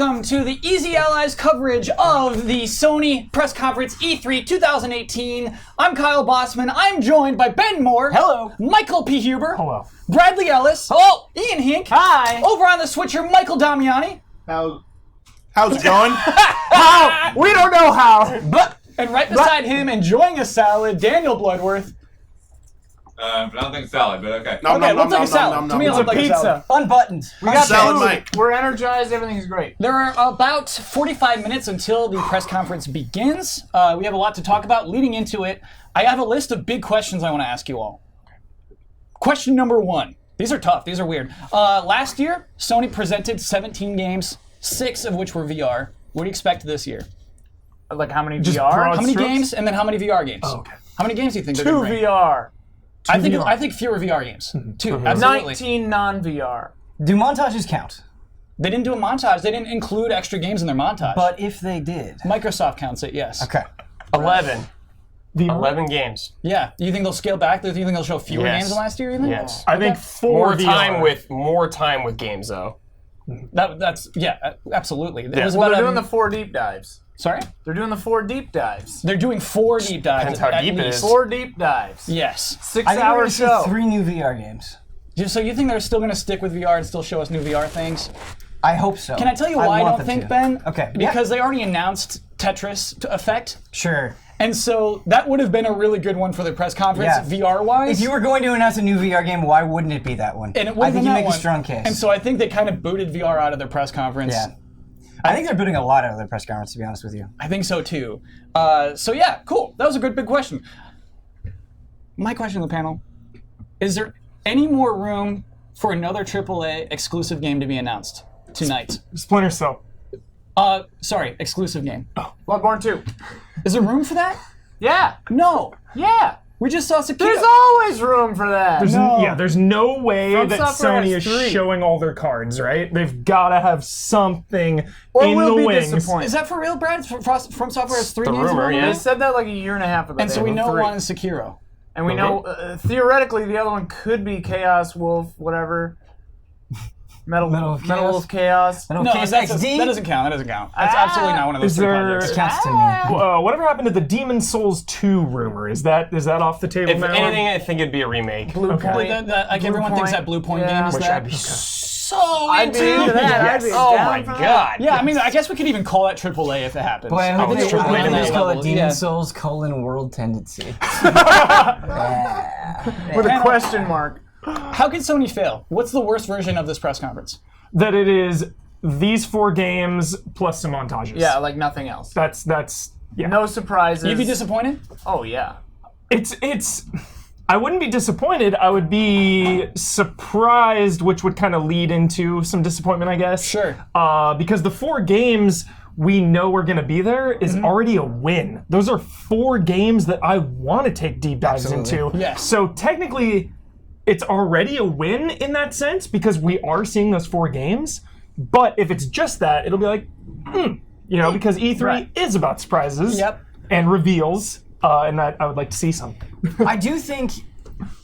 welcome to the Easy Allies coverage of the Sony press conference E3 2018. I'm Kyle Bossman. I'm joined by Ben Moore. Hello. Michael P. Huber. Hello. Bradley Ellis. Hello. Ian Hink. Hi. Over on the switcher, Michael Damiani. How's it going? How? We don't know how. But And right beside him, enjoying a salad, Daniel Bloodworth. I don't think salad, but okay. Okay, looks like a salad. To me, it looks like a salad. unbuttoned. We got salad, Mike. We're energized. Everything's great. There are about 45 minutes until the press conference begins. We have a lot to talk about. Leading into it, I have a list of big questions I want to ask you all. Question number 1. These are tough. These are weird. Last year, Sony presented 17 games, 6 of which were VR. What do you expect this year? Like how many Just VR? broad How many strokes? games, and then how many VR games? Oh, okay. How many games do you think they're 2 going to bring? VR. I think fewer VR games. 2, absolutely. 19 non-VR. Do montages count? They didn't do a montage. They didn't include extra games in their montage. But if they did. Microsoft counts it, yes. Okay. 11. VR? 11 games. Yeah. You think they'll scale back? Do you think they'll show fewer Yes. games than last year, you think? Yes. Oh. I think 4 more time with games though. That's absolutely. It Yeah. was Well, about they're doing the 4 deep dives. Sorry? They're doing the 4 deep dives. They're doing 4 deep dives. Depends how at deep it least. is. 4 deep dives. Yes. I think we're 6-hour going to see show. 3 new VR games. So you think they're still going to stick with VR and still show us new VR things? I hope so. Can I tell you why I want don't them think, to. Ben? Okay. Because they already announced Tetris Effect. Sure. And so that would have been a really good one for the press conference, Yeah. VR-wise. If you were going to announce a new VR game, why wouldn't it be that one? And it would I have think been you that make one. a strong case. And so I think they kind of booted VR out of their press conference. yeah. I think they're booting a lot out of their press conference, to be honest with you. I think so too. So yeah, cool. That was a good big question. My question to the panel: is there any more room for another AAA exclusive game to be announced tonight? Splinter Cell. Sorry, exclusive game. Bloodborne 2. Is there room for that? Yeah. No. Yeah. We just saw Sekiro. There's always room for that. There's no way From that Software Sony has is 3. showing all their cards, right? They've got to have something Or in we'll the be wings. disappointed. Is that for real, Brad? From Software has 3 the games. rumor, in yeah. They one? said that like a year and a half ago. And so we know one is Sekiro. And we know, theoretically, the other one could be Chaos Wolf, whatever. Metal Wolf Chaos. Metal No, Case that XD? doesn't count. That doesn't count. That's absolutely not one of those Is 3 there- projects. It counts to me. Whatever happened to the Demon Souls 2 rumor? Is that off the table If now? anything, I think it'd be a remake. Blue Okay. Point. Like everyone thinks that Blue Point game is Which that. I'd be So I'd be into that. I'd be Oh down my for that. god. Yeah, I mean, I guess we could even call that AAA if it happens. Boy, I hope it's they triple A I hope they just call it level, Demon yeah. Souls : World Tendency. With a question mark. How could Sony fail? What's the worst version of this press conference? That it is these 4 games plus some montages. Yeah, like nothing else. That's yeah. No surprises. You'd be disappointed? Oh, yeah. It's I wouldn't be disappointed. I would be surprised, which would kind of lead into some disappointment, I guess. Sure. Because the 4 games we know are going to be there is already a win. Those are 4 games that I want to take deep dives into. Yes. So technically, it's already a win in that sense because we are seeing those 4 games. But if it's just that, it'll be like, because E3 is about surprises Yep. and reveals, and that I would like to see some. I do think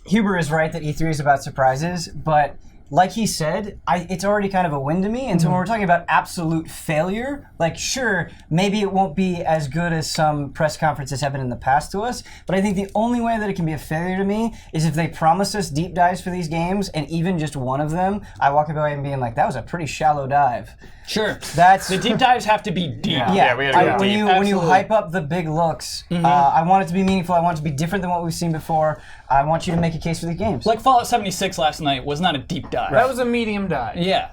Huber is right that E3 is about surprises, but like he said, it's already kind of a win to me. And so when we're talking about absolute failure, like sure, maybe it won't be as good as some press conferences have been in the past to us, but I think the only way that it can be a failure to me is if they promise us deep dives for these games, and even just one of them, I walk away and being like, that was a pretty shallow dive. Sure. That's The deep dives have to be deep. Yeah, we had to go when deep. you Absolutely. hype up the big looks, I want it to be meaningful. I want it to be different than what we've seen before. I want you to make a case for the games. Like Fallout 76 last night was not a deep dive. That was a medium dive. Yeah.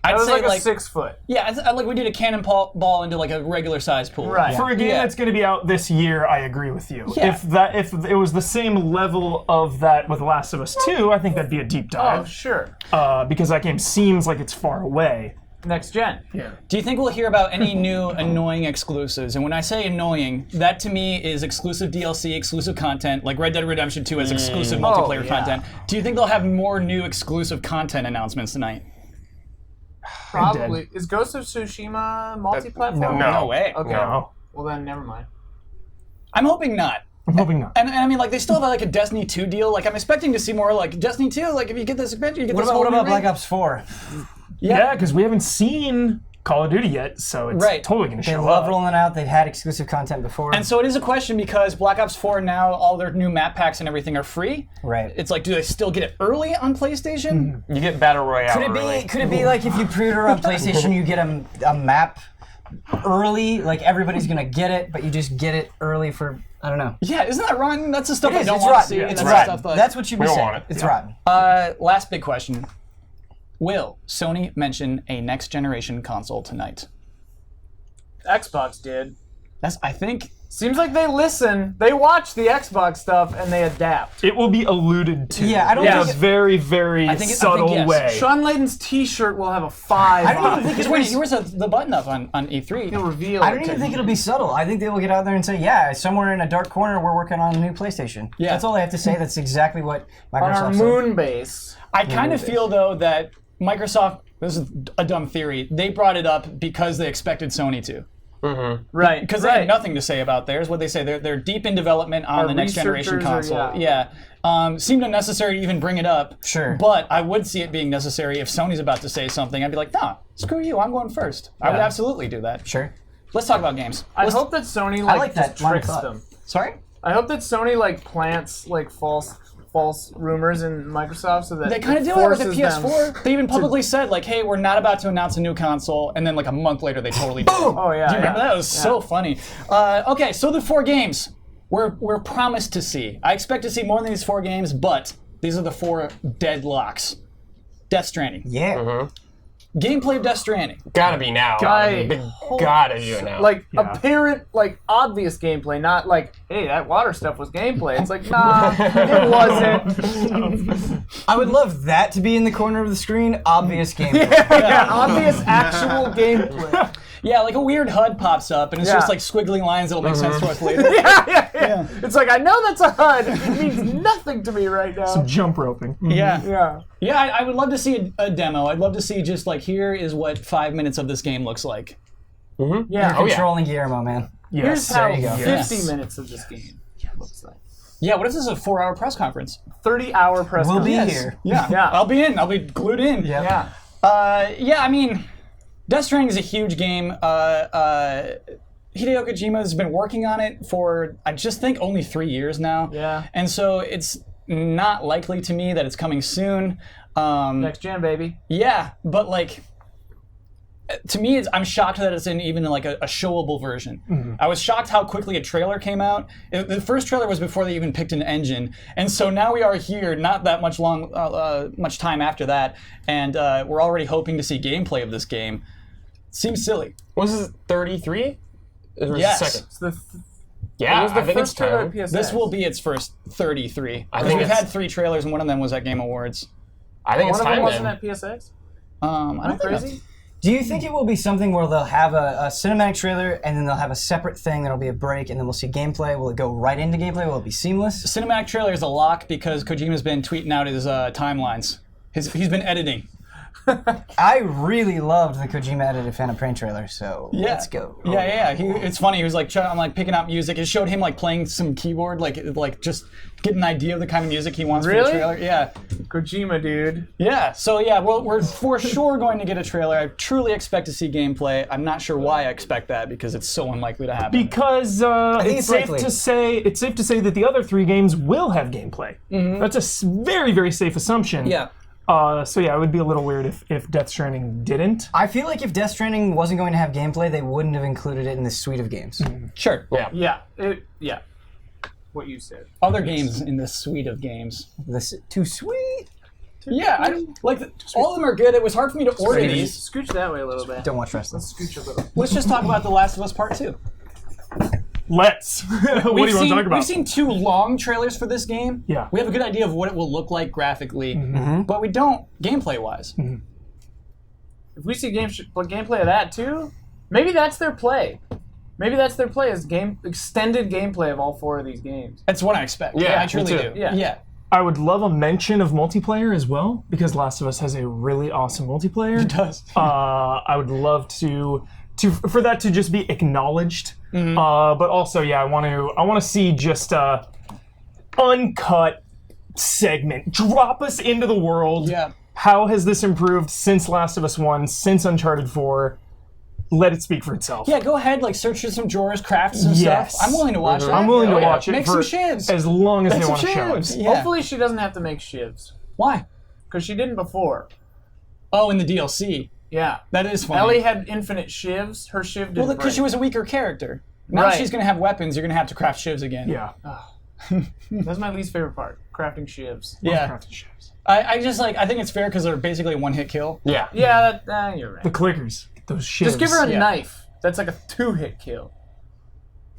That I'd was say like a 6 foot. Yeah, like we did a cannonball into like a regular size pool. Right. For a game Yeah. that's going to be out this year, I agree with you. Yeah. If it was the same level of that with Last of Us 2, I think that'd be a deep Oh, dive. sure. Because that game seems like it's far away. Next gen. Do you think we'll hear about any new annoying exclusives? And when I say annoying, that to me is exclusive DLC, exclusive content, like Red Dead Redemption 2 has exclusive multiplayer yeah. content. Do you think they'll have more new exclusive content announcements tonight? Probably. Is Ghost of Tsushima multi-platform? No. way. Okay. No. Well, then never mind. I'm hoping not. I'm hoping not. And I mean, like, they still have like a Destiny 2 deal. Like, I'm expecting to see more like Destiny 2. Like, if you get this expansion, you get what this about whole new Black ring. Ops 4? Yeah, because we haven't seen Call of Duty yet, so it's Right. totally going to They show love up. rolling out. They've had exclusive content before. And so it is a question because Black Ops 4 now, all their new map packs and everything are free. Right. It's like, do they still get it early on PlayStation? You get Battle Royale Could it be like if you pre-order on PlayStation, you get a map early, like everybody's gonna get it, but you just get it early for, I don't know. Yeah, isn't that rotten? That's the stuff I don't It's want to rotten. see. It's That's rotten. the stuff That's what you'd be We don't saying. want it. It's Yeah. rotten. Last big question. Will Sony mention a next generation console tonight? Xbox did. I think. Seems like they listen, they watch the Xbox stuff, and they adapt. It will be alluded to. Yeah, I don't in think a it- very, very I think subtle yes. way. Sean Layden's T-shirt will have a 5 I don't on even it. think Because wait, he wears the button up on E3. He'll reveal I it don't even to think you. it'll be subtle. I think they will get out there and say, yeah, somewhere in a dark corner, we're working on a new PlayStation. Yeah. That's all they have to say. That's exactly what on our Microsoft said. moon base. I kind of feel though that Microsoft. This is a dumb theory. They brought it up because they expected Sony to. Right. Because they had nothing to say about theirs. What they say, they're deep in development on Our the next generation researchers are- console. Seemed unnecessary to even bring it up. Sure. But I would see it being necessary if Sony's about to say something. I'd be like, nah, screw you. I'm going first. I would absolutely do that. Sure. Let's talk about games. I hope that Sony like just that line of tricks thought. them. Sorry. I hope that Sony plants false rumors in Microsoft so that They kind of it do it with the forces them- PS4. They even publicly said, like, hey, we're not about to announce a new console. And then, like, a month later, they totally did. Oh yeah. Do you remember yeah. that? It was so funny. Okay, so the 4 games we're promised to see. I expect to see more than these 4 games, but these are the 4 deadlocks. Death Stranding. Yeah. Gameplay of Death Stranding. Gotta be now. Guy- Gotta do it now. Apparent, obvious gameplay, not like, hey, that water stuff was gameplay. It's like, nah, it wasn't. I would love that to be in the corner of the screen. Obvious gameplay. Yeah, obvious actual gameplay. Yeah, like a weird HUD pops up, and it's Yeah. just like squiggly lines that'll make sense to us later. Yeah. It's like, I know that's a HUD. It means nothing to me right now. Jump roping. Yeah. Yeah. I would love to see a demo. I'd love to see just like, here is what 5 minutes of this game looks like. Yeah. Controlling Guillermo, man. Here's Yes. how you go. 50 Yes. minutes of this game looks like. Yeah, what if this is a 4-hour press conference? 30-hour press We'll be conference. here. Yeah. Yeah. I'll be in. I'll be glued in. Yeah. I mean, Death Stranding is a huge game. Hideo Kojima has been working on it for, I just think, only 3 years now. Yeah. And so it's not likely to me that it's coming soon. Next gen, baby. Yeah, but like, to me, I'm shocked that it's in even like a showable version. I was shocked how quickly a trailer came out. The first trailer was before they even picked an engine, and so now we are here, not that much time after that, and we're already hoping to see gameplay of this game. Seems silly. Was this 33? It was Yes. the second. It's the Yeah, it was the I think it's first trailer time. at PSX. This will be its first 33. I Because think we've it's- had 3 trailers, and one of them was at Game Awards. I think One it's of them time wasn't then. at PSX? I Am I don't think crazy? Do you think it will be something where they'll have a cinematic trailer and then they'll have a separate thing that'll be a break and then we'll see gameplay? Will it go right into gameplay? Will it be seamless? Cinematic trailer is a lock because Kojima's been tweeting out his timelines. He's been editing. I really loved the Kojima edited Phantom Pain trailer, so let's go. Yeah. It's funny. He was like, I'm like picking out music. It showed him like playing some keyboard, like just get an idea of the kind of music he wants for Really? the trailer. Yeah. Kojima, dude. Yeah. So yeah, we're for sure going to get a trailer. I truly expect to see gameplay. I'm not sure why I expect that because it's so unlikely to happen. Because think it's it's safe likely. to say that the other 3 games will have gameplay. That's a very, very safe assumption. yeah. So yeah, it would be a little weird if Death Stranding didn't. I feel like if Death Stranding wasn't going to have gameplay, they wouldn't have included it in this suite of games. Sure. Yeah. Yeah. What you said. Other games in this suite of games. This too sweet. Yeah. All of them are good. It was hard for me to order these. Scooch that way a little bit. Don't watch wrestling. Scooch a little. Let's just talk about The Last of Us Part 2. Let's. What do you want to talk about? We've seen 2 long trailers for this game. Yeah. We have a good idea of what it will look like graphically, but we don't gameplay-wise. If we see gameplay of that too, maybe that's their play. Maybe that's their play is extended gameplay of all 4 of these games. That's what I expect. Yeah, I truly me too. do. Yeah. I would love a mention of multiplayer as well, because Last of Us has a really awesome multiplayer. It does. I would love for that to just be acknowledged. But also, yeah, I want to see just a uncut segment. Drop us into the world. Yeah. How has this improved since Last of Us 1, since Uncharted 4? let it speak for itself. Yeah, go ahead. Like search for some drawers, crafts, and Yes. stuff. I'm willing to watch that. I'm willing to Yeah. watch it Make for some shivs. as long as Make they some want to show shivs. us. Yeah. Hopefully she doesn't have to make shivs. Why? Because she didn't before. Oh, in the DLC. Yeah. That is funny. Ellie had infinite shivs. Her shiv didn't Well, because break. she was a weaker character. Now Right. she's gonna have weapons. You're gonna have to craft shivs again. Yeah. That's my least favorite part. Crafting shivs. Yeah. I just like. I think it's fair because they're basically a one-hit kill. Yeah. Yeah, you're right. The clickers. Those shivs. Just give her a Yeah. knife. That's like a 2-hit kill.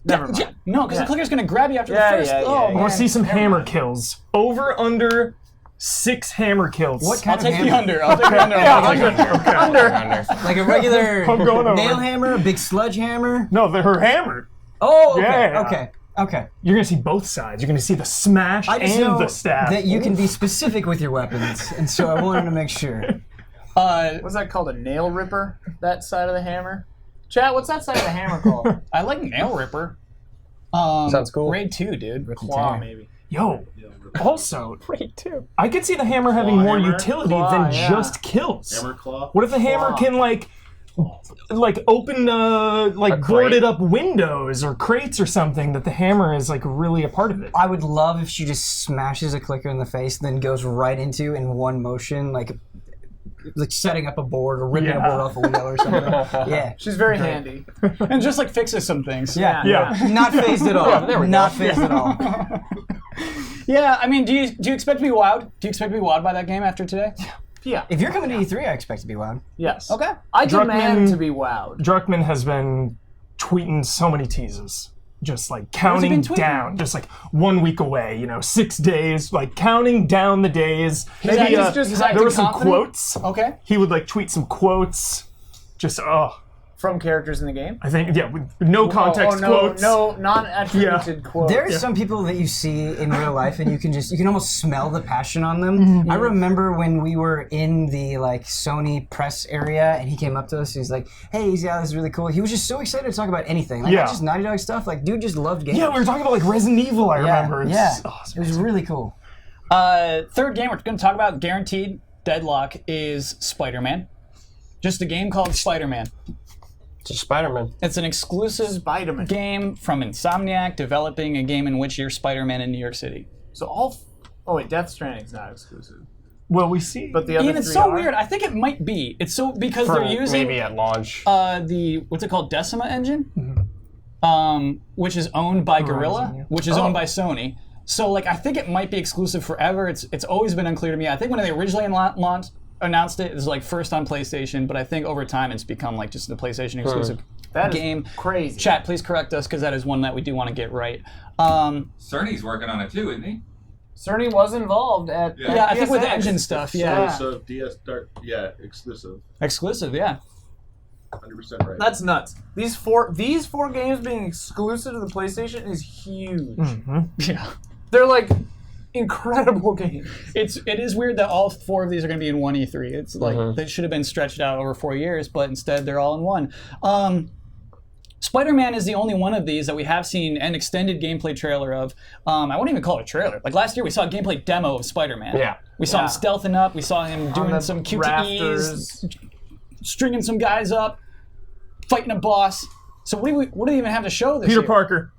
Never mind. Yeah, no, because Yeah. the clicker's gonna grab you after Yeah, the first. yeah, oh, yeah, I man. want to see some hammer kills. Over, under 6 hammer kills. What I'll kind take of the hammer? under. I'll take the under. Yeah, I'll take the under. Under. Like a regular I'm going over. nail hammer, a big sludge hammer? No, her hammer. Oh, okay, Yeah. okay. You're gonna see both sides. You're gonna see the smash I just and know the stab. that you can be specific with your weapons, and so I wanted to make sure. What's that called? A nail ripper? That side of the hammer? Chat, what's that side of the hammer called? I like Nail Ripper. Sounds cool. Raid 2, dude. Claw, maybe. Yo. Also, Great too. I could see the hammer having Claw more hammer? utility Claw, than yeah. just kills. Hammer claw. What if the hammer Claw. can open crate. boarded up windows or crates or something that the hammer is like really a part of it? I would love if she just smashes a clicker in the face, then goes right into in one motion, like setting up a board or ripping a Yeah. board off a window or something. Yeah. She's very handy. And just like fixes some things. Yeah. Yeah. Not phased at all. there we go. Not phased at all. Yeah, I mean, do you expect to be wowed? Do you expect to be wowed by that game after today? Yeah. If you're coming to E3, I expect to be wowed. Yes. Okay. I Druckmann- demand to be wowed. Druckmann has been tweeting so many teases. Just like counting been tweeting? down, just like 1 week away, 6 days, like counting down the days. He's Maybe acting there were some confident? quotes. Okay. He would like tweet some quotes. Just From characters in the game? I think with no context quotes. No, non-attributed quotes. There are some people that you see in real life, and you can almost smell the passion on them. I remember when we were in the Sony press area, and he came up to us. He's like, "Hey, yeah, this is really cool." He was just so excited to talk about anything, Yeah. not just Naughty Dog stuff. Like, dude just loved games. Yeah, we were talking about like Resident Evil. I remember. Yeah, It's it was really cool. Third game we're going to talk about, guaranteed deadlock, is Spider-Man. Just a game called Spider-Man. Just Spider-Man. It's an exclusive Spider-Man. game from Insomniac, developing a game in which you're Spider-Man in New York City. So all... Oh wait, Death Stranding's not exclusive. Well, we see. But the other Ian, it's three so are? weird. I think it might be. It's so because For they're using maybe at launch. the what's it called, Decima engine, which is owned by Guerrilla, which is owned by Sony. So I think it might be exclusive forever. It's always been unclear to me. I think when they originally announced it, it was first on PlayStation, but I think over time it's become just the PlayStation exclusive That is game. crazy. Chat, please correct us because that is one that we do want to get right. Cerny's working on it too, isn't he? Cerny was involved at Yeah, I think with PSX. engine stuff. Yeah, So DS Dark, exclusive. exclusive. Yeah. 100% right. That's nuts. These four games being exclusive to the PlayStation is huge. Yeah. They're incredible games. It is weird that all 4 of these are going to be in one E3. It's they should have been stretched out over 4 years, but instead they're all in one. Spider-Man is the only one of these that we have seen an extended gameplay trailer of. I won't even call it a trailer. Last year we saw a gameplay demo of Spider-Man. Yeah. We saw him Yeah. stealthing up. We saw him On doing the some QTEs, rafters. stringing some guys up, fighting a boss. So what do we even have to show this Peter year? Parker.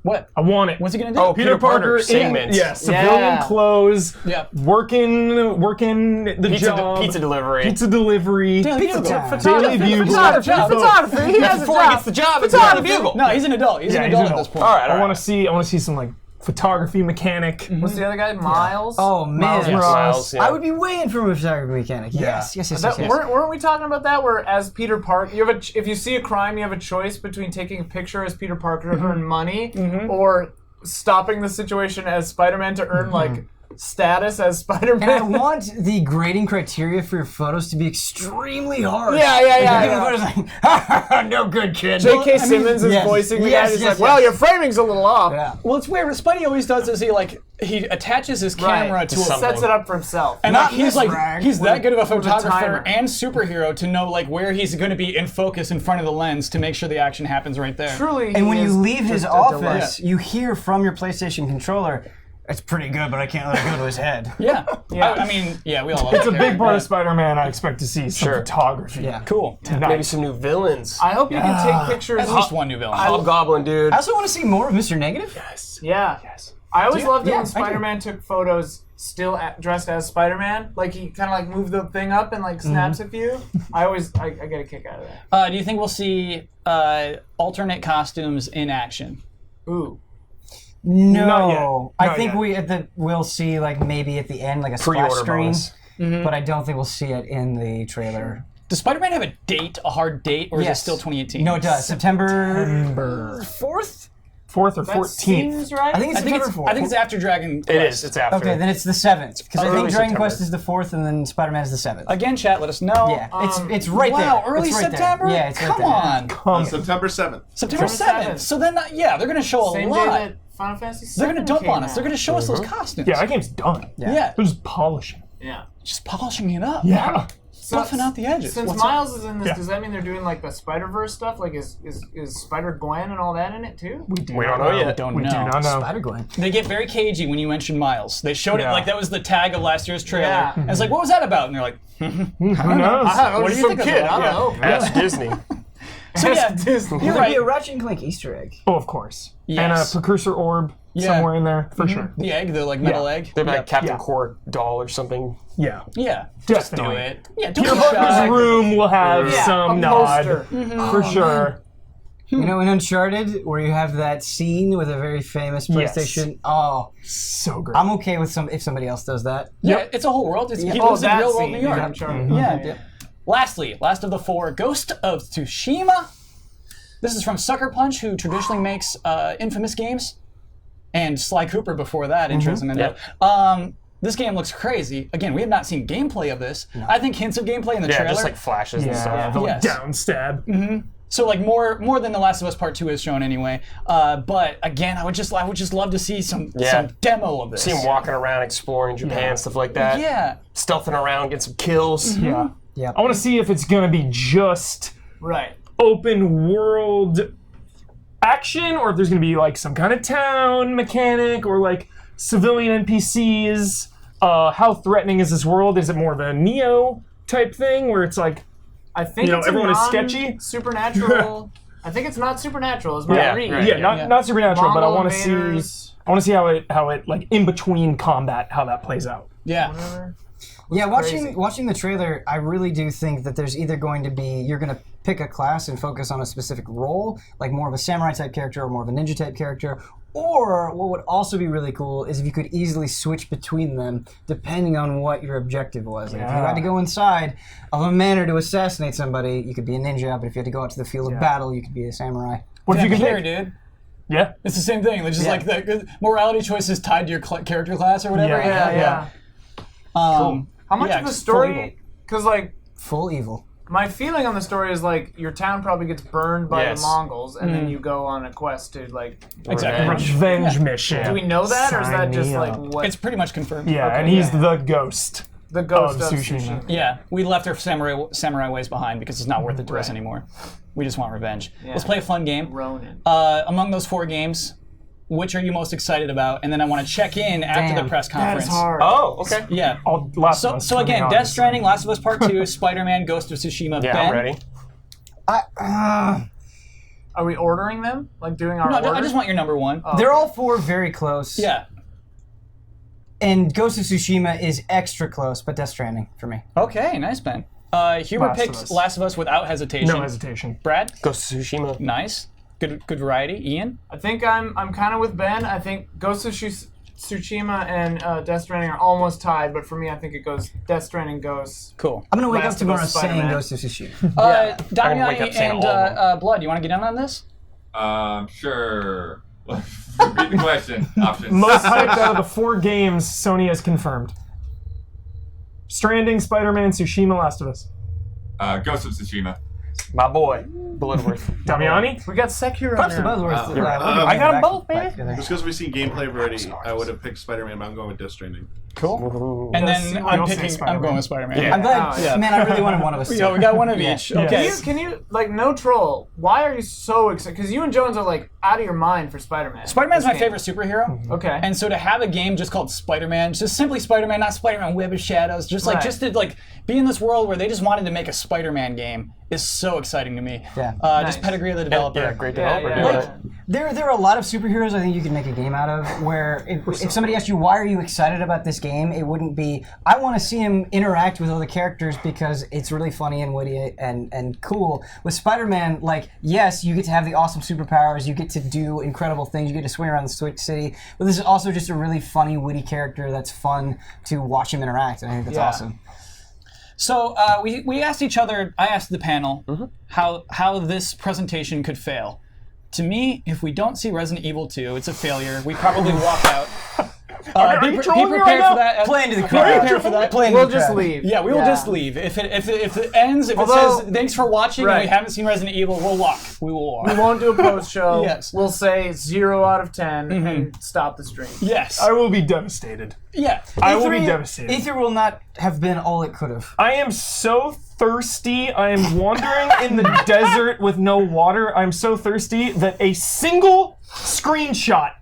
What? I want it. What's he going to do? Oh, Peter Parker in segments. civilian clothes, Yeah. working the job, Pizza delivery. pizza delivery, Daily pizza Bugle. Daily Bugle. Photography. He has a Before he job. gets the job, it's Daily Bugle. No, he's an adult. He's an he's adult an at this adult. point. All right, I want to see some photography mechanic. What's the other guy? Miles. Oh man, Miles Morales. Miles, yeah. I would be waiting for a photography mechanic. Yes. Weren't we talking about that? Where as Peter Parker, if you see a crime, you have a choice between taking a picture as Peter Parker to earn money, or stopping the situation as Spider-Man to earn status as Spider-Man. And I want the grading criteria for your photos to be extremely hard. Yeah. No good, kid. J.K. Simmons is yes, voicing the yes, guy. He's yes, well, yes. your framing's a little off. Yeah. Well, it's weird. What Spidey always does is he attaches his camera to a Sets it up for himself. and Not he's this rag he's that good of a with a photographer timer. and superhero to know where he's going to be in focus in front of the lens to make sure the action happens right there. Truly, And he when you is leave his just a delight. office, you hear from your PlayStation controller, It's pretty good, but I can't let it go to his head. Yeah. Yeah. I mean, yeah, we all love It's a that big part character. of Spider-Man. I expect to see some Sure. photography. Yeah. Cool. Maybe some new villains. I hope you can take pictures. At least one new villain. Hobgoblin, dude. I also want to see more of Mr. Negative. Yes. Yeah. Yes. I always loved it Yeah, I when do. Spider-Man took photos still dressed as Spider-Man. Like he kind of like moved the thing up and like snaps a few. I get a kick out of that. Do you think we'll see alternate costumes in action? Ooh. Not yet. No, I Not think yet. we'll see like maybe at the end like a splash Pre-order screen, bonus. but I don't think we'll see it in the trailer. Does Spider-Man have a date, a hard date, or is it Yes. still 2018? No, it does. September 4th? 4th or That 14th. seems right. I think it's I think September it's 4th. I think it's after Dragon Quest. It is. It's after. Okay, then it's the 7th because I Early think Dragon September. Quest is the 4th and then Spider-Man is the 7th. Again, chat, let us know. Yeah, it's right there. Wow, early It's right there. September? Yeah, it's right Come there. on. Come. September 7th. September September 7th. So then, yeah, they're going to show a Same day lot. that Final Fantasy They're going to dump came on us. They're out. going to show us those costumes. Yeah, that game's done. Yeah. They're just polishing. Yeah. Just polishing it up. Yeah. Buffing out the edges. Since What's up? Miles is in this, Yeah. does that mean they're doing like the Spider-Verse stuff? Like is Spider-Gwen and all that in it too? We do We not don't know yet. Don't We know. do not know. Spider-Gwen. They get very cagey when you mention Miles. They showed it Yeah. like that was the tag of last year's trailer. Yeah. And it's like, what was that about? And you're like, Who knows? What do you think kid? about I don't know. That's Disney. so yeah, Disney. you're There'll be right. a Ratchet and Clank Easter egg. Oh, of course. Yes. And a precursor orb somewhere in there, for sure. The egg, the like metal Yeah. egg. They're like Yep. Captain Yeah. Core doll or something. Yeah. Yeah, just do Definitely. it. Yeah, don't Peter be Parker's shy. room will have Yeah, some a nod. poster. For sure. You know, in Uncharted, where you have that scene with a very famous Yes. PlayStation. Oh, So great. I'm okay with if somebody else does that. Yeah, it's a whole world. He Oh, lives in that real world scene. New York. Yeah, Uncharted. Yeah. Lastly, last of the four, Ghost of Tsushima. This is from Sucker Punch, who traditionally makes infamous games, and Sly Cooper before that, interestingly enough. This game looks crazy. Again, we have not seen gameplay of this. I think hints of gameplay in the Yeah, trailer. just like flashes and Yeah, stuff. the like, Yes. down stab. So like more than The Last of Us Part 2 has shown anyway. But again, I would just love to see some demo of this. See him walking around, exploring Japan, stuff like that. Yeah. Stealthing around, get some kills. Yeah. Yeah. I want to see if it's going to be just Right. open world action or if there's going to be like some kind of town mechanic or like civilian NPCs. How threatening is this world? Is it more of a Nioh type thing where it's like, I think You know, it's everyone a is sketchy? supernatural. I think it's not supernatural. Is my Yeah, read. right. yeah, not supernatural, but I Mongol want to see invaders, how it like in between combat how that plays out. Yeah. whatever. Yeah, crazy. watching the trailer, I really do think that there's either going to be you're going to pick a class and focus on a specific role, like more of a samurai type character or more of a ninja type character, or what would also be really cool is if you could easily switch between them depending on what your objective was. Like if you had to go inside of a manor to assassinate somebody, you could be a ninja, but if you had to go out to the field of battle, you could be a samurai. What if you Vampire, can pick? dude. Yeah. It's the same thing. It's just like the morality choices tied to your character class or whatever. Yeah. How much Yeah, of the it's full evil. story? Because like Full evil. my feeling on the story is like your town probably gets burned by Yes. the Mongols, and then you go on a quest to like. Exactly. Revenge mission. Do we know that, or is that Sign just me like up. what It's pretty much confirmed. Yeah, Okay, and he's yeah. the ghost. the ghost of of Tsushima. Tsushima? Yeah, we left our samurai ways behind because it's not worth it to us Right. anymore. We just want revenge. Yeah. Let's play a fun game. Ronin. Among those four games, which are you most excited about? And then I want to check in after the Damn, press That conference. is hard. Oh, okay. Yeah. Last So, of Us so again, coming Death out. Stranding, Last of Us Part 2, Spider-Man, Ghost of Tsushima, Yeah, Ben. I'm ready. Are we ordering them? Like doing our No, order? I just want your number one. They're all four very close. Yeah. And Ghost of Tsushima is extra close, but Death Stranding for me. Okay, nice, Ben. Hubert Last of picks Us. Last of Us without hesitation. No hesitation. Brad, Ghost of Tsushima. nice. Good variety. Ian? I think I'm kind of with Ben. I think Ghost of Tsushima and Death Stranding are almost tied, but for me, I think it goes Death Stranding goes. Cool. I'm gonna wake Last up of tomorrow Us, saying Spider-Man. Ghost of Tsushima. I'm gonna wake Damiani up saying and all of them. Blood, you want to get in on this? Sure. Repeat the question. Options. Most hyped out of the four games Sony has confirmed. Stranding, Spider-Man, Tsushima, Last of Us. Ghost of Tsushima. My boy, Bloodworth. Damiani? We got Sekiro Props to now. Buzzworth. you're right. I got them both, man. Just because we've seen gameplay already, I would have picked Spider-Man, but I'm going with Death Stranding. Cool. And Yes, then I I'm will say picking. I'm Spider-Man. going with Spider-Man. Yeah. I'm glad. Oh, yeah. Man, I really wanted one of us. Yeah, we got one of each. Yeah. Okay. Can you like no troll? Why are you so excited? Because you and Jones are like, out of your mind for Spider-Man. Spider-Man's This my game. favorite superhero. Okay. And so to have a game just called Spider-Man, just simply Spider-Man, not Spider-Man Web of Shadows, just Right. just to be in this world where they just wanted to make a Spider-Man game is so exciting to me. Yeah. Just pedigree of the developer. Yeah, great Yeah, developer. yeah. doing Like, it. there are a lot of superheroes I think you can make a game out of where if somebody asked you why are you excited about this game, it wouldn't be I want to see him interact with other characters because it's really funny and witty and cool. With Spider-Man, like, yes, you get to have the awesome superpowers, you get to do incredible things, you get to swing around the city, but this is also just a really funny, witty character that's fun to watch him interact, and I think that's Yeah. awesome. So we asked each other, I asked the panel, how this presentation could fail. To me, if we don't see Resident Evil 2, it's a failure. We probably walk out. Are you trolling me right prepared now? for that. Play into the Be crowd. prepared for that. Play into We'll the just crowd. leave. Yeah, we will just leave. If it ends, if Although- it says thanks for watching and we Right. haven't seen Resident Evil, we'll walk. We will walk. We won't do a post show. Yes. We'll say 0 out of 10 and stop the stream. Yes. I will be devastated. Yeah. I will be E3 devastated. E3 will not have been all it could have. I am so thirsty. I am wandering in the desert with no water. I'm so thirsty that a single screenshot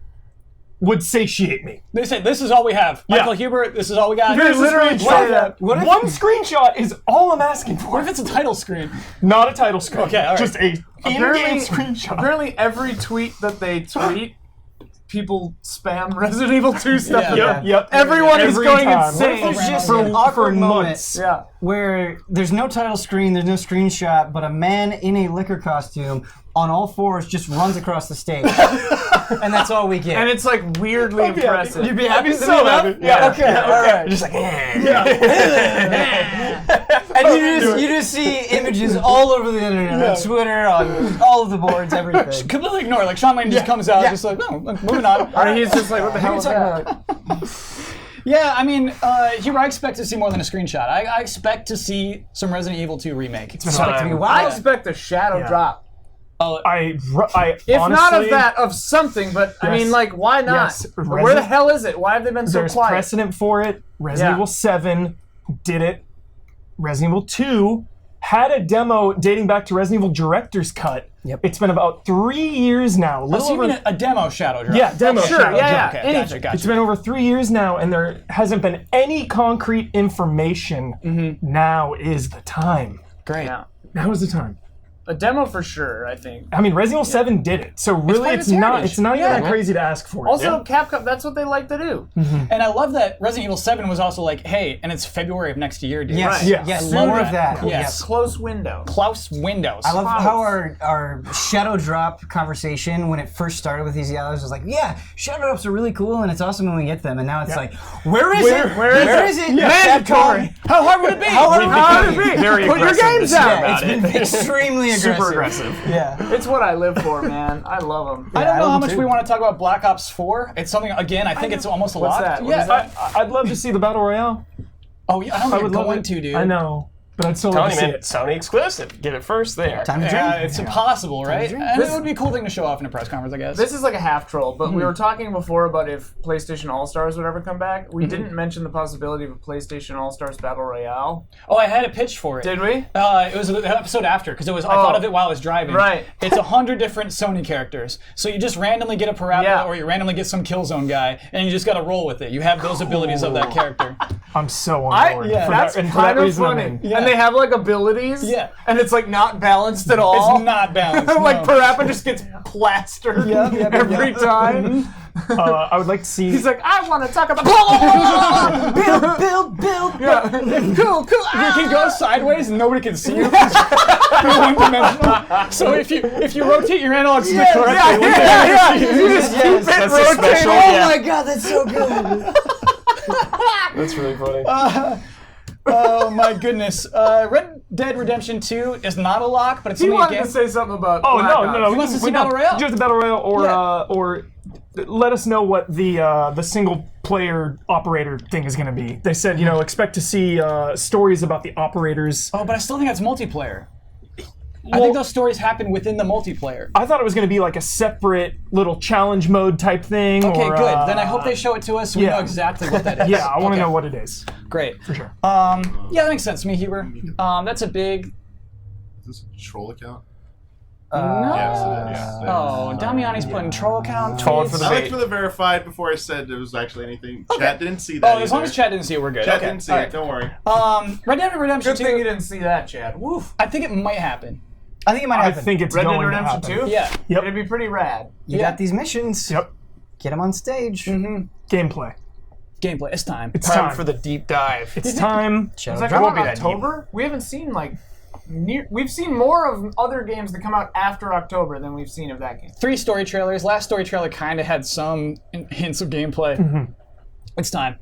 would satiate me. They say this is all we have. Yeah. Michael Huber, this is all we got. You're Here's the literally screenshot. saying that. What if- One screenshot is all I'm asking for. What if it's a title screen? Not a title screen. Okay, all right. Just a in-game screenshot. Apparently, every tweet that they tweet, people spam Resident Evil 2 stuff. Yeah. in. Yep. Everyone is Every going time. insane. What if there's just For- an awkward for moment months. Yeah. where there's no title screen, there's no screenshot, but a man in a liquor costume on all fours just runs across the stage. And that's all we get. And it's like weirdly impressive. You'd be happy to see so that? happy. Yeah. Okay, all right. Just like, And you just see images all over the internet, on Twitter, on all of the boards, everything. Completely ignore. Like Sean Lane just comes out, just like, no, moving on. Or he's just like, what the hell is that? Yeah, I mean, Huber, I expect to see more than a screenshot. I expect to see some Resident Evil 2 remake. Expect to be I wild. expect a shadow drop. I If honestly, not of that, of something, but I Yes. mean, like, why not? Yes. Where the hell is it? Why have they been so there's quiet? precedent for it. Resident Yeah. Evil 7 did it. Resident Evil 2 had a demo dating back to Resident Evil Director's Cut. Yep. It's been about 3 years now. A little So you over, mean a demo shadow drop? yeah, demo. Sure, shadow yeah, drop. yeah. Okay, Anything. gotcha. It's been over 3 years now, and there hasn't been any concrete information. Now is the time. Great. Yeah. Now is the time. A demo for sure, I think. I mean, Resident Evil 7 did it, so really, part of it's its not. heritage. It's not even Yeah. that crazy to ask for. Also, Capcom, that's what they like to do. And I love that Resident Evil 7 was also like, hey, and it's February of next year, dude. Yes, Right. Yeah. yes, Love more that. of that. Yes. Close window. Klaus Windows. I love how our shadow drop conversation when it first started with these yellows was like, yeah, shadow drops are really cool and it's awesome when we get them. And now it's like, where is it? Where is it? Yeah. Mandatory. How hard would it be? How hard How would would it it be? be? Very Put your aggressive games to say out. about It's been extremely aggressive. Super aggressive. Yeah. It's what I live for, man. I love them. I don't know I how love much it we too. want to talk about Black Ops 4. It's something, again, I think it's almost a What's lot. that? What Yeah. is that? I'd love to see the Battle Royale. Oh, yeah, I don't I think would you're love going it. to, dude. I know, but I'd still love Telling to you, see man, it. Sony exclusive. Get it first there. Time to dream. Yeah, it's impossible, right? dream. And it would be a cool thing to show off in a press conference, I guess. This is like a half troll, but we were talking before about if PlayStation All-Stars would ever come back. We didn't mention the possibility of a PlayStation All-Stars Battle Royale. Oh, I had a pitch for it. Did we? It was the episode after, because I thought of it while I was driving. Right. It's 100 different Sony characters. So you just randomly get a parabola, Yeah. or you randomly get some Killzone guy, and you just got to roll with it. You have those abilities of that character. I'm so on board. yeah. For That's that, and for that kind of reason, I'm funny. in. Yeah. And they have like abilities. Yeah. And it's like not balanced at all. It's not balanced. Like no. Parappa just gets plastered every time. I would like to see. He's like, I want to talk about. Build. Yeah. Cool. You can go sideways and nobody can see you. You're one-dimensional. So if you rotate your analog stick correctly, Yeah. You just keep it That's a rotating. special. Oh Yeah. my god, that's so good. That's really funny. oh my goodness. Red Dead Redemption 2 is not a lock, but it's He only a wanted game. to say something about. Oh Black no. Ops. We wants to see we Battle Royale. Just a Battle Royale, or Yeah. or let us know what the single player operator thing is going to be. They said expect to see stories about the operators. Oh, but I still think that's multiplayer. I think those stories happen within the multiplayer. I thought it was going to be like a separate little challenge mode type thing. Okay, or, good. Then I hope they show it to us so we yeah. know exactly what that is. Yeah, I want to Okay. know what it is. Great. For sure. Yeah, that makes sense to me, Huber. That's a big. Is this a troll account? Oh, Damiani's putting troll account. Falling for tweets. the I bait. looked for the verified before I said there was actually anything. Chat didn't see that. Oh, as long either. as Chad didn't see it, we're good. Chat Okay. didn't see All it. right. Don't worry. Red Dead Redemption Good thing you 2. didn't see that, Chad. Woof. I think it might happen. I think it might I happen. think it's Red Dead going to Redemption happen. 2? Yeah. Yep. It'd be pretty rad. You got these missions. Yep. Get them on stage. Gameplay. Gameplay. It's time. It's Time time. for the deep dive. It's time. Shadow Is that Drop. coming be out that deep. October? We haven't seen we've seen more of other games that come out after October than we've seen of that game. 3 story trailers. Last story trailer kind of had some hints of gameplay. It's time.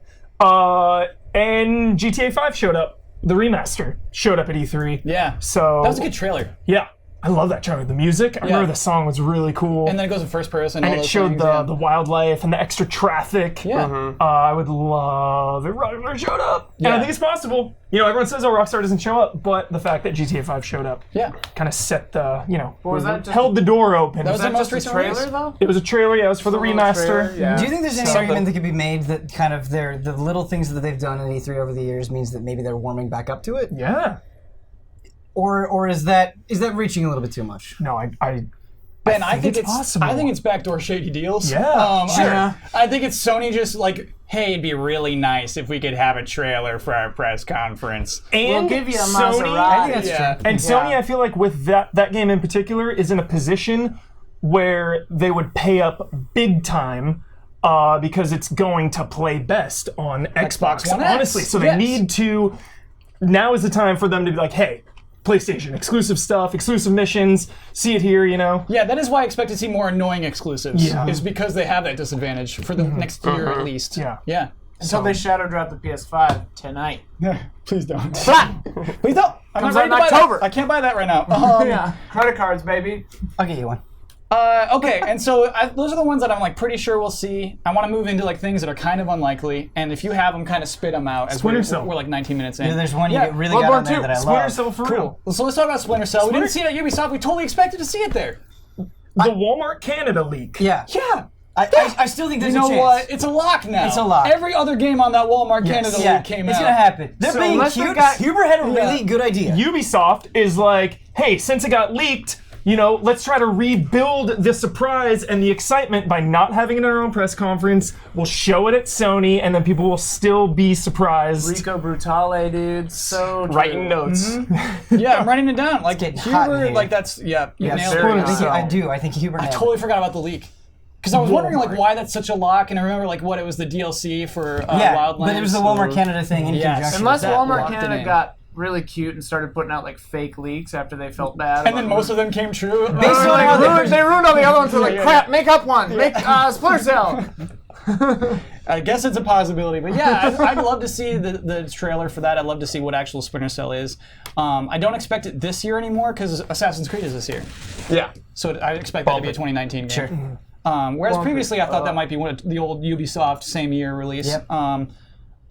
And GTA 5 showed up. The remaster showed up at E3. Yeah. So That was a good trailer. Yeah, I love that trailer. The music. I remember the song was really cool. And then it goes in first person. And all it those showed things, the wildlife and the extra traffic. Yeah. I would love if Rockstar showed up. And I Yeah. think it's possible. Everyone says, Rockstar doesn't show up, but the fact that GTA 5 showed up Yeah. kind of set the, was that just- held the door open. That was Is that the most just a recent trailer release. though? It was a trailer, yeah, it was for the remaster. Trailer, yeah. Do you think there's any Something. argument that could be made that kind of the little things that they've done in E3 over the years means that maybe they're warming back up to it? Yeah. Or is that reaching a little bit too much? No, I Ben, I think it's possible. I think it's backdoor shady deals. Yeah, sure. I think it's Sony just like, hey, it'd be really nice if we could have a trailer for our press conference. And We'll give you a Sony, Maserati. I think that's Yeah. true. And Sony, I feel like with that game in particular, is in a position where they would pay up big time because it's going to play best on Xbox. One X. Honestly, so they Yes. need to. Now is the time for them to be like, hey, PlayStation exclusive stuff, exclusive missions. See it here, Yeah, that is why I expect to see more annoying exclusives. Yeah. Is because they have that disadvantage for the next year at least. Yeah. Yeah. Until they shadow drop the PS5 tonight. Please don't. Please don't. I'm Comes not ready out in to buy that. October. I can't buy that right now. Yeah. Credit cards, baby. I'll get you one. Okay, and so those are the ones that I'm like pretty sure we'll see. I want to move into like things that are kind of unlikely, and if you have them, kind of spit them out. As Splinter Cell. We're like 19 minutes in. Yeah, there's one you Yeah. really got on there that I Splinter love. Cell for Cool. real. So let's talk about Splinter Cell. We didn't see it at Ubisoft. We totally expected to see it there. The Walmart Canada leak. Yeah. Yeah. I still think there's You know a chance. what? It's a lock now. It's a lock. Every other game on that Walmart Canada Yeah, league came it's out. gonna happen. They're So being unless we cute. got- Huber had a really good idea. Ubisoft is like, hey, since it got leaked, let's try to rebuild the surprise and the excitement by not having it in our own press conference. We'll show it at Sony, and then people will still be surprised. Rico Brutale, dude. So true. Writing notes. Yeah, I'm writing it down. Like getting hot in Huber, here. like that's you nailed very it. hot. I do. I think Huber. I totally forgot about the leak. Because I was wondering like why that's such a lock, and I remember like what it was the DLC for Wildlands. but it was the Walmart Canada thing in Yes. conjunction. Unless with that. Walmart locked it Canada in. got really cute and started putting out like fake leaks after they felt bad. And then most of them came true. Based on how they ruined all the other ones. They're like, Yeah, crap, make up one. Make Splinter Cell. I guess it's a possibility, but yeah, I'd love to see the trailer for that. I'd love to see what actual Splinter Cell is. I don't expect it this year anymore because Assassin's Creed is this year, Yeah. so I expect that to be a 2019 game. Sure. Whereas previously I thought that might be one of the old Ubisoft same year release. Yep. I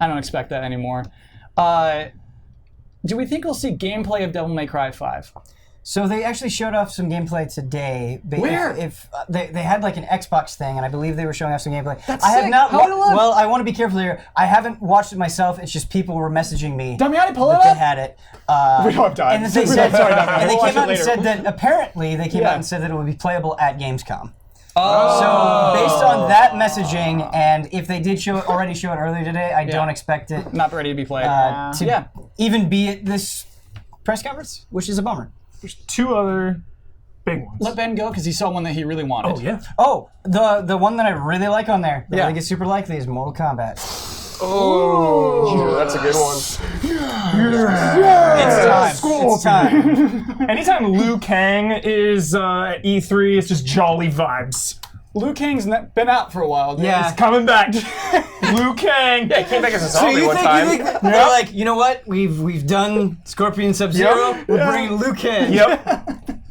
don't expect that anymore. Do we think we'll see gameplay of Devil May Cry 5? So they actually showed off some gameplay today. Where? If they had like an Xbox thing, and I believe they were showing off some gameplay. That's I have sick. not. How would it look? Well, I want to be careful here. I haven't watched it myself. It's just people were messaging me Damiani, pull it that they up. had it. We don't have time. And that they We said, don't- sorry, Damiani. and they We'll watch came out it and later. said that apparently they came Yeah. out and said that it would be playable at Gamescom. Oh. So based on that messaging, and if they did already show it earlier today, I don't expect it Not ready to be played. to yeah. even be at this press conference, which is a bummer. There's two other big ones. Let Ben go because he saw one that he really wanted. Oh, yeah. Oh, the one that I really like on there, that Yeah. I think is super likely, is Mortal Kombat. Oh, that's a good one. It's time. It's time. Anytime Liu Kang is at E3, it's just jolly vibes. Liu Kang's been out for a while. Dude. Yeah. He's coming back. Liu Kang. Yeah, he came back as a So zombie you one think, time. they're like, you know what? We've done Scorpion Sub-Zero. Yep. We're Yeah. bringing Liu Kang. Yep.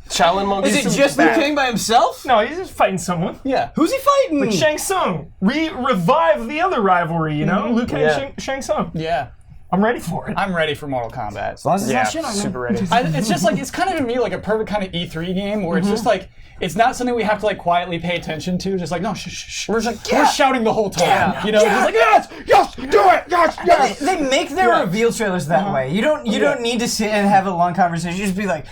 Shaolin monkeys. Is it just Liu Kang by himself? No, he's just fighting someone. Yeah. Who's he fighting? Like Shang Tsung. Revive the other rivalry, you know? Liu Kang, Yeah. Shang Tsung. Yeah. I'm ready for it. I'm ready for Mortal Kombat. As long as it's Yeah, not shit on him. super ready. It's just like, it's kind of to me like a perfect kind of E3 game where it's just like, it's not something we have to like quietly pay attention to. Just like, no, shh. We're just like, we're shouting the whole time. You know, just like, yes, do it, yes. They make their reveal trailers that way. You don't need to sit and have a long conversation. You just be like,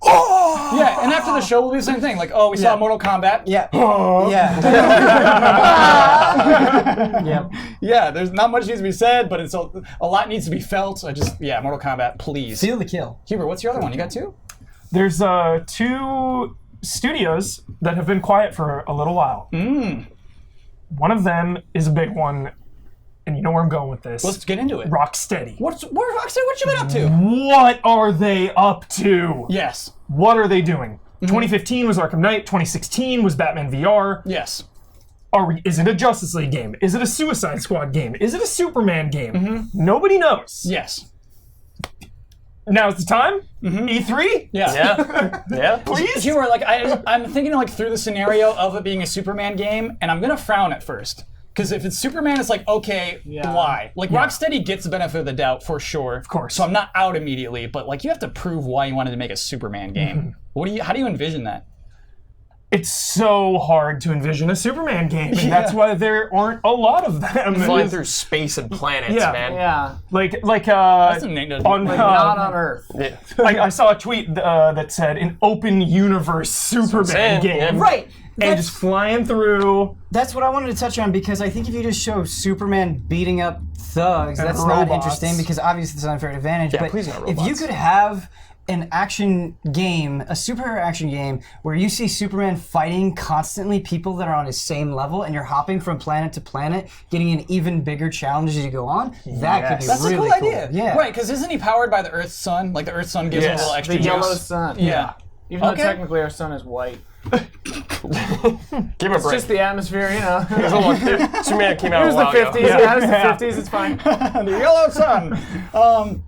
Yeah, and after the show, we'll do the same thing. Like, oh, we saw Mortal Kombat. Yeah. Yeah. Yep. Yeah, there's not much needs to be said, but a lot needs to be felt. Mortal Kombat, please. Seal the kill. Hubert, what's your other one? You got two? There's 2 studios that have been quiet for a little while. One of them is a big one, and you know where I'm going with this. Let's get into it. Rocksteady. What you been up to? What are they up to? Yes. What are they doing? 2015 was Arkham Knight. 2016 was Batman VR. Yes. Is it a Justice League game? Is it a Suicide Squad game? Is it a Superman game? Nobody knows. Yes. Now's the time? E3? Yeah. Yeah. Please? Hubert, like I'm thinking like through the scenario of it being a Superman game, and I'm gonna frown at first. Because if it's Superman, it's like, okay, why? Like, Rocksteady gets the benefit of the doubt for sure. Of course. So I'm not out immediately, but like, you have to prove why you wanted to make a Superman game. How do you envision that? It's so hard to envision a Superman game, and that's why there aren't a lot of them. Flying through space and planets, man. Yeah. Like That's a name, on Not on Earth. Yeah. I saw a tweet that said an open universe Superman game. Yeah. Right. And just flying through. That's what I wanted to touch on, because I think if you just show Superman beating up thugs, And that's not robots. interesting, because obviously it's an unfair advantage. Yeah, but please not if you robots. could have an action game, a superhero action game, where you see Superman fighting constantly people that are on his same level, and you're hopping from planet to planet, getting an even bigger challenge as you go on, that could be That's really a cool idea. Yeah. Right, because isn't he powered by the Earth's sun? Like the Earth's sun gives him a little extra The juice. yellow sun. Yeah. Even though Okay. technically our sun is white. Give him a It's break. just the atmosphere, you know. Superman came out It a was the while 50s. ago. Yeah, it was the 50s. It's fine. The yellow sun.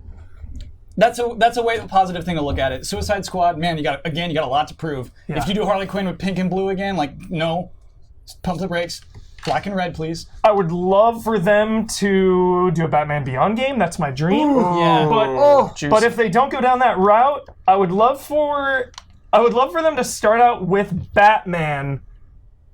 That's a way, a positive thing to look at it. Suicide Squad, man, you got a lot to prove. If you do Harley Quinn with pink and blue again, like no, pump the brakes. Black and red, please. I would love for them to do a Batman Beyond game. That's my dream. Yeah. But if they don't go down that route, I would love for them to start out with Batman,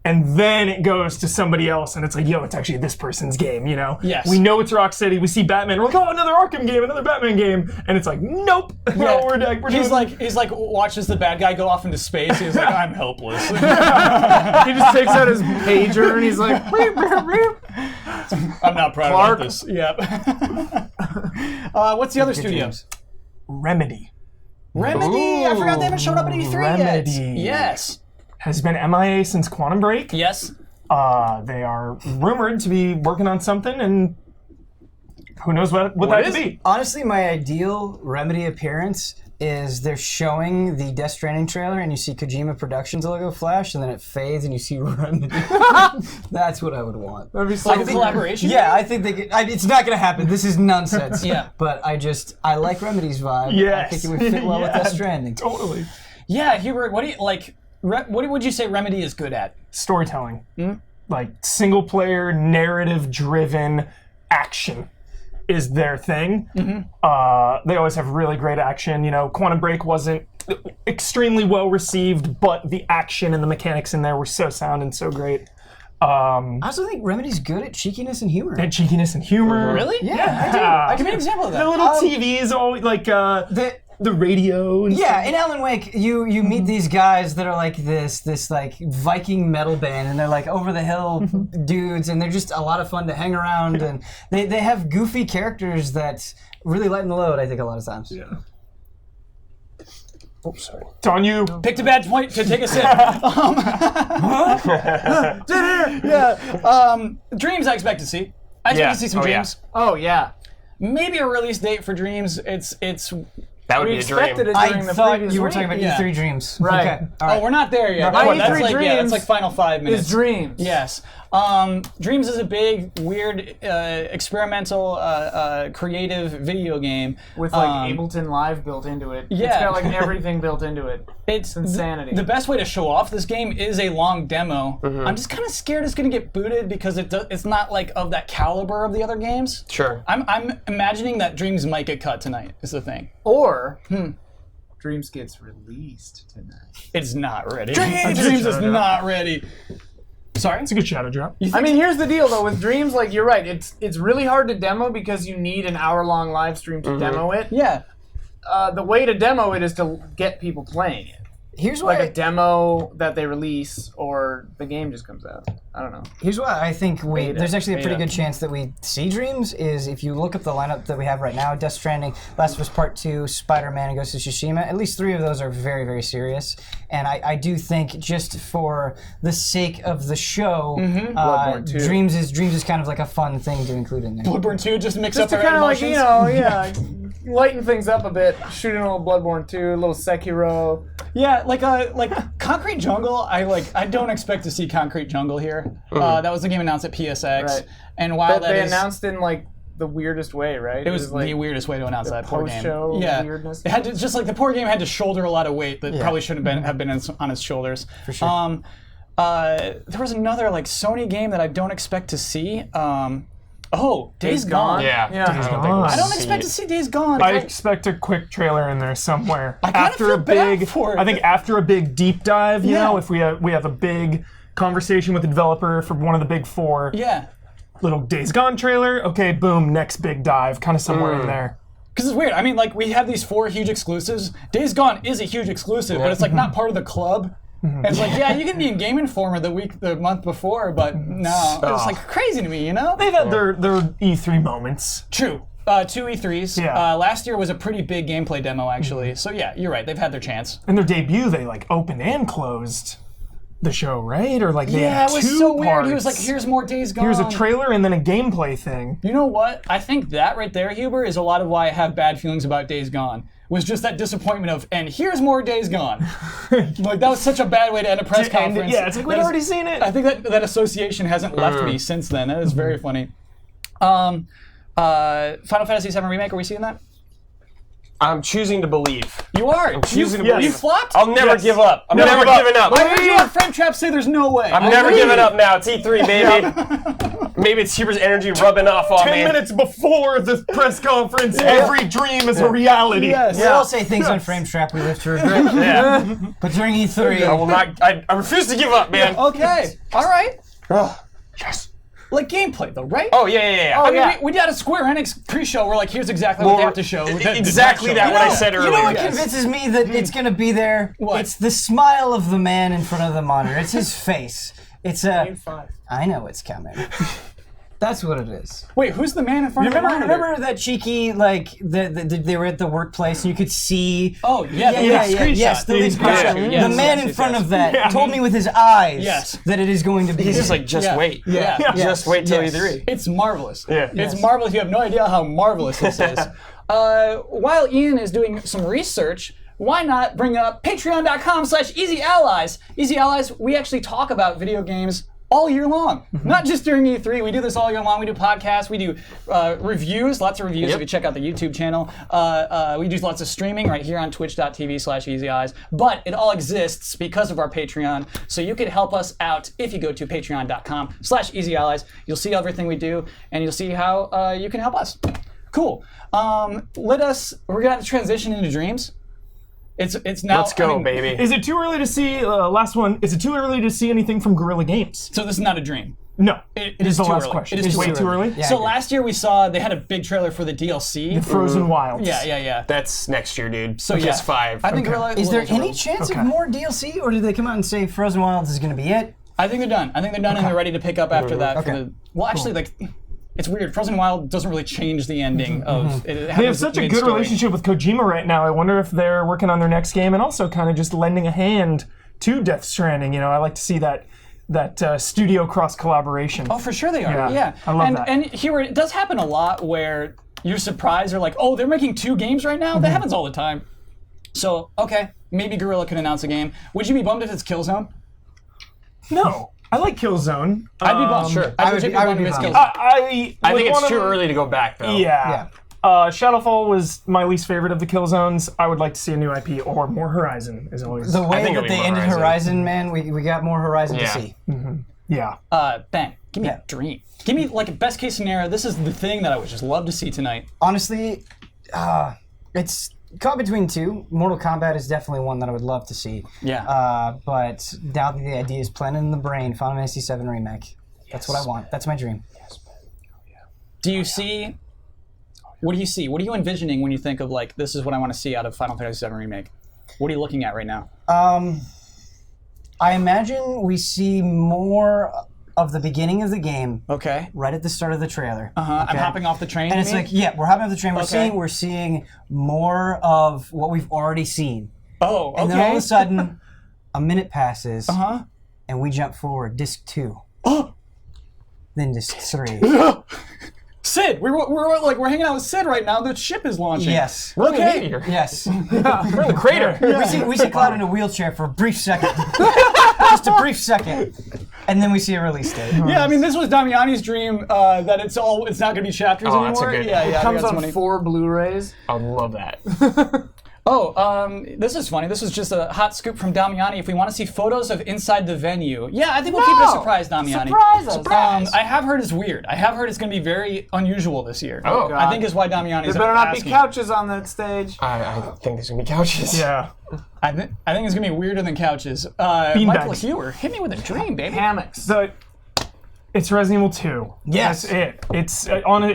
and then it goes to somebody else, and it's like, yo, it's actually this person's game, you know? Yes. We know it's Rocksteady. We see Batman. We're like, oh, another Arkham game, another Batman game, and it's like, nope. No, we're He's doing- like watches the bad guy go off into space. He's like, I'm helpless. He just takes out his pager and he's like, "Beep, beep, beep." I'm not proud Clark. about this. Yep. What's the other studio? Remedy Remedy. I forgot they haven't shown up at E3 Remedy. yet. Yes. has been MIA since Quantum Break. Yes. They are rumored to be working on something, and who knows what that could be. Honestly, my ideal Remedy appearance is they're showing the Death Stranding trailer and you see Kojima Productions logo flash and then it fades and you see Remedy. That's what I would want. That'd be so Like a weird. collaboration? Yeah, I think they could, it's not going to happen. This is nonsense. Yeah. But I like Remedy's vibe. I Yes. think it would fit well with Death Stranding. Totally. Yeah, Hubert, what do you like? What would you say Remedy is good at? Storytelling. Like single player, narrative driven action is their thing. They always have really great action. You know, Quantum Break wasn't extremely well received, but the action and the mechanics in there were so sound and so great. I also think Remedy's good at cheekiness and humor. And cheekiness and humor. Really? Yeah. Give me an example of that. The little TVs, always like the radio. And Yeah, in Alan Wake, you meet these guys that are like this like Viking metal band, and they're like over the hill dudes, and they're just a lot of fun to hang around, and they have goofy characters that really lighten the load, I think, a lot of times. Yeah. Oops, sorry. It's on you. Picked a bad point to take a sip. Dreams I expect to see. I expect to see some Oh, yeah. Dreams. Oh yeah, Maybe a release date for Dreams. It's That would we be a expected dream. it I during the thought previous you were week. talking about Yeah. E3 Dreams. Right. Okay. All right. we're not there yet. My that's E3 like that's Dreams like final 5 minutes. Is Dreams. Yes. Dreams is a big, weird, experimental, creative video game with like Ableton Live built into it. It's yeah. got like everything built into it. It's insanity. The best way to show off this game is a long demo. I'm just kind of scared it's going to get booted because it's not like of that caliber of the other games. Sure. I'm imagining that Dreams might get cut tonight. Is the thing. Or Dreams gets released tonight. It's not ready. Dreams is not ready. Sorry. It's a good shadow drop. I mean, here's the deal though with Dreams. Like you're right, it's really hard to demo because you need an hour-long live stream to demo it. Yeah. the way to demo it is to get people playing it. Here's why Like a demo that they release, or the game just comes out. I don't know. Here's why I think there's actually a pretty Beta. good chance that we see Dreams, is if you look up the lineup that we have right now, Death Stranding, Last of Us Part 2, Spider-Man, and Ghost of Tsushima, at least 3 of those are very, very serious. And I do think just for the sake of the show, Bloodborne 2. Dreams is kind of like a fun thing to include in there. Bloodborne 2 just mix Just up to our kind of like, emotions. lighten things up a bit. Shooting a little Bloodborne 2, a little Sekiro. Yeah, like Concrete Jungle. I don't expect to see Concrete Jungle here. That was the game announced at PSX, Right. and while That they announced in like the weirdest way, right? it was like the weirdest way to announce that poor game. post-show Yeah, weirdness. it had to just like the poor game had to shoulder a lot of weight that probably shouldn't have been on its shoulders. For sure. There was another like Sony game that I don't expect to see. Days Gone. Yeah. Yeah. I don't think we'll I don't see expect it. to see Days Gone. I expect a quick trailer in there somewhere. kinda After feel a bad big, for it. I think after a big deep dive, you Yeah. know, if we have a big conversation with the developer for one of the big 4, Yeah. little Days Gone trailer, okay, boom, next big dive, kind of somewhere in there. Because it's weird. I mean, like, we have these 4 huge exclusives. Days Gone is a huge exclusive, but it's, like, not part of the club. And it's like, yeah, you can be in Game Informer the month before, but no. It's, like, crazy to me, you know? They've had their E3 moments. True. 2 E3s. Yeah. Last year was a pretty big gameplay demo, actually. So, yeah, you're right. They've had their chance. In their debut, they, like, opened and closed the show, right? Or, like, they Yeah, had it was 2 so weird. parts. He was like, here's more Days Gone. Here's a trailer and then a gameplay thing. You know what? I think that right there, Huber, is a lot of why I have bad feelings about Days Gone. Was just that disappointment of, and here's more Days Gone. Like, that was such a bad way to end a press conference. Yeah, it's like, we'd already seen it. I think that association hasn't left me since then. That is very funny. Final Fantasy VII Remake, are we seeing that? I'm choosing to believe. You are. choosing to You believe. flopped? I'll never give up. I'm Never never give up. giving up. I heard you on Frame Trap say there's no way. I'm never giving up now. It's E3, baby. Maybe it's Huber's energy rubbing off on 10 me. minutes before the press conference, every dream is a reality. Yes. We all say things on Frame Trap we live to regret. Yeah. But during E3, I will not. I refuse to give up, man. Okay. All right. Yes. Like gameplay, though, right? Oh yeah. I mean, we did a Square Enix pre-show. We're like, here's exactly what they have to show. Exactly that. What I said you earlier. know what Yes. convinces me that it's going to be there? What? It's the smile of the man in front of the monitor. It's his face. It's I know it's coming. That's what it is. Wait, who's the man in front of the monitor? Remember that cheeky, like, they were at the workplace and you could see... Oh, yeah, the screenshot. Yes, the lead Yeah. screenshot. Yes, The man yes, in front yes. of that told me with his eyes Yes. that it is going to be. He's there. just like, just Yeah. wait. Yeah. Just wait till Yes. E3. It's marvelous. Yeah. It's marvelous. You have no idea how marvelous this is. While Ian is doing some research, why not bring up patreon.com/easyallies. Easy Allies, we actually talk about video games all year long. Not just during E3. We do this all year long. We do podcasts. We do reviews, lots of reviews. You can check out the YouTube channel. We do lots of streaming right here on twitch.tv/easyeyes. But it all exists because of our Patreon. So you can help us out if you go to patreon.com/easyallies. You'll see everything we do, and you'll see how you can help us. Cool. We're going to have to transition into Dreams. It's now. Let's go, I mean, baby. Is it too early to see, last one, is it too early to see anything from Guerrilla Games? So this is not a dream. No. It is is the too last early. question. It is way too early? Yeah, So I agree. last year we saw they had a big trailer for the DLC. Frozen Wilds. Yeah. That's next year, dude. So yeah, PS5. I think Gorilla Is there Gorilla any chance of more DLC, or did they come out and say Frozen Wilds is going to be it? I think they're done. And they're ready to pick up after that. For Okay. the, well, actually, like, it's weird. Frozen Wild doesn't really change the ending of. It They have happens such a good mid-story. relationship with Kojima right now. I wonder if they're working on their next game and also kind of just lending a hand to Death Stranding. You know, I like to see that studio cross collaboration. Oh, for sure they are. Yeah, Yeah. I love and, that. And here it does happen a lot where you're surprised. They're like, oh, they're making 2 games right now. That happens all the time. So okay, maybe Guerrilla could announce a game. Would you be bummed if it's Killzone? No, I like Killzone. I'd be bummed. sure. I'd I would legit be- I would bummed be if it's bummed. Killzone. I think it's too early to go back, though. Yeah. Shadowfall was my least favorite of the Killzones. I would like to see a new IP or more Horizon. Is always The way think that it'll be they more ended Horizon. Horizon, man, we got more Horizon to Yeah. see. yeah. Ben, give me a dream. Give me like a best case scenario. This is the thing that I would just love to see tonight. Honestly, it's caught between 2. Mortal Kombat is definitely one that I would love to see. Yeah. But now that the idea is planted in the brain, Final Fantasy VII Remake. That's what I want. That's my dream. Do you see What do you see? What are you envisioning when you think of like this is what I want to see out of Final Fantasy VII Remake? What are you looking at right now? I imagine we see more of the beginning of the game Okay. right at the start of the trailer. I'm hopping off the train. And you it's mean? like, yeah, we're hopping off the train. Okay. We're seeing more of what we've already seen. oh, okay. And then all of a sudden, a minute passes, huh? and we jump forward, disc 2. Then disc 3. Sid, we're hanging out with Sid right now. The ship is launching. Yes. We're in the Okay. meteor. Yes. We're in the crater. We see Cloud in a wheelchair for a brief second. Just a brief second. And then we see a release date. Yeah, I mean, this was Damiani's dream that it's not going to be chapters Oh, that's a anymore. good- Yeah, It yeah. comes we got on some money. 4 Blu-rays. I love that. This is funny. This is just a hot scoop from Damiani. If we want to see photos of inside the venue, yeah, I think we'll keep it a surprise, Damiani. Surprise us. I have heard it's weird. I have heard it's going to be very unusual this year. Oh. I think is why Damiani's There better not asking. be couches on that stage. I think there's gonna be couches. Yeah. I think it's going to be weirder than couches. Michael Beanbags. Hewer, hit me with a dream, baby. Hammocks. It's Resident Evil 2. Yes. That's it.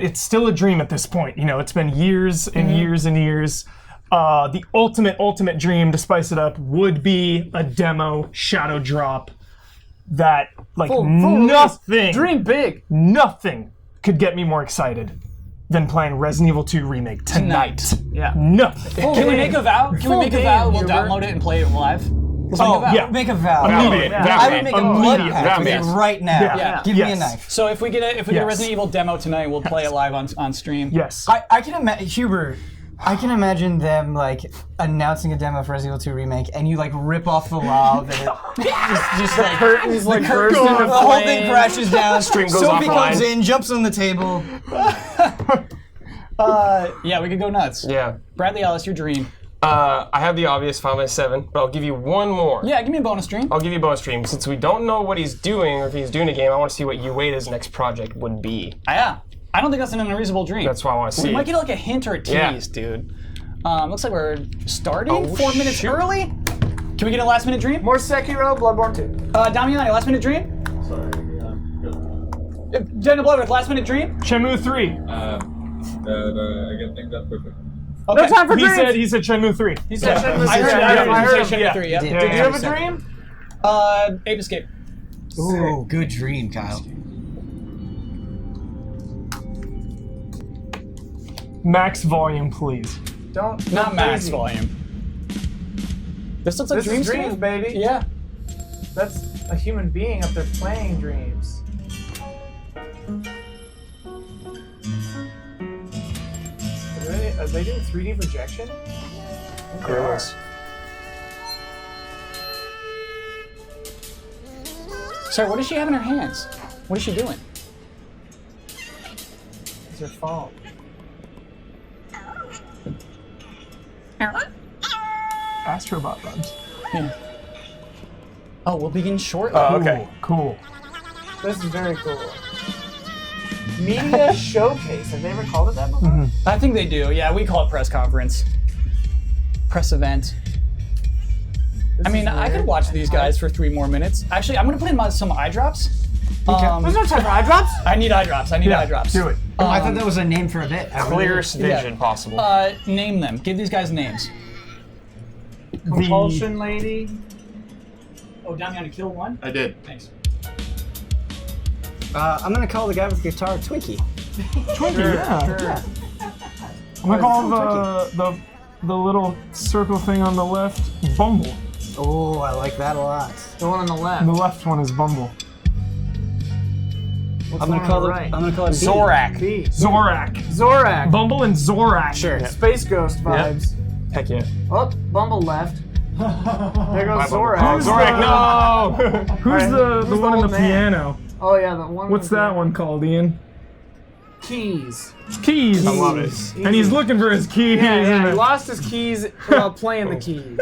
It's still a dream at this point. You know, it's been years and years and years. The ultimate dream to spice it up would be a demo shadow drop that Full nothing Dream big. nothing could get me more excited than playing Resident Evil 2 Remake tonight. Yeah. Nothing. Can we make a vow? Can we make a game, vow? We'll Huber. download it and play it live. Let's make a vow. yeah. Make a vow. Immediate. I would make a blood Immediate. pact with you right now. Yeah. Give me a Yes. knife. So if we get a Yes. Resident Evil demo tonight, we'll play it live on stream. Yes. I can imagine, Huber, I can imagine them like announcing a demo for Resident Evil 2 Remake and you like rip off the lab and it just like Curtains like burst the into whole thing flame. crashes down. Stream goes Sophie offline. comes in, jumps on the table. Yeah, we could go nuts. Yeah. Bradley Ellis, your dream. I have the obvious Final Fantasy VII, but I'll give you one more. Yeah, give me a bonus dream. I'll give you a bonus stream. Since we don't know what he's doing or if he's doing a game, I want to see what Ueda's next project would be. Yeah. I don't think that's an unreasonable dream. That's what I want to We see. might get like a hint or a tease, Yeah. dude. Looks like we're starting Oh, 4 minutes shoot. early. Can we get a last minute dream? More Sekiro, Bloodborne 2. Damiani, last minute dream? Sorry. Daniel Bloodworth, last minute dream? Shenmue 3. I can think that's perfect. Okay. No time for dreams. He said Shenmue 3. He said Shenmue I heard, three. I heard, him. Shenmue 3, yeah. Did Did you have a dream? Ape Escape. Ooh, good dream, Kyle. Max volume, please. Don't. Not go max crazy. volume. This looks like This dreams is dreams, to me. baby. Yeah. That's a human being up there playing dreams. Are they doing 3D projection? Gross. Sorry, what does she have in her hands? What is she doing? It's her phone. Astrobot bugs. Yeah. Oh, we'll begin shortly. Okay. Cool. This is very cool. Media showcase. Have they ever called it that before? I think they do. Yeah, we call it press conference. Press event. I mean, I could watch these guys for 3 more minutes. Actually, I'm gonna put in some eye drops. There's no time for eye drops. I need eye drops. I need eye drops. Do it. I thought that was a name for a bit. Clearest vision possible. Name them. Give these guys names. Compulsion lady. Oh, Damiani, kill one? I did. Thanks. I'm gonna call the guy with the guitar Twinkie. Twinkie, yeah. I'm gonna call the little circle thing on the left Bumble. Oh, I like that a lot. The one on the left. And the left one is Bumble. What's I'm the gonna one call on the it. right? I'm gonna call it Zorak. B. Zorak. Zorak. Bumble and Zorak. Sure. Space Ghost vibes. Heck yeah. Oh, Bumble left. There goes Bumble. Zorak. Oh, Zorak, no! Who's the Who's one the in old the man? piano? Oh yeah, the one. What's with that the one called, Ian? Keys. Keys. I love it. And he's looking for his keys. Yeah, he lost his keys while playing the keys.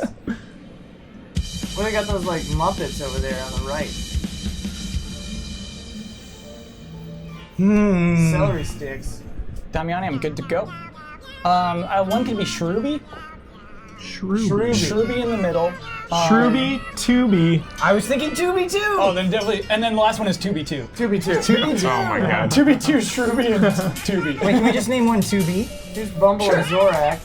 Well, they got those like Muppets over there on the right. Celery sticks. Damiani, I'm good to go. One can be Shruby. Shrooby in the middle. Shruby, Tubi. I was thinking 2B2. Oh, then definitely. And then the last one is 2B2. 2B2. Oh my god. 2B2, Shrooby, and 2B. Wait, can we just name one 2B? Who's Bumble and Zorak?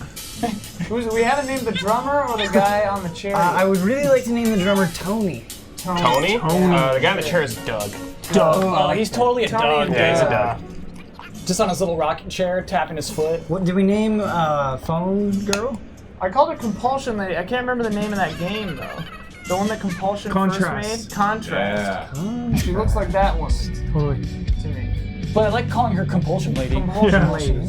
We haven't named the drummer or the guy on the chair. I would really like to name the drummer Tony. Tony? The guy in the chair is Doug. Oh, he's totally a dog. Yeah, he's a Doug. Just on his little rocking chair, tapping his foot. What did we name Phone Girl? I called it Compulsion Lady. I can't remember the name of that game though. The one that Compulsion Contrast. first made? Contrast. Yeah. She looks like that one Totally. to me. But I like calling her Compulsion Lady. Compulsion Lady.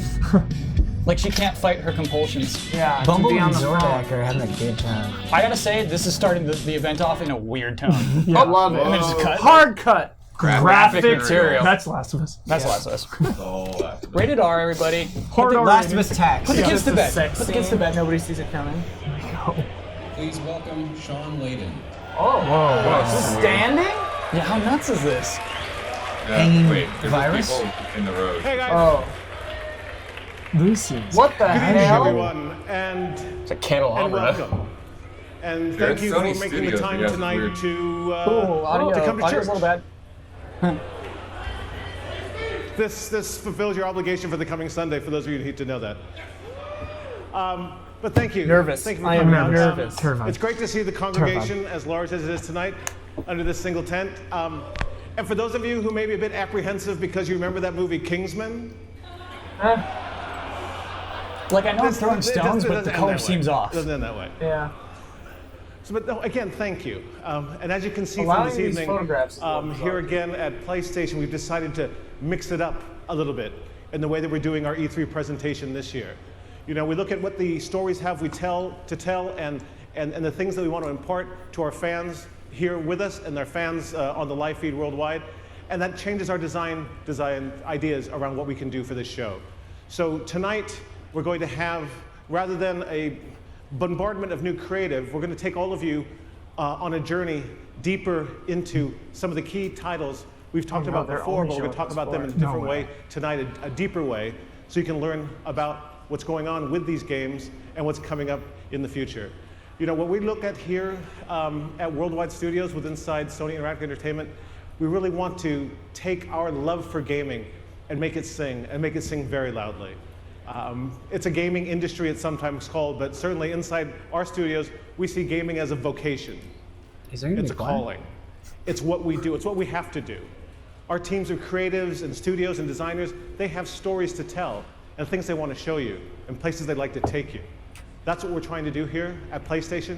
Like she can't fight her compulsions. Yeah, to Bumble be on and the Zordak phone. are having a good time. I gotta say, this is starting the event off in a weird tone. I love it. And then just cut. Hard cut. Graphic material. That's Last of Us. That's Last of Us. All that. Rated R, everybody. Last of Us Tax. Put the kids to bed. Sex Put the kids to scene. bed. Nobody sees it coming. Please welcome Sean Layden. Oh. Whoa. Standing? Yeah, how nuts is this? Hanging Wait, there's virus? people in the road. Hey guys, Oh. This is. What the good evening hell? everyone, and It's a candelabra. welcome. And They're thank at you for Sony making the Studios, time but yeah, it's tonight weird. to Audio. to come to Audio's church. a little bad. This fulfills your obligation for the coming Sunday, for those of you who need to know that. But thank you. Nervous. Thank you for I am coming out. nervous. Terrifying. It's great to see the congregation as large as it is tonight under this single tent. And for those of you who may be a bit apprehensive because you remember that movie Kingsman, Like, I know I'm throwing it stones, doesn't but the end color that way. seems off. It doesn't end that way. Yeah. So, but no, again, thank you. And as you can see Allowing from this these evening, photographs is what was here on. again at PlayStation, we've decided to mix it up a little bit in the way that we're doing our E3 presentation this year. You know, we look at what the stories have we tell and the things that we want to impart to our fans here with us and their fans on the live feed worldwide. And that changes our design ideas around what we can do for this show. So tonight, we're going to have, rather than a bombardment of new creative, we're going to take all of you on a journey deeper into some of the key titles we've talked about they're before, only but we're going showing to talk us about them in a four. different way tonight, a deeper way, so you can learn about what's going on with these games and what's coming up in the future. You know, what we look at here at Worldwide Studios with inside Sony Interactive Entertainment, we really want to take our love for gaming and make it sing very loudly. It's a gaming industry, it's sometimes called, but certainly inside our studios, we see gaming as a vocation. Is there gonna It's be a one? calling. It's what we do. It's what we have to do. Our teams of creatives and studios and designers, they have stories to tell and things they want to show you and places they'd like to take you. That's what we're trying to do here at PlayStation.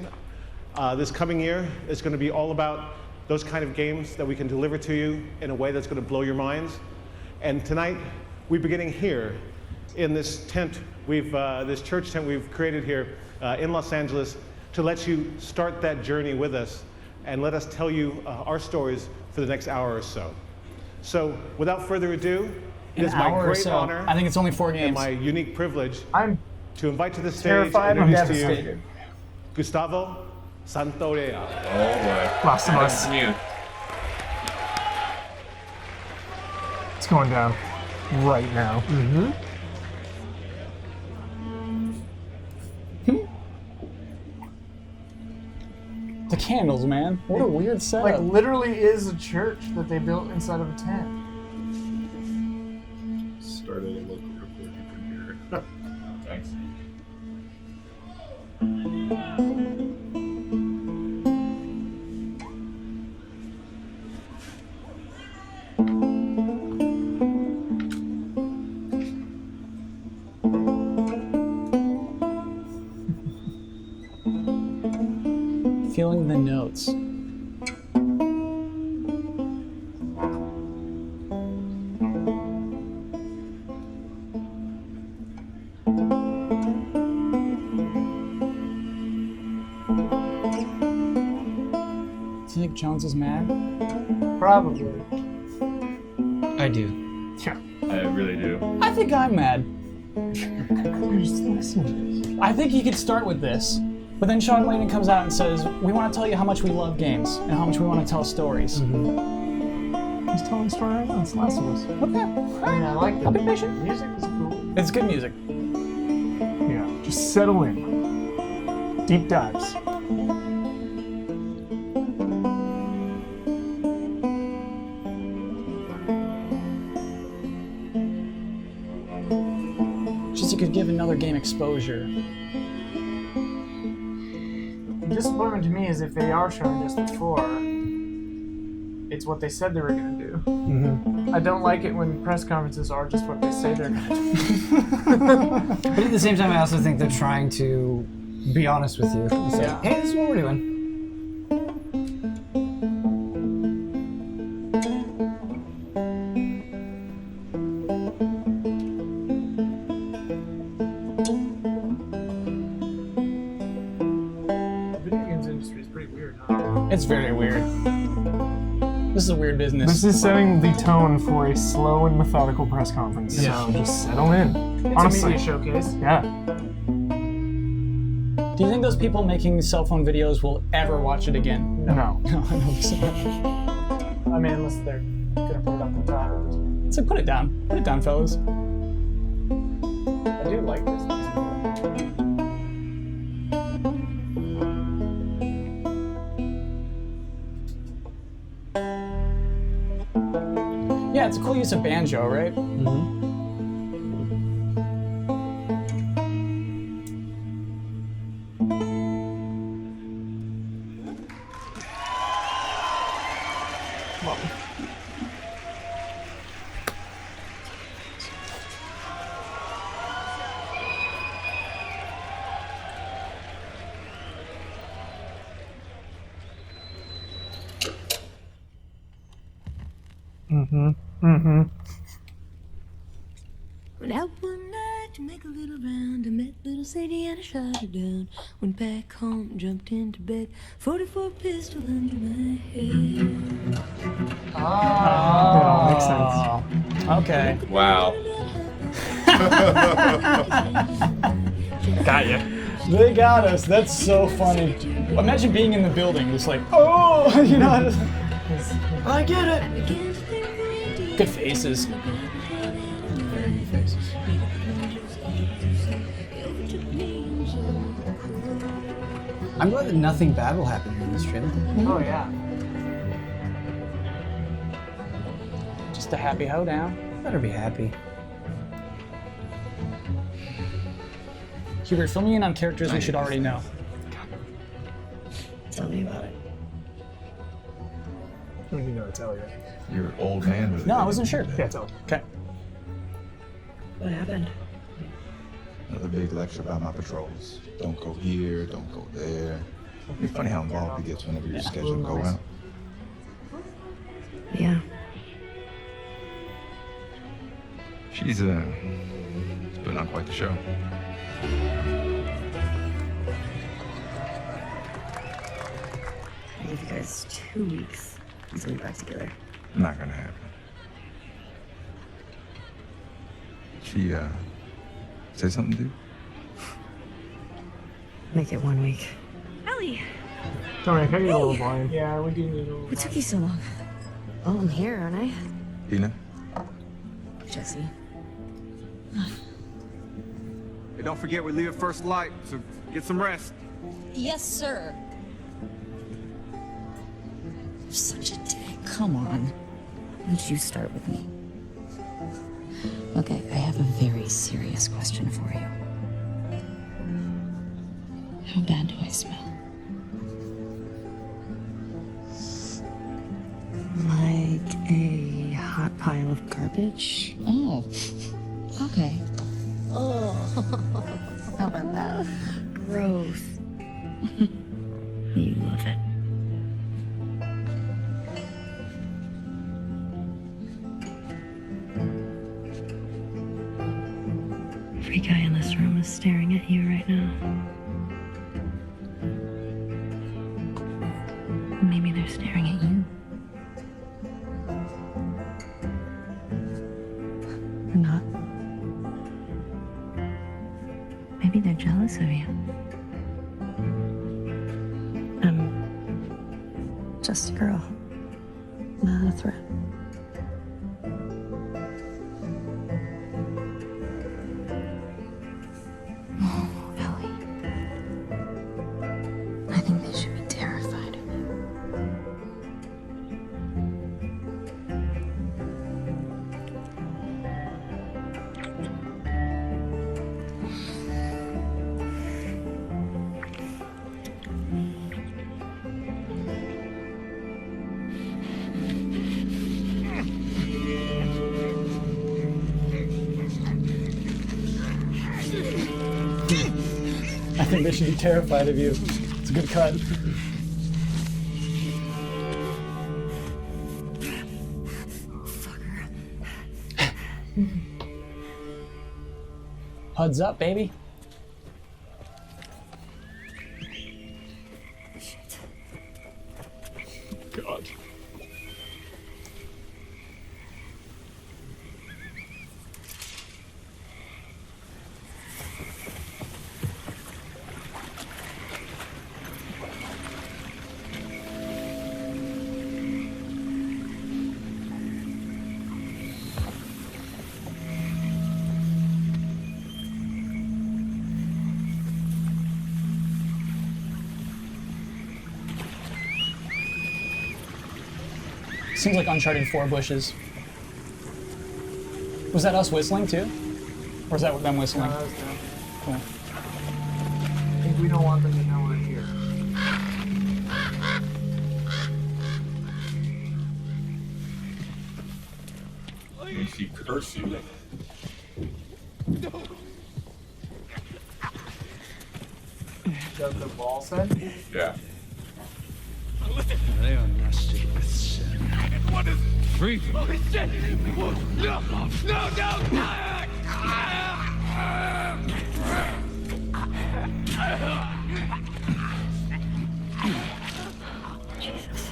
This coming year is going to be all about those kind of games that we can deliver to you in a way that's going to blow your minds. And tonight, we're beginning here in this tent, this church tent we've created here in Los Angeles to let you start that journey with us and let us tell you our stories for the next hour or so. So without further ado, it is my Hour or great so. honor I think it's only 4 and games. my unique privilege I'm to invite to the stage terrified and and introduce to you devastated. Gustavo Santaolalla. Oh boy. Last of Us. Mute. It's going down right now. The candles, man. What a weird setup. Like literally is a church that they built inside of a tent. Started a local recording from here. Thanks. Feeling the notes. Do you think Jones is mad? Probably. I do. I really do. I think I'm mad. I think you could start with this, but then Sean Layden comes out and says, we want to tell you how much we love games and how much we want to tell stories. He's telling a story right now. It's Last of Us. Okay. I mean, I like I'll the be patient. music is cool. It's good music. Yeah. Just settle in. Deep dives. Just you could give another game exposure. The disappointment to me is if they are showing this before, it's what they said they were going to do. Mm-hmm. I don't like it when press conferences are just what they say they're going to do. But at the same time, I also think they're trying to be honest with you. And say, Yeah. hey, this is what we're doing. The video games industry is pretty weird, huh? It's very weird. This is a weird business. This is setting the tone for a slow and methodical press conference. Yeah. So just settle in. It's Honestly. a media showcase. Yeah. Do you think those people making cell phone videos will ever watch it again? No. No, I don't think so. I mean, unless they're going to put it up on top. So put it down. Put it down, fellas. I do like this. Yeah, it's a cool use of banjo, right? Went out one night to make a little round. I met little Sadie and I shot her down. Went back home, jumped into bed. 44 pistol under my head. It all makes sense. Okay. Wow. Got ya. They got us. That's so funny. Imagine being in the building, just like, oh, you know. I get it. Began to think deep. Good faces. Very good faces. I'm glad that nothing bad will happen in this trailer. Oh, yeah. Just a happy hoedown. Better be happy. Hubert, fill me in on characters we should already know. Tell me about it. I don't even know what to tell you. You're an old man with a No, I big wasn't sure. Yeah, tell me. Okay. What happened? Another big lecture about my patrols. Don't go here, don't go there. It's funny how involved he gets whenever you're scheduled to go out. Yeah. She's putting on quite the show. I gave you guys 2 weeks until we're back together. Not gonna happen. She say something to you? Make it 1 week. Ellie! Tony, I kind of need a little blind. Yeah, we do need a little. What took you so long? Oh, I'm here, aren't I? Dina? Jesse. Hey, don't forget we leave at first light, so get some rest. Yes, sir. You're such a dick. Come on. Why don't you start with me? Okay, I have a very serious question for you. How bad do I smell? Like a hot pile of garbage? Oh, okay. Oh, how about that? Gross. You love it. Every guy in this room is staring at you right now. Maybe they're staring at you. Or not. Maybe they're jealous of you. I'm just a girl, not a threat. Oh, Ellie. think they should be terrified of you. It's a good cut. HUD's up, baby. God. Seems like Uncharted 4 bushes. Was that us whistling too? Or is that them whistling? No, that was them. Cool. I think we don't want them to know we're here. When she curse you. Does the ball said? Yeah. They are nasty with sin. What is Breathing. Oh shit! No! No! Jesus.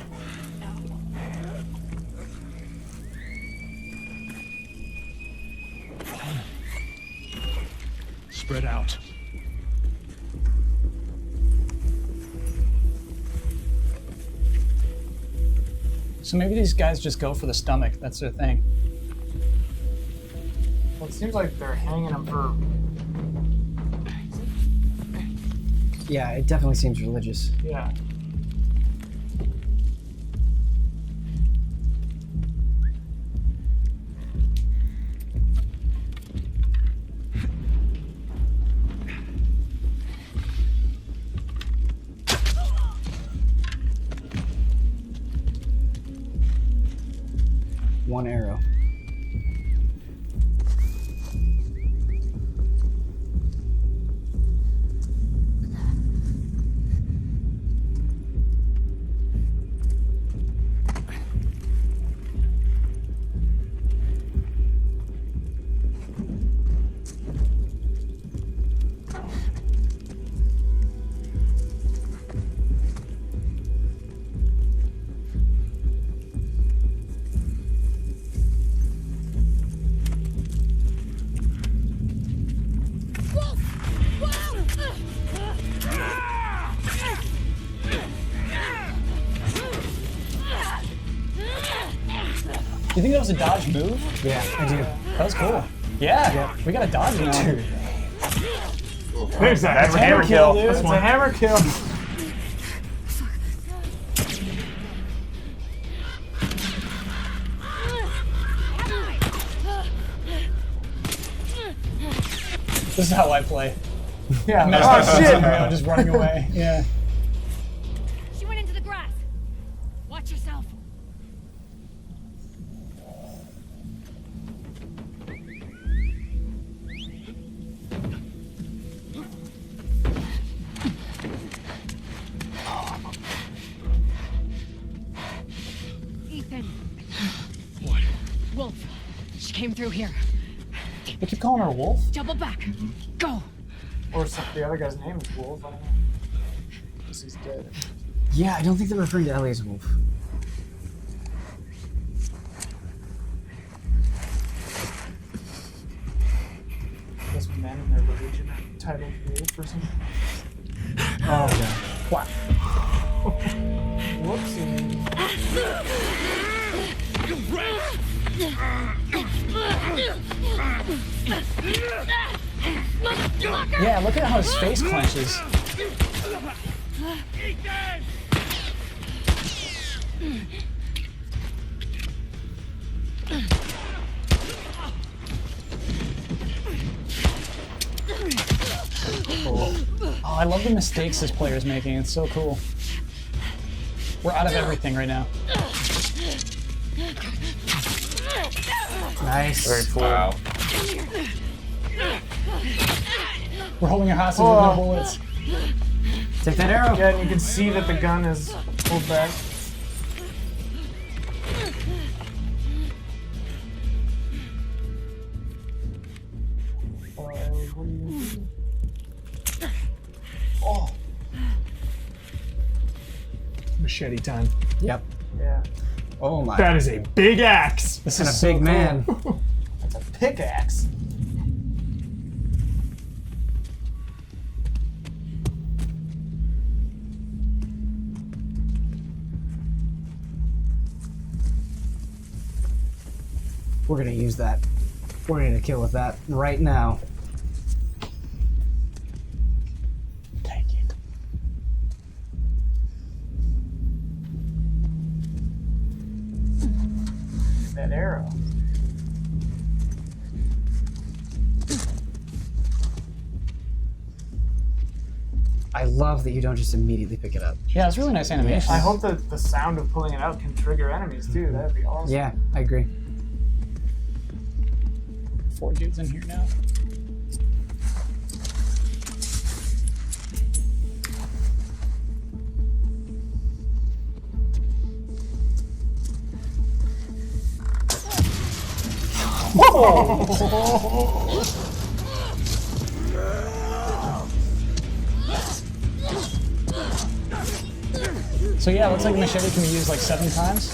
Spread out. So maybe these guys just go for the stomach. That's their thing. Well, it seems like they're hanging them for. Yeah, it definitely seems religious. Yeah. One arrow. You think that was a dodge move? Yeah, I do. That was cool. Yeah, we got a dodge now. There's that. That's a hammer kill. dude. It's a hammer kill. This is how I play. Yeah. Oh shit! I'm just running away. Yeah. She went into the grass. Watch yourself. Ethan. What? Wolf. She came through here. They keep calling her Wolf. Double back. Go. Or the other guy's name is Wolf. I don't know. Because he's dead. Yeah, I don't think they're referring to Ellie as a wolf. I guess men in their religion are entitled Wolf or something. Oh, yeah. What? Whoopsie. Yeah, look at how his face clenches. Oh, I love the mistakes this player's making. It's so cool. We're out of everything right now. Nice. Very cool. Wow. We're holding her hostage with no bullets. Take that arrow. Yeah, and you can see that the gun is pulled back. Oh. Machete time. Yep. Yeah. Oh my. That is a big axe. This is a big man. That's a pickaxe. We're gonna use that. We're gonna kill with that right now. Take it. That arrow. I love that you don't just immediately pick it up. Yeah, it's really nice animation. I hope that the sound of pulling it out can trigger enemies too. That'd be awesome. Yeah, I agree. 4 dudes in here now. So yeah, it looks like the machete can be used like 7 times.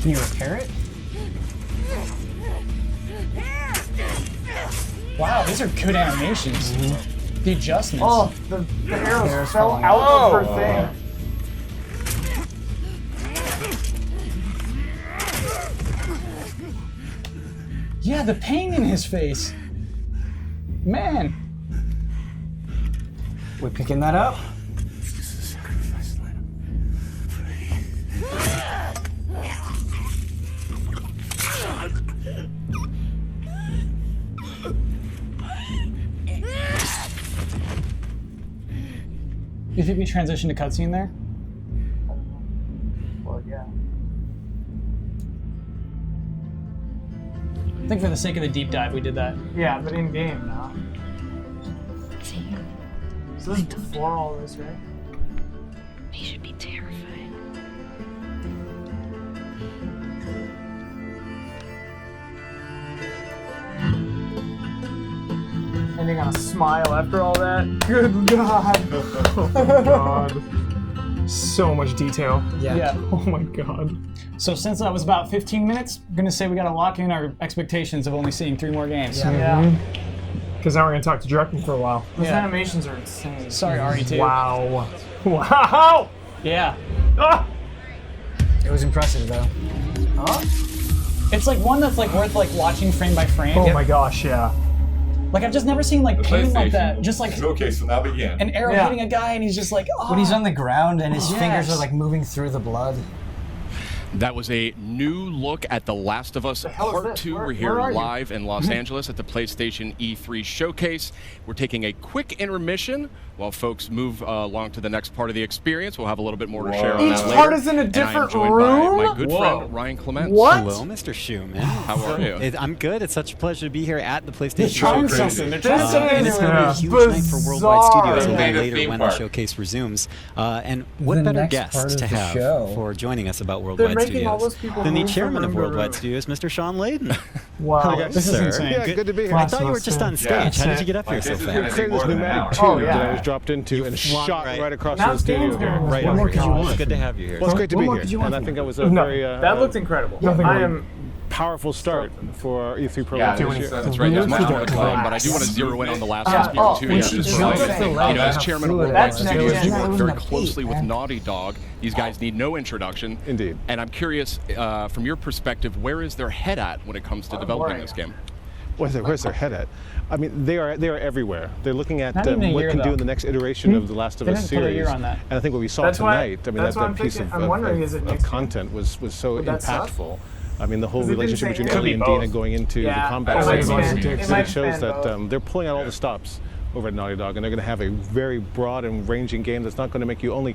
Can you repair it? Wow, these are good animations. The adjustments. Oh, the arrows Arrows fell falling out out. of her thing. Yeah, the pain in his face. Man. We're picking that up. You think we transitioned to cutscene there? Well, yeah. I think for the sake of the deep dive, we did that. Yeah, but in game now. So this is before all this, right? He should be terrified. Ending on a smile after all that. Good God. Oh my god. So much detail. Yeah. Oh my god. So since that was about 15 minutes, I'm gonna say we gotta lock in our expectations of only seeing 3 more games. Yeah. Because now we're gonna talk to Directing for a while. Those Yeah. animations are insane. Sorry, RE2. Wow. Wow. Yeah. Ah! It was impressive though. Huh? It's like one that's like worth like watching frame by frame. Oh my gosh, yeah. Like I've just never seen like pain like that. Just like Showcase will now begin. an arrow hitting a guy and he's just like, oh. When he's on the ground and his fingers Yes. are like moving through the blood. That was a new look at The Last of Us hell is Part this? 2. Where We're here are you? live in Los Angeles at the PlayStation E3 Showcase. We're taking a quick intermission while folks move along to the next part of the experience. We'll have a little bit more to share on Each that later. part is in a And I am different joined room? by my good Whoa. friend, Ryan Clements. What? Hello, Mr. Schumann. How are you? I'm good. It's such a pleasure to be here at the They're PlayStation trying Showcase. something. They're trying This something. And it's going to be a huge night for Worldwide bizarre. Studios a They made little a later theme when park. the showcase resumes. And what The better next part guest of to the have show. for joining us about They're Worldwide making all Studios those people than the move from chairman of room to Worldwide room. Studios, Mr. Sean Layden. Wow. This is sir. insane. Yeah, good to be here. I thought you were just on stage. Yeah. How did you get up here so This is fast? gonna We take created this more than an hour. pneumatic tube Oh, yeah. that I was dropped into and Flung shot right- right across Now the studio Dan's here. doing Right. What more could you want? It's good to have you here. Well, it's great to What be more here, could you and want? I think that was a No, very that looked incredible. Nothing I more. am. powerful start for our E3 Yeah, program this year. That's right. There's much more to come, but I do want to zero in on the last experience too. when Yes, she just jumped right. up the You ladder, know, as how chairman of fluid it Worldwide was. That's Studios, next you gen. work That very was closely with man. Naughty Dog. These guys need no introduction. Indeed. And I'm curious, from your perspective, where is their head at when it comes to developing this game? Where's their head at? I mean, they are everywhere. They're looking at Not even a what year, can do though. in the next iteration of The Last of They Us didn't put a series. year on that. And I think what we saw That's why- tonight, I mean, that's why that I'm piece thinking- of, I'm wondering, is it of next content was so Would that suck? impactful. I mean, the whole 'Cause it didn't relationship say between anything. Ellie and Could be Dina both. going into Yeah, the combat it might sequence. span- it So might it shows span that both. they're pulling out all the stops over at Naughty Dog, and they're going to have a very broad and ranging game that's not going to make you only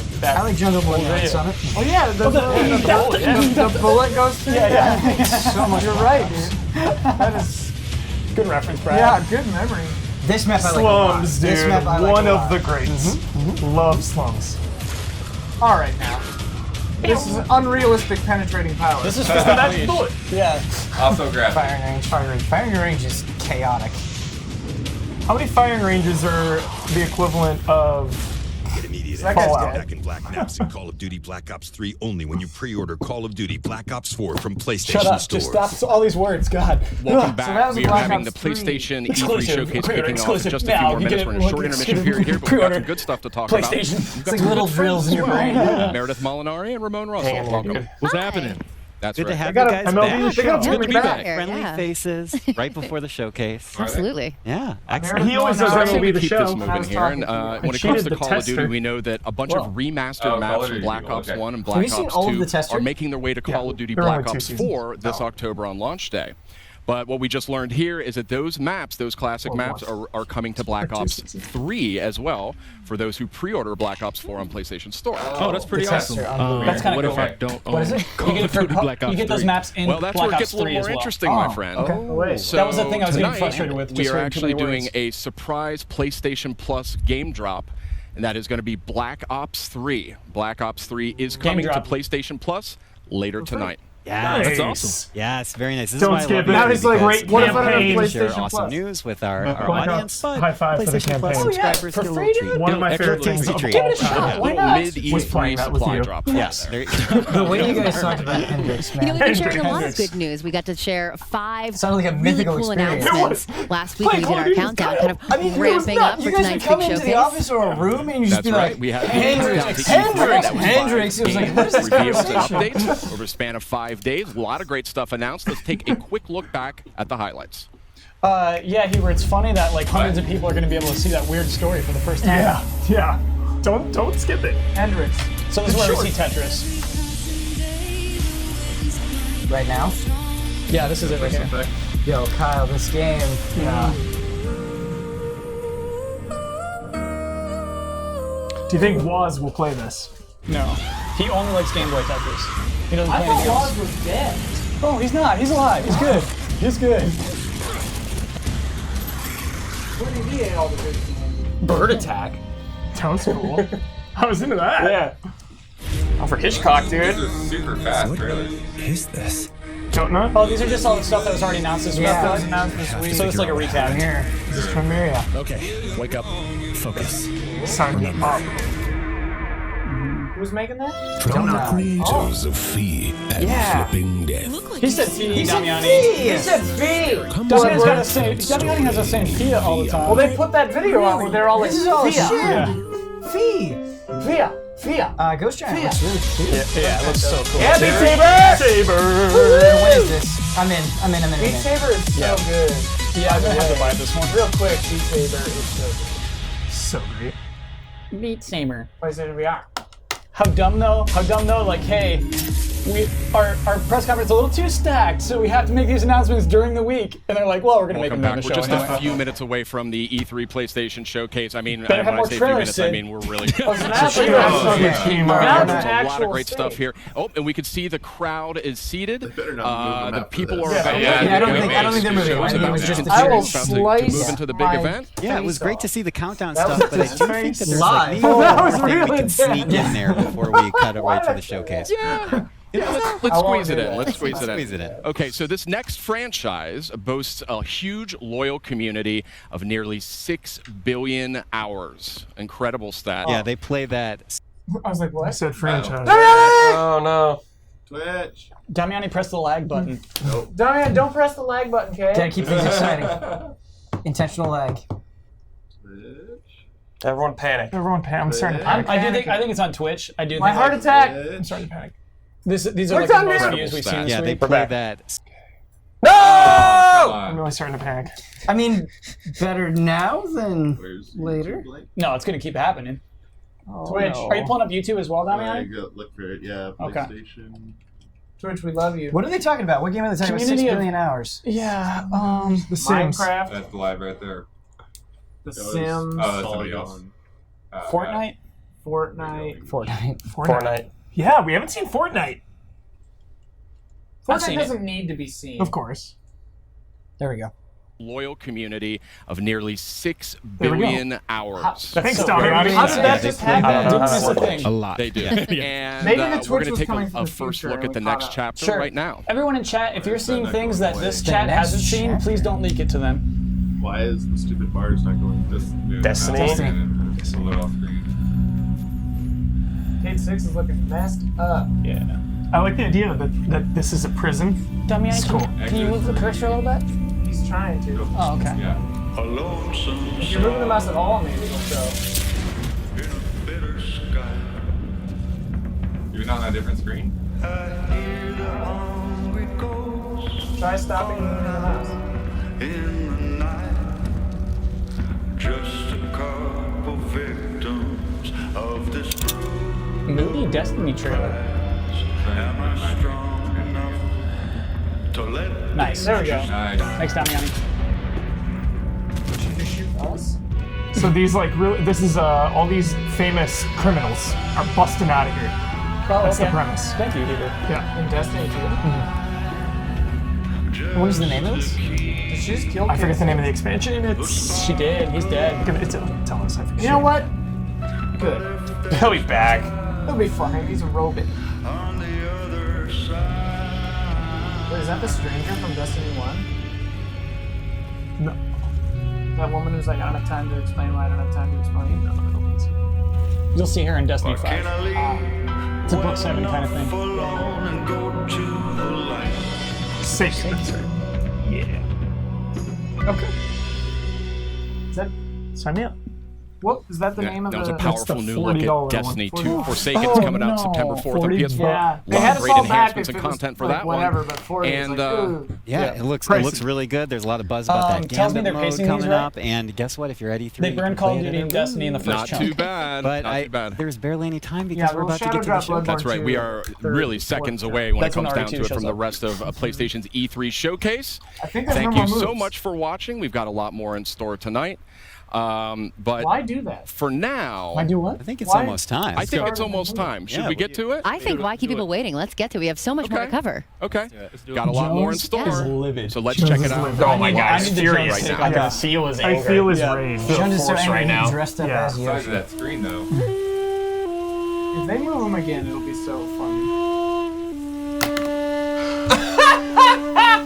that. I like Jungle Boy Yeah. Summit. Oh yeah, the bullet goes through. Yeah. So much You're fun. right, dude. That is. Good reference, Brad. Yeah, good memory. This map I like a lot. Slums, dude. This map I like One a of lot. the greats. Love slums. All right now. This is unrealistic penetrating power. This is Just the magic bullet. Yeah. Also graphic. Firing range, firing range. Firing range is chaotic. How many firing ranges are the equivalent of Get immediate That guy's Fallout? back in Black Naps and Call of Duty Black Ops 3 only when you pre-order Call of Duty Black Ops 4 from PlayStation Shut up. stores. Just stop all these words. God. Welcome So back. that was We are Black having Ops the 3. PlayStation E3 Exclusive. showcase Pre-order kicking off in exclusive. just a Now, few more you minutes. get We're it in a short like intermission exclusive. period here, but we've got Pre-order. some good stuff to talk PlayStation. about. It's like little drills in your brain. Meredith Molinari and Ramon Russell. Hang on, Welcome. good. What's happening? That's Good right. to have They you got guys MLB back. show. Good to be back. Friendly Yeah. faces right before the showcase. Absolutely. Yeah, excellent. He always does Well, MLB the keep show. this moving here. And when it She comes did to the Call of Duty, tester. we know that a bunch Whoa. of remastered Call maps of from Duty Black people, Ops okay. 1 and Have Black you seen Ops all of 2 the tester? are making their way to Call of Duty There are Black only 2 Ops seasons. 4 this October on launch day. But what we just learned here is that those maps, those classic maps, are coming to Black Ops 3 as well for those who pre-order Black Ops 4 on PlayStation Store. Oh, that's pretty The awesome. tester, unbelievable. That's kinda What cool. if I don't own What is it? Call You get it of for Duty Black Ops you get those 3? maps in Well, that's Black where it Ops gets a little 3 more as well. interesting, my friend. Okay. Wait. So That was the thing I was getting tonight, frustrated with. We Just are reading too actually many doing words. a surprise PlayStation Plus game drop, and that is going to be Black Ops 3. Black Ops 3 is coming to drop. PlayStation Plus later tonight. Yeah, That's awesome. Yes, very nice. This Don't is why I skip love it. Now this it's like, because great what if I campaign. have share PlayStation awesome Plus? news with our Black audience, Ops, but high five for the PlayStation Plus campaign. subscribers for get a free, little dude? treat. One of my Extra favorite tasty things of treat. all Give it a time. shot. Why Little not? mid-E3 Was playing that with supply you. drop. Yes. There The way you guys talked about Hendrix, You know, man. we've been sharing a lot of Hendrix. good news. We got to share 5 Sounded like a really mythical cool experience. announcements last week. Play We did Call of our Duty countdown, Kyle. kind of I mean, it was ramping nuts. up You for guys tonight's would come big into the showcase. office or a room and you just That's be right. like, We had Hendrix, That was Hendrix. It was like, what is this reveals and conversation? updates over a span of 5 days. A lot of great stuff announced. Let's take a quick look back at the highlights. Yeah, Huber, it's funny that like hundreds of people are going to be able to see that weird story for the first time. Yeah. Don't skip it. Hendrix. So this is where we see Tetris. Right now? Yeah, this is it right here. Yo, Kyle, this game. Yeah. Do you think Waz will play this? No, he only likes Game Boy Tetris. He doesn't play I thought anything else. Waz was dead. Oh, he's not. He's alive. He's good. He's good. When did he ate all the good candy? Bird Attack. Sounds cool. I was into that. Yeah. Oh, for Hitchcock, dude. This is super fast trailer. Is this? Don't know. Oh, these are just all the stuff that was already announced this week. That was announced this week. So it's like a recap. Here. This is Premiere, yeah. Okay, wake up. Focus. Sign me up. Who's making that? From the creators of Fee and Flipping Death. He said T. Damiani. He said fee. Damiani's got the same. Damiani has the same Fia all the time. Well, they put that video out where they're all like, This is all Fia. shit. Fee. Fia. Fia. Ghost Giant looks really cute. Yeah, it looks so cool. Yeah, Beat Saber! What is this? I'm in. Beat Saber is so good. Yeah, I'm gonna have to buy this one. Real quick, Beat Saber is so good. So great. Beat Saber. PlayStation VR. How dumb though? How dumb though? Like, hey, our press conference is a little too stacked, so we have to make these announcements during the week. And they're like, well, we're gonna Welcome make them back. during We're the just show a anyway. few minutes away from the E3 PlayStation Showcase. I mean, Better when have I more say a few trailers, minutes, I Sid. mean we're really. Now There's it's a lot of actual great stuff stage. here. Oh, and we can see the crowd is seated. better not move them The after people this. are about Yeah, I don't to think- go. I don't think they're moving. Shows I think it about was now. just the I will trailers. About to slice move into the big my event. Yeah, it was face great off. to see the countdown That was stuff, but I just do very think that there's live. like maybe That one was more thing we really can sneak bad. in there before we cut away to the showcase. Yeah. Let's I won't squeeze it do in. that. Let's squeeze it in. Squeeze it in. Okay, so this next franchise boasts a huge loyal community of nearly 6 billion hours. Incredible stat. Yeah, they play that. I was like, I what? said franchise. Oh no. Twitch. Damiani pressed the lag button. Damian, don't press the lag button, Gotta okay? keep things exciting. Intentional lag. Everyone panic. I'm starting to panic. I think it's on Twitch. I do. My think heart like, attack. I'm starting to panic. These are like What's the on most there? views we've seen Stats. this Yeah, they week. play that. I'm really starting to panic. I mean, better now than later. No, it's gonna keep happening. Twitch. Are you pulling up YouTube as well, Damiani? Look for it. Yeah. Okay. PlayStation. Twitch, we love you. What are they talking about? What game are they talking about? 6 Community of- billion hours. Yeah. The Sims. Minecraft, That's live right there. The That was- Sims, Oh, that's somebody else. Fortnite. Fortnite. Fortnite. Yeah, we haven't seen Fortnite. I've Fortnite seen doesn't need to be seen. Of course. There we go. loyal community of nearly 6 There we go. billion hours. Thanks, So Tommy. how did that just happen? Didn't miss a thing. A lot. They do. And Maybe the we're Twitch going to was take coming a from the first future look and at the we next caught up. chapter Sure. right now. Everyone in chat, if you're seeing things that this chat next hasn't seen, chapter. please don't leak it to them. Why is the stupid bars not going this? Destiny. It's a little off screen. Gate 6 is looking messed up. Yeah. I like the idea that this is a prison. Damian, It's cool. can you move the cursor a little bit? He's trying to. Oh, okay. Yeah. If you're moving the mouse at all, maybe it'll show. You're not on a different screen? Try stopping and moving the mouse. Just a couple victims of this Moody Destiny trailer. Am I strong enough to let Nice. There we go. Nice. Thanks, Damian. Should you shoot us? So these this is all these famous criminals are busting out of here. Oh, That's okay. the premise. Thank you, David. Yeah. In Destiny 2? What is the name of this? Did she just kill I forget kids? the name of the expansion. It's She did. He's dead. tell us. I forget. You know what? Good. He'll be back. He'll be fine. He's a robot. Wait, is that the stranger from Destiny 1? No. That woman who's like, I don't have time to explain why I don't have time to explain? No, I don't think so. You'll see her in Destiny 5. It's a book 7 kind of thing. Sacred. That's right. Yeah. Okay. Is that... Sign me up. What? Is that the Yeah, name of that was the... a powerful new look $40 at Destiny one. 2. Forsaken's Oh, coming out no. September 4th on 40, PS4. Yeah. They Lot had of us great all back enhancements if and it was, content for like, that whatever, one. but 40 is And like, ooh. Yeah, it looks really good. There's a lot of buzz about that tells me Gambit they're mode pacing these coming right. up. And guess what? If you're at E3, They you burned can Call of play it Duty at and every Destiny in the room. first Not chunk. too bad. But Not too bad. there's barely any time because Yeah, we're we'll about to Shadow get to the Drop show. Bloodborne That's right. We are really seconds away when That's it when comes down RE2 to it shows from the up. rest of PlayStation's E3 showcase. I think there's Thank no you more so moves. much for watching. We've got a lot more in store tonight. But Why do that? for now, I do what? I think it's Why? almost time. I think it's almost time. Should Yeah, we get to it? I think why keep people waiting? Let's get to it. We have so much more to Okay. cover. Okay. Got a lot more in Jones store. is livid. So let's Jones check is it out. livid. Oh my I god, need he's the furious. Jones I take on can this. feel his I anger. feel his Yeah. rage. John is so force angry right now. he's dressed up Yeah. as Size Yoshi. of that screen, though. If they move him again, it'll be so funny.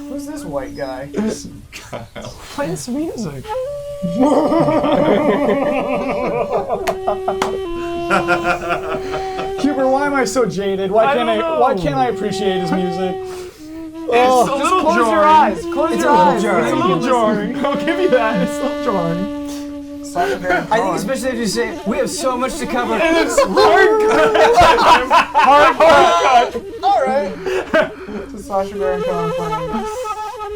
Who's this white guy? Play this music. Huber, why am I so jaded? Why I can't don't I? know. Why can't I appreciate his music? It's Oh, a Just little close your jarring. eyes. Close It's your a little eyes. jarring. It's a little jarring. I'll give you that. It's a little jarring. Sasha Baron I think Cohen. especially if you say, we have so much to cover. And it's hard cut. Alright. To Sasha Baron Cohen playing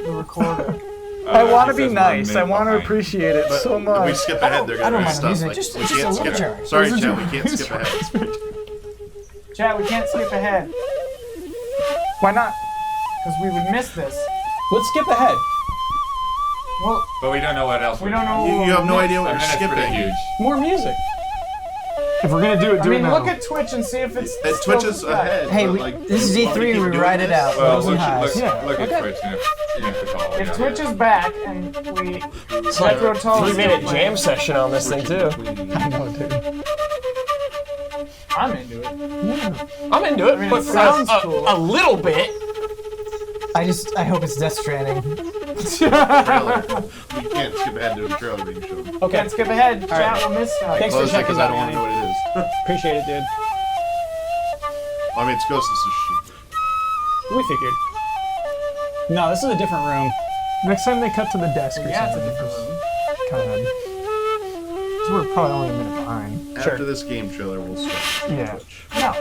the recorder. I want to be nice. I want to appreciate it so If we much. skip ahead, they're I gonna don't write mind stuff music, like just- we just can't a skip little ahead. jar. Sorry, Chad, we can't skip ahead. Chat, we can't skip ahead. Why not? Because we would miss this. Let's skip ahead. Well, But we don't know what else. we don't know. You have no idea what what you're skipping. Huge. More music. If we're gonna do it, I do it mean, now. look at Twitch and see if it's. It still twitches got- ahead. Hey, but, this is E3, we ride it out. Well, Lows and highs. look at Twitch. You have to call. If yeah. Twitch is back and we. It's like Retro a Tall is 3-minute still jam session on this thing too. I know, dude. I'm into it. I'm into it, I mean, but it sounds cool. a little bit. I hope it's Death Stranding. Trailer. We can't skip ahead to the trailer being shown. Okay. Can't skip ahead. Chat right. will miss stuff. Thanks for Close it checking because I out, don't want to know Yanni. what it is. Appreciate it, dude. I mean, it's Ghost of Tsushima. We figured. No, this is a different room. Next time they cut to the desk or Yeah, it's a something. different room. Kind of. So we're probably only a minute behind. After this game trailer, we'll switch. Yeah. No.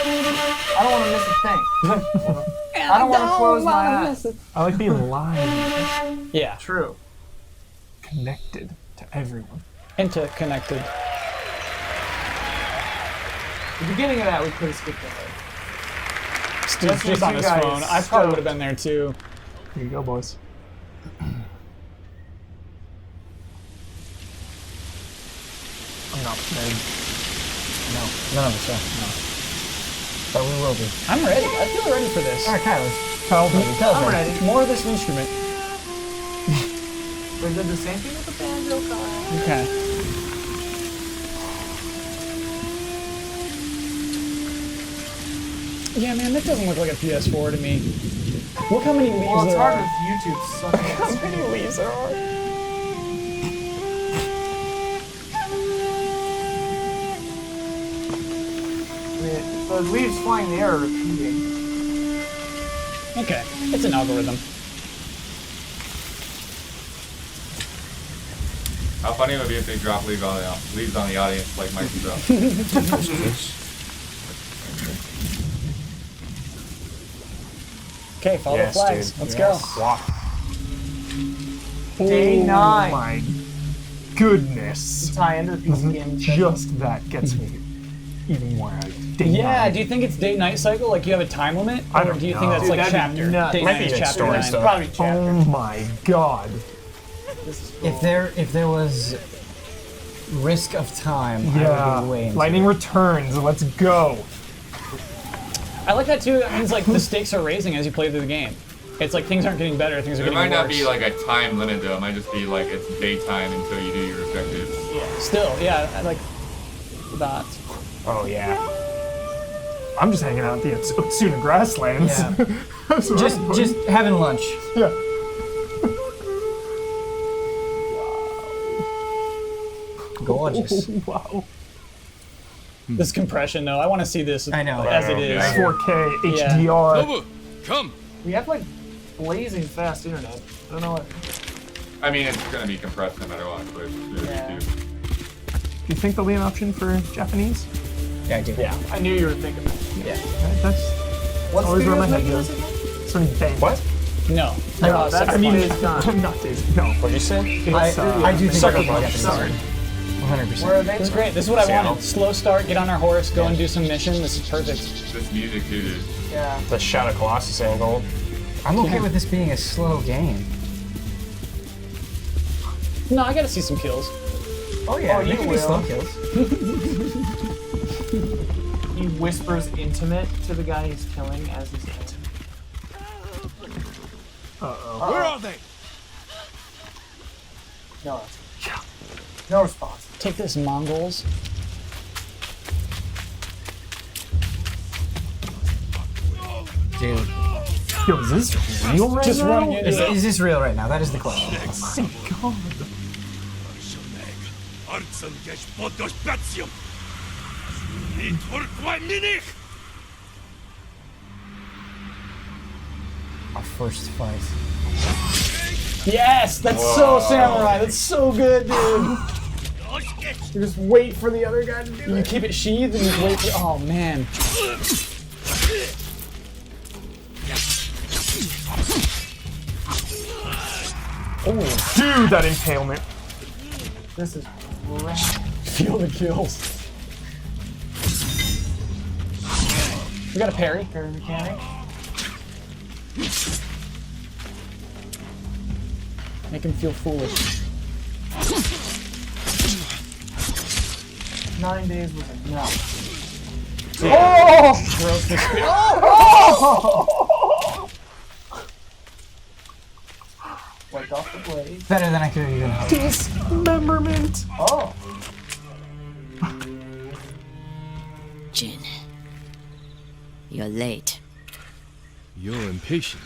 I don't want to miss a thing. I don't want to close my eyes. I like being live, Yeah. True. connected to everyone. Interconnected. The beginning of that, we could have skipped ahead. Dude, Just just as on you his guys phone. I probably would have been there too. Here you go, boys. I'm not prepared. No, none of us are. No. But we will be. I'm ready. I feel ready for this. Alright, Kyle's. Kyle's I'm ready. More of this instrument. They did the same thing with the banjo card. Okay. Yeah, man, that doesn't look like a PS4 to me. Look how many leaves Well, it's there hard are. with YouTube. How many leaves there are? The leaves flying in the air are repeating. Okay, it's an algorithm. How funny would it be if they drop leaves on the audience like Microsoft? Okay, follow Yes, the flags. dude. Let's Yes. go. Day 9. Oh my goodness. Tie into the PC game. Just that gets me even more out. Yeah, do you think it's day-night cycle? Like you have a time limit? I Or don't do you know. think that's Dude, like that'd be chapter? nuts. Day Might 9 be is like chapter story 9. stuff. Probably chapter. Oh my god. If there was risk of time, I Yeah. would be way into Lightning it. Returns. Let's go. I like that too. It means like the stakes are raising as you play through the game. It's like things aren't getting better, things are There getting might worse. not be like a time limit though. It might just be like it's daytime until you do your objectives. Still, yeah, I like that. Oh yeah. I'm just hanging out at the Utsuna grasslands. Yeah. That's what I'm doing. Just having lunch. Yeah. Gorgeous. Wow. This compression, though, I want to see this I know. as it is. 4K Yeah. HDR. Come. We have like blazing fast internet. I don't know what. I mean, it's gonna be compressed no matter what. But it's Yeah. too. Do you think there'll be an option for Japanese? Yeah, I do. Yeah. I knew you were thinking that. Yeah. That's What's always where my head studio's goes. making this again? Sony Bang. What? No. No, that's I mean, Days Gone. not Days. No. What'd you say? I do think Sucker it's Punch. Japanese. Sorry. 100%. Where are they? This is great. This is what I Seattle. wanted. Slow start, get on our horse, go and do some mission. This is perfect. This music too, dude. Yeah. The Shadow Colossus angle. I'm okay with this being a slow game. No, I gotta see some kills. Oh yeah, Oh, there you can be will. slow kills. He whispers intimate to the guy he's killing as he's intimate. Uh-oh. Where are they? No. No response. Take this, Mongols. Dude. Yo, is this real right Just now? running into it. Is this real right now? That is the question. God. Our first fight. Yes, that's so samurai. That's so good, dude. You just wait for the other guy to do You it. keep it sheathed and you wait for. Oh man. Oh, dude, that impalement. This is rad. Feel the kills. We got a parry. Parry mechanic. Make him feel foolish. 9 days was enough. Oh! Gross the spear. Wiped off the blade. Better than I could have even hoped. Dismemberment. Oh. Jin, you're late. You're impatient.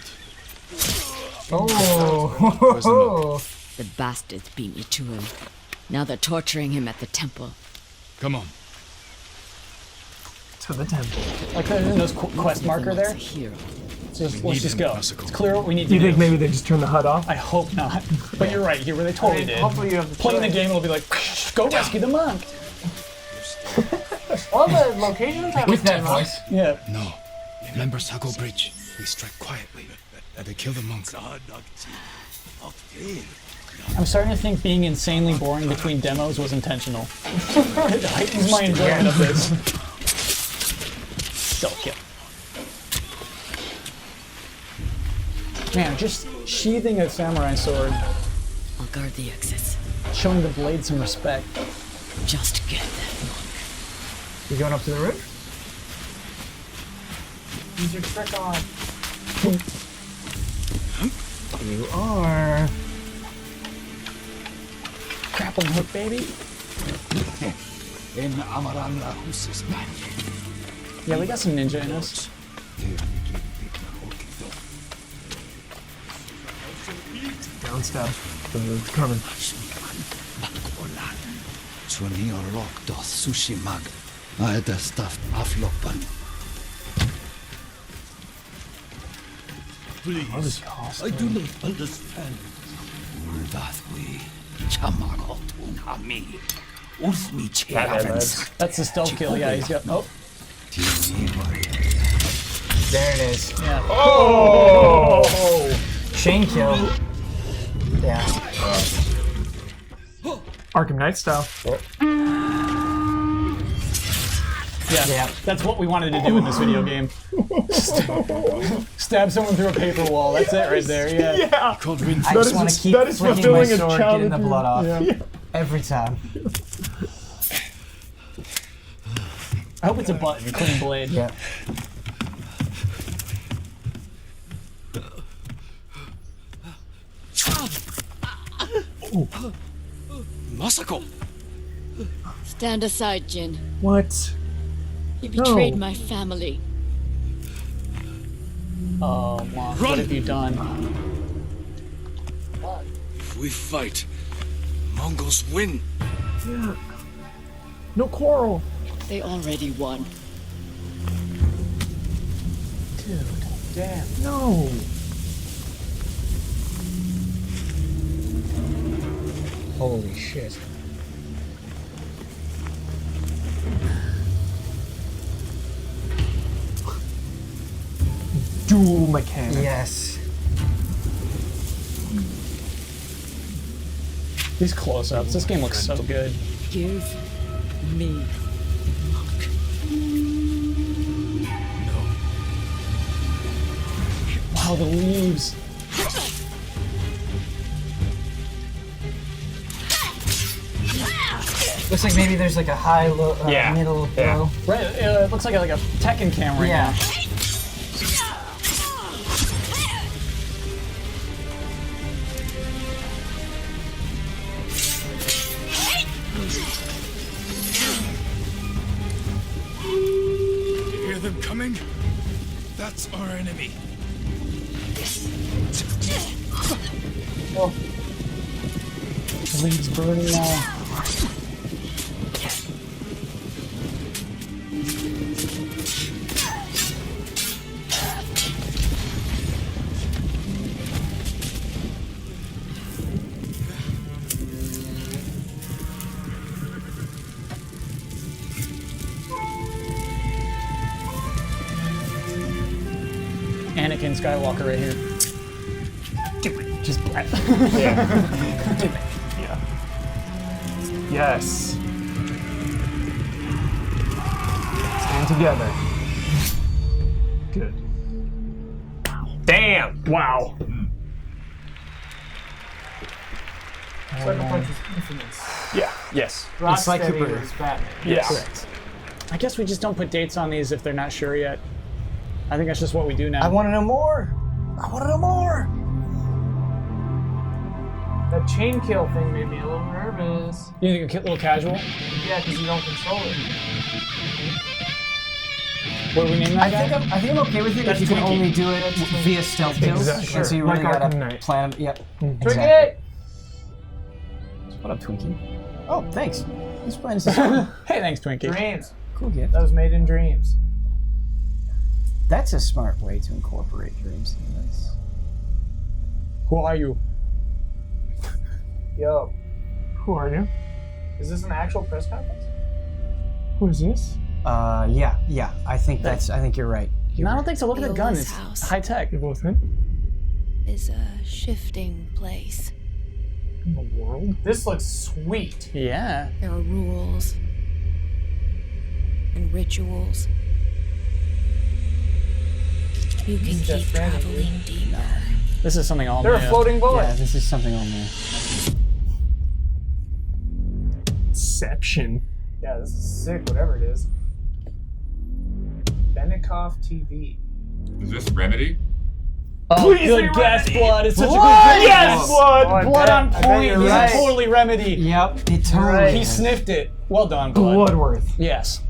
Oh. The bastards beat me to him. Now they're torturing him at the temple. Come on. To the temple. Like there's no quest marker there. Hero. Let's just go. It's clear what we need Do to you do. think maybe they just turned the HUD off? I hope not. But you're right. Here, where they totally I mean, did. hopefully you have the Playing the choice. game, it'll be like, go rescue the monk. Well, the locations have With the that same voice. Yeah. No. Remember Sago Bridge? We strike quietly. And they kill the monk. I'm starting to think being insanely boring between demos was intentional. It heightens my enjoyment of this. Still kill. Man, just sheathing a samurai sword, I'll guard the exits. showing the blade some respect. Just get that monk. You going up to the roof? Use your trick on. You are. Grappling hook, baby. Yeah, we got some ninja in us. Downstab. It's coming. Please, I do not understand. That's the stealth kill. Yeah, he's got. Oh. There it is. Yeah. Oh! Chain kill. Yeah. Arkham Knight style. Yeah, that's what we wanted to do in this video game. Stab someone through a paper wall. That's it right there. Yeah. Yeah. I just want to keep flicking my sword, getting the blood off. Yeah. Every time. I hope it's a button, clean blade. Yeah. Masako! Stand aside, Jin. What? You betrayed No. my family. Oh, Mom, what have you done? If we fight, Mongols win. Yeah. No quarrel. They already won. Dude, damn. No. Holy shit. Dual mechanic. Yes. These close-ups. This game looks so good. Give me. Wow, the leaves. Looks like maybe there's like a high, low, middle, low. Right, it looks like a Tekken cam right now. You hear them coming? That's our enemy. Oh. The leaves burning now. Anakin Skywalker right here. Just blat. Yeah. Yeah. Yes. Stand together. Good. Damn! Wow. Sucker Punch is infamous. Yeah. Yes. Rocksteady was Batman. Yes. Correct. I guess we just don't put dates on these if they're not sure yet. I think that's just what we do now. I want to know more. I want to know more. That chain kill thing made me a little nervous. You think a little casual? Yeah, because you don't control it. What do we name that guy? I think I'm okay with it That's if you can Twinkie. only do it via stealth kills. Exactly. And so you Like really Arkham gotta Knight. plan them. Yep. Twinkie! Exactly. What up, Twinkie? Oh, thanks. He's playing this song. Hey, thanks, Twinkie. Dreams. Cool gift. That was made in dreams. That's a smart way to incorporate dreams in this. Who are you? Yo. Who are you? Is this an actual press conference? Who is this? Yeah. I think you're right. I don't think so. Look at the gun. This It's house high tech. You both in? is a shifting place. In the world? This looks sweet. Yeah. There are rules and rituals. You can This is keep Stranding, traveling deeper. This is something all They're new. a floating bullet. Yeah, this is something on there. Inception. Yeah, this is sick, whatever it is. Benikoff TV. Is this Remedy? Oh, Please good be guess, Remedy. Blood. It's such a good Blood! guess. Yes, Blood. Oh, I Blood bet- on I bet point. you're He's right. totally Remedy. Yep, it totally. He sniffed it. Well done, Blood. Bloodworth. Yes.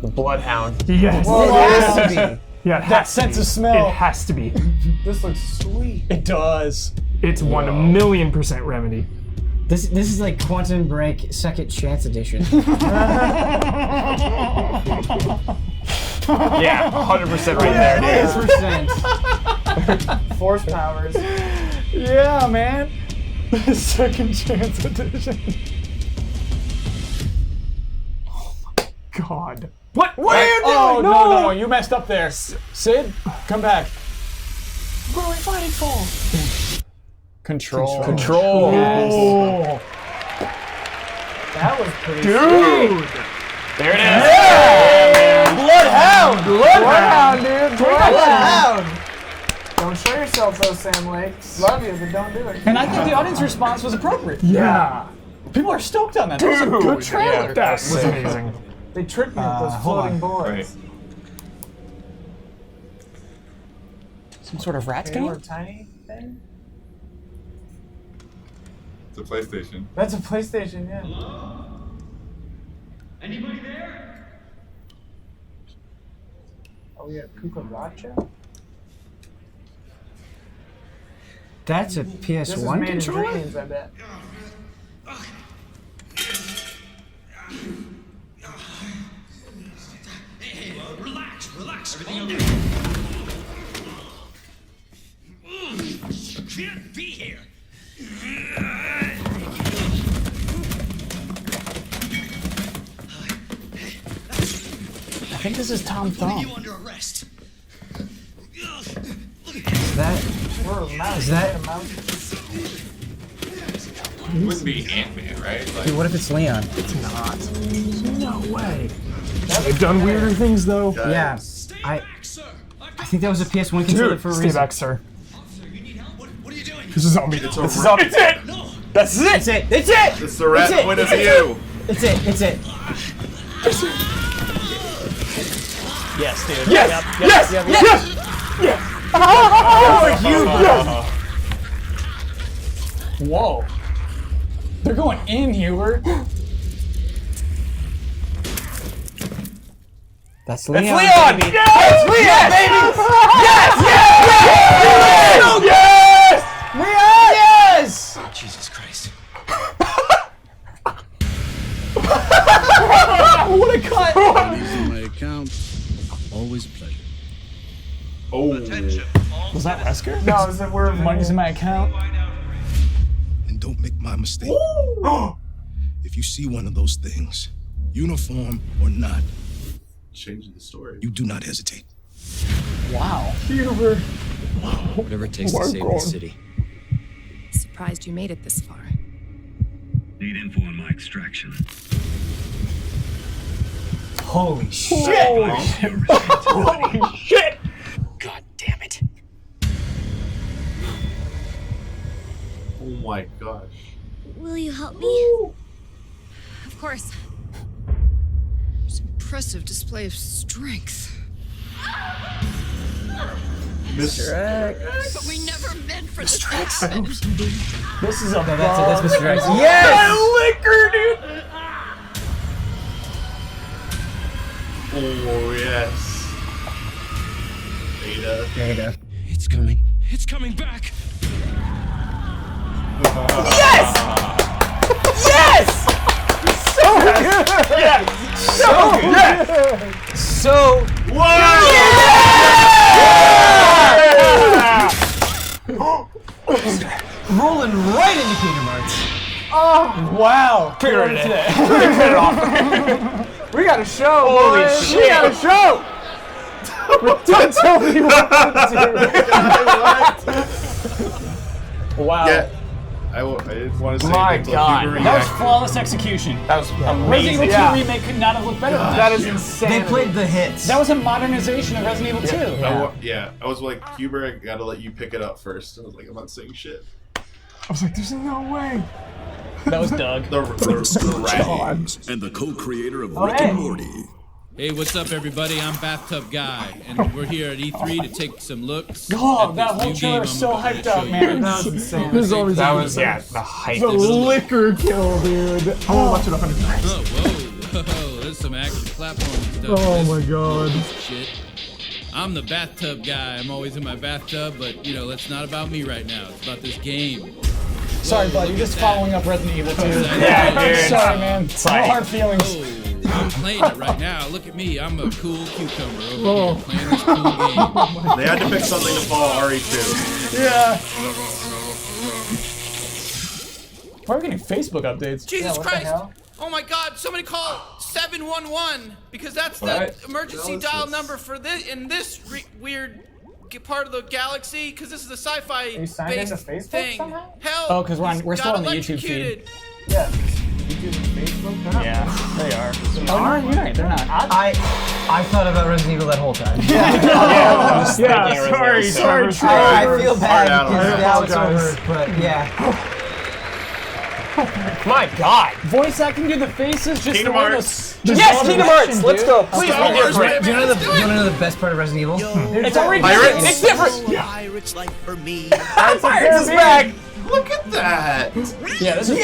The Bloodhound. Yes. Whoa, It has to be. Yeah, it That has sense to be. of smell. It has to be. This looks sweet. It does. It's 1,000,000% Remedy. This is like Quantum Break Second Chance Edition. Yeah, 100% right there. It is. 100%. Force powers. Yeah, man. Second chance edition. God. What are you doing? Oh, no, you messed up there. Sid, come back. What are we fighting for? Control. Control. Oh. That was pretty Dude. sweet. There it is. Yeah! Bloodhound! Bloodhound, dude. Bloodhound! Don't show yourself though, Sam Lake. Love you, but don't do it. And I think the audience response was appropriate. Yeah. People are stoked on that. That was a good trailer. Yeah, that was amazing. They tricked me with those floating boards. Right. Some sort of rats They were game? tiny thing? It's a PlayStation. That's a PlayStation, yeah. Anybody there? Oh, yeah, Cucaracha? That's a This is PS1 made in controller? dreams, I bet. Hey, relax. Everything okay? You can't be here. I think this is Tom Thumb. You under arrest. Is that? Is that? It wouldn't be Ant-Man, right? Like, Dude, what if it's Leon? It's not. No way. They've done weirder things though. Yeah, I think that was a PS1 controller Dude, for a stay reason. back, sir. What are you doing? This is on me. It's a This is on me. It's it. That's it! It's it! It's it! It's the rat It's it. point of view. It's it! It's it! Yes, dude. Yes! Yep, Yes! yep, Yes! yep. Yes! Yes! Whoa. They're going in, Hubert. That's Leon. It's Leon! Yes! It's Leon, baby! Yes! Yes! Leon! Yes! Jesus Christ. What a cut! My account, always a pleasure. Oh. Was that Wesker? No, is it where Money's in my account. And don't make my mistake. If you see one of those things, uniform or not, Changing the story. you do not hesitate. Wow. Hubert. Whatever it takes to save this city. Surprised you made it this far. Need info on my extraction. Holy shit! Holy shit! God damn it. Oh my gosh. Will you help me? Of course. It's an impressive display of strength. Mr. X. But we never meant for this to happen. This is a No, that's Mr. X. Yes! Liquor, dude! Oh, yes. Beta. It's coming. It's coming back. Yes! Yes! So good! Yeah! So good! Yeah! So. Rolling right into Kingdom Hearts. Oh, wow. Pre-ordered it. We got a show, Holy boys. shit. We got a show. Don't tell me what to do. Wow. Yeah. I didn't want to say My anything, but God. Hubert That was reacted. flawless execution. That was Resident amazing. Evil 2 Yeah. remake could not have looked better than That that. is insane. They played the hits. That was a modernization of Resident Evil 2. I was like, Hubert, I gotta let you pick it up first. I was like, I'm not saying shit. I was like, there's no way. That was Doug. The rat. And the co-creator of Oh, Rick hey. and Morty. Hey, what's up, everybody? I'm Bathtub Guy, and we're here at E3 to take some looks. Oh, at that this whole new trailer game is I'm so about to hyped show up, you. man. That was insane. That was, yeah, the hype. The liquor kill, dude. I want to watch it 100 times. Oh, whoa, there's some action platforming stuff. Oh This my god. Shit. I'm the bathtub guy. I'm always in my bathtub, but, you know, that's not about me right now. It's about this game. Sorry, bud. You're just following up Resident Evil 2. Yeah, I'm dude. sorry, man. No hard feelings. Oh, I'm playing it right now. Look at me. I'm a cool cucumber over here playing this cool game. They had to pick something to follow RE2. Yeah. Why are we getting Facebook updates? Jesus Christ! Oh my God! Somebody call 711 because that's the emergency dial number for this in this weird part of the galaxy. Because this is a sci-fi-based thing. Hell! Oh, because we're still on the YouTube feed. Yeah. YouTube and Facebook. They're not Yeah, they are. Oh, no, you're right. They're not. I thought about Resident Evil that whole time. Sorry. I feel bad Hard because now it's apologize. over, but yeah. My god. Voice acting to the faces, just Kingdom the way Hearts. Yes, Kingdom Hearts. Let's go. Please Star be Wars, different. Do you want to know the best part of Resident Evil? It's already Pirates? It's different. Yeah. Pirates like for me. Pirates is back. Look at that. Yeah, this is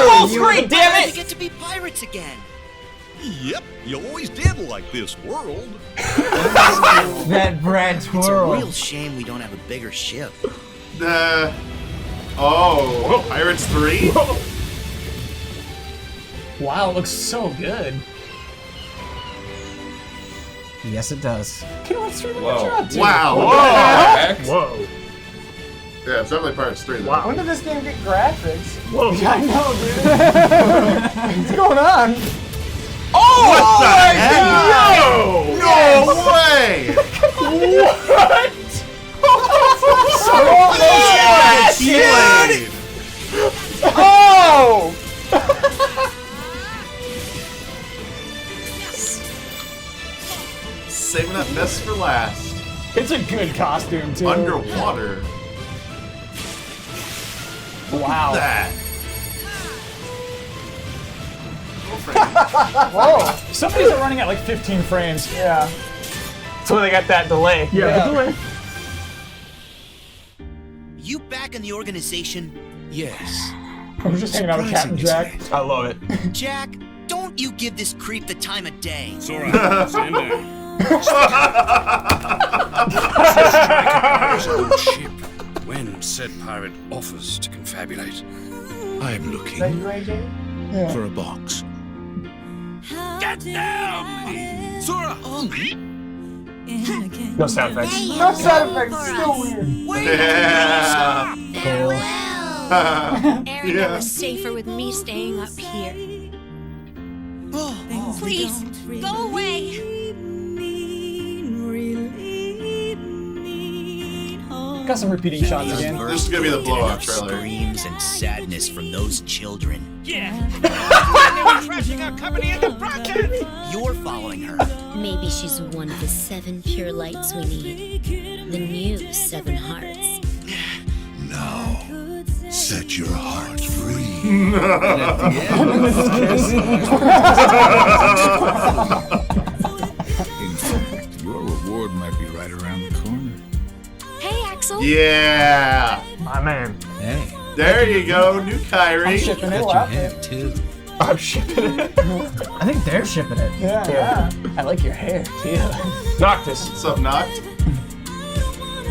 Full screen, damn We it. get to be pirates again. Yep, you always did like this world. That Brad It's a twirl. real shame we don't have a bigger ship. Pirates 3? Wow, it looks so good. Yes, it does. Kingdom Hearts 3, Whoa. Wow. Whoa. Yeah, it's definitely Pirates 3 though. Wow. When did this game get graphics? Whoa. Yeah, I know, dude. What's going on? What the heck? No way! What? Keyblade! Oh! Saving that mess for last. It's a good costume, too. Underwater. Wow. That. Whoa. Some of these are running at like 15 frames. Yeah. So they got that delay. Yeah. The delay. You back in the organization? Yes. I'm just hanging out with Captain Jack. I love it. Jack, don't you give this creep the time of day. Sora, stand down. Ship when said pirate offers to confabulate. I'm Is looking that you, AJ? for a box. Get down! Sora! No sound effects. No sound effects. Still weird. Yeah. Farewell. Area Yeah. was safer with me staying up here. Please, go away. Got some repeating shots again. This is gonna be the blowout trailer. Screams and sadness from those children. Yeah! They were trashing our company in the broadcast! You're following her. Maybe she's one of the 7 pure lights we need. The new 7 hearts. Now, set your heart free. In fact, your reward might be right around the corner. Hey, Axel. Yeah. My man. Hey, There you go, new Kyrie. I'm shipping it. you have too. I'm shipping it. I think they're shipping it. Yeah. I like your hair, too. Noctis. What's up, Noct?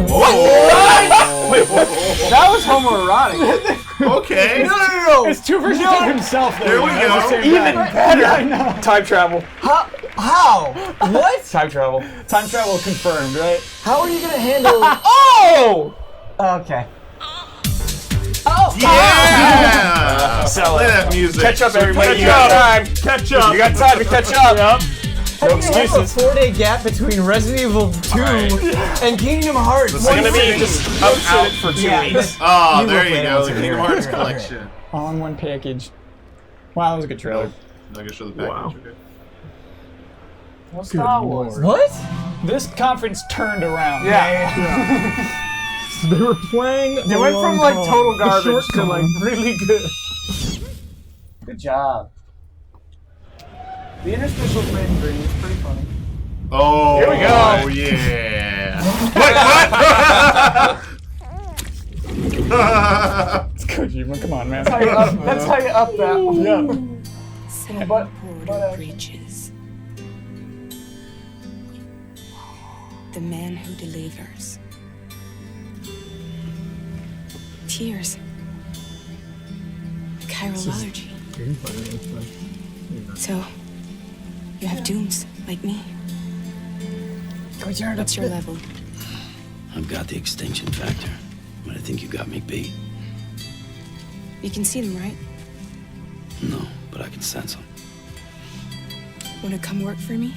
Wait, what? That was homoerotic. Okay. No. It's 2 versions of himself, though. There we at the go. same Even time. better. Yeah, I know. Time travel. How? What? Time travel. Time travel confirmed, right? How are you gonna handle? Oh! Okay. Oh! Yeah. Sell Play it. that music. Catch up, everybody. Catch You got up. time. Catch up. You got time to catch up. Yep. No How do you have a excuses. 4-day gap between Resident Evil 2 and Kingdom Hearts? It's gonna be just out for 2 weeks. Oh, You there will you play go. it The on Kingdom TV. Hearts Here, collection. All in one package. Wow, that was a good trailer. I'm gonna show the package. Wow. Okay. No Star Wars. What? This conference turned around. Yeah. They were playing. They went from like total garbage short to like con. really good. Good job. The interstitials made in green is pretty funny. Oh, Here we go. Oh, yeah. What? It's Kojima. Come on, man. That's how you up that. Yeah. But Bridges. The man who delivers. Tears. Chirology. So, you have dooms like me. What's your level? I've got the extinction factor, but I think you got me beat. You can see them, right? No, but I can sense them. Want to come work for me?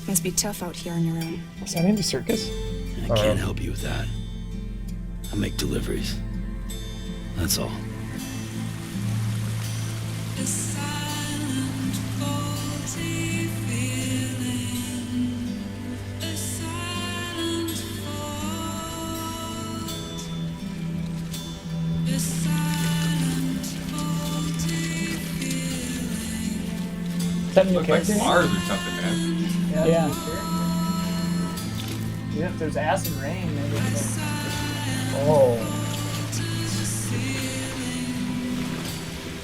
Must be tough out here on your own. Is that Andy Serkis? I can't help you with that. I make deliveries. That's all. Is that a new Looks like character? Mars or something, man. Yeah. Yeah, if there's acid rain, maybe. Oh.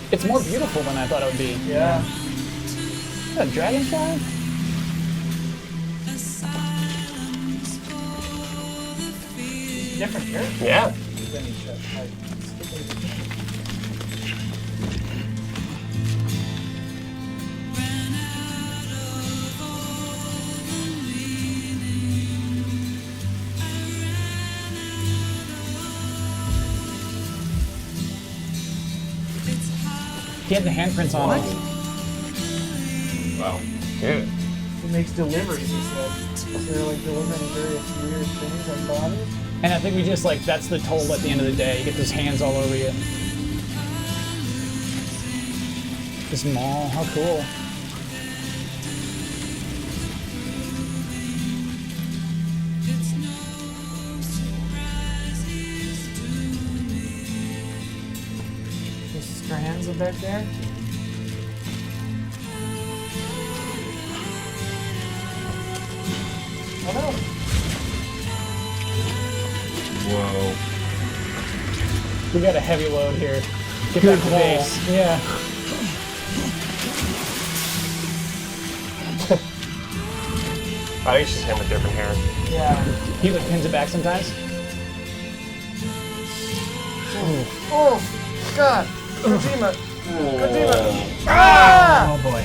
It's more beautiful than I thought it would be. Yeah. Is that a dragonfly? Different character. Yeah. Than each other. Like, He had the handprints on it. Wow. Dude. He makes deliveries, he said. So they're like delivering various weird things on bodies. And I think we just like, that's the toll at the end of the day. You get those hands all over you. This mall, how cool. The strands of that there. Oh no. Whoa. We got a heavy load here. Get back to base. Yeah. I think it's just him with different hair. Yeah. He like pins it back sometimes. Oh, God. Kojima. Kojima. Ah! Oh boy.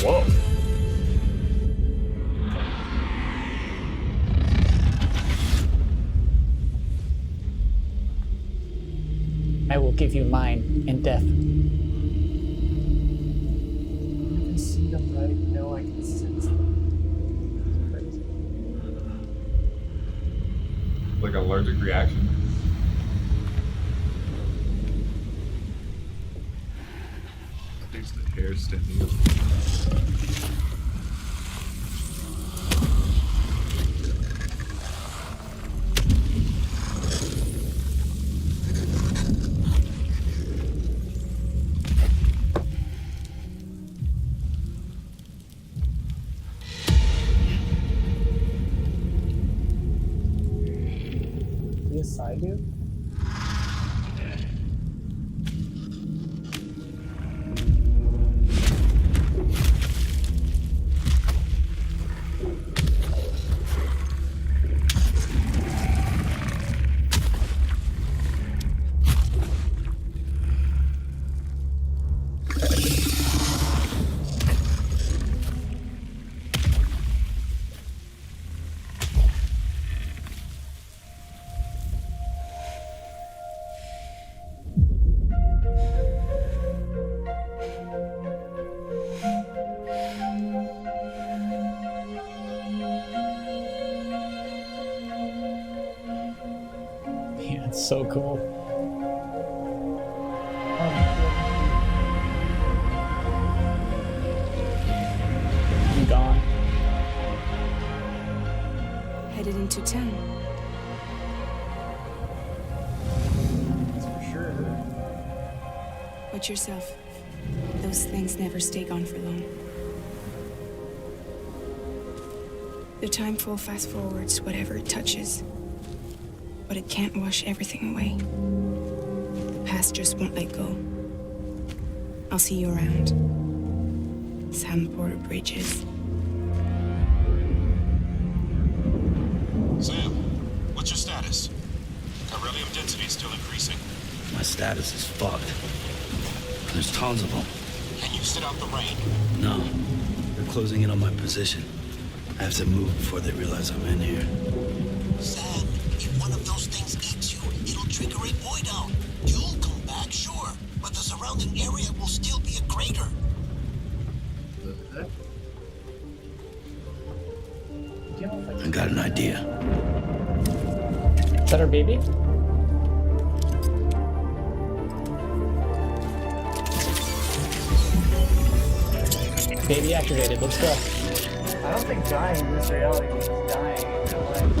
Whoa. I will give you mine in death. You can see them, right? No, I can sense them. Crazy. Like an allergic reaction. It's the hair standing up. Yes, I do. Yeah, it's so cool. I'm gone. Headed into town. That's for sure. Watch yourself. Those things never stay gone for long. The time fall fast forwards whatever it touches. But it can't wash everything away. The past just won't let go. I'll see you around. Sandport Bridges. Sam, what's your status? Beryllium density is still increasing. My status is fucked. There's tons of them. Can you sit out the rain? No, they're closing in on my position. I have to move before they realize I'm in here. Sam, if one of those things eats you, it'll trigger a void out. You'll come back, sure, but the surrounding area will still be a crater. I got an idea. Is that our baby? Baby activated. Let's go. I don't think dying in this reality means dying in real life.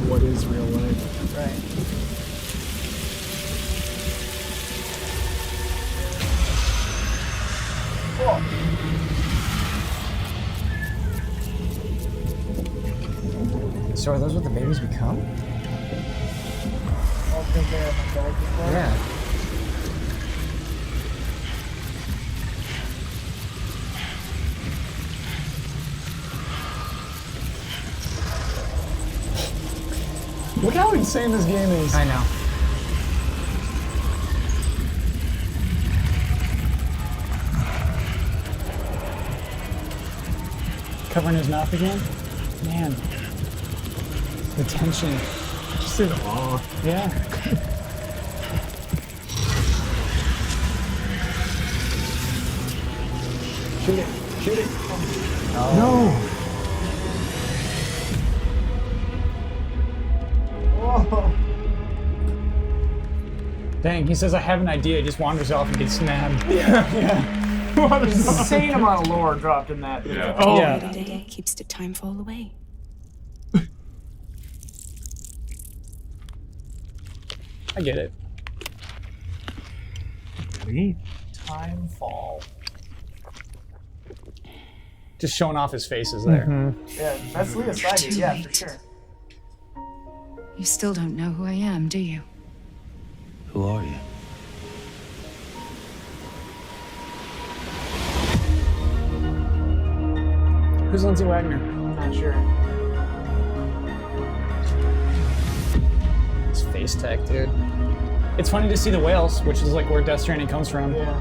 What is real life? Right. Cool. So are those what the babies become? All because they have adult before? Yeah. Look how insane this game is. I know. Covering his mouth again? Man. The tension. Just in awe. Yeah. Shoot it. Shoot it. Oh. No. Whoa. Dang, he says I have an idea, just wanders off and gets snapped. Yeah. What an insane amount of lore dropped in that. Yeah. Oh. The day keeps the time fall away. I get it. Time fall. Just showing off his faces there. Yeah, that's Leah's side, yeah, for sure. You still don't know who I am, do you? Who are you? Who's Lindsay Wagner? I'm not sure. It's face tech, dude. It's funny to see the whales, which is like where Death Stranding comes from. Yeah.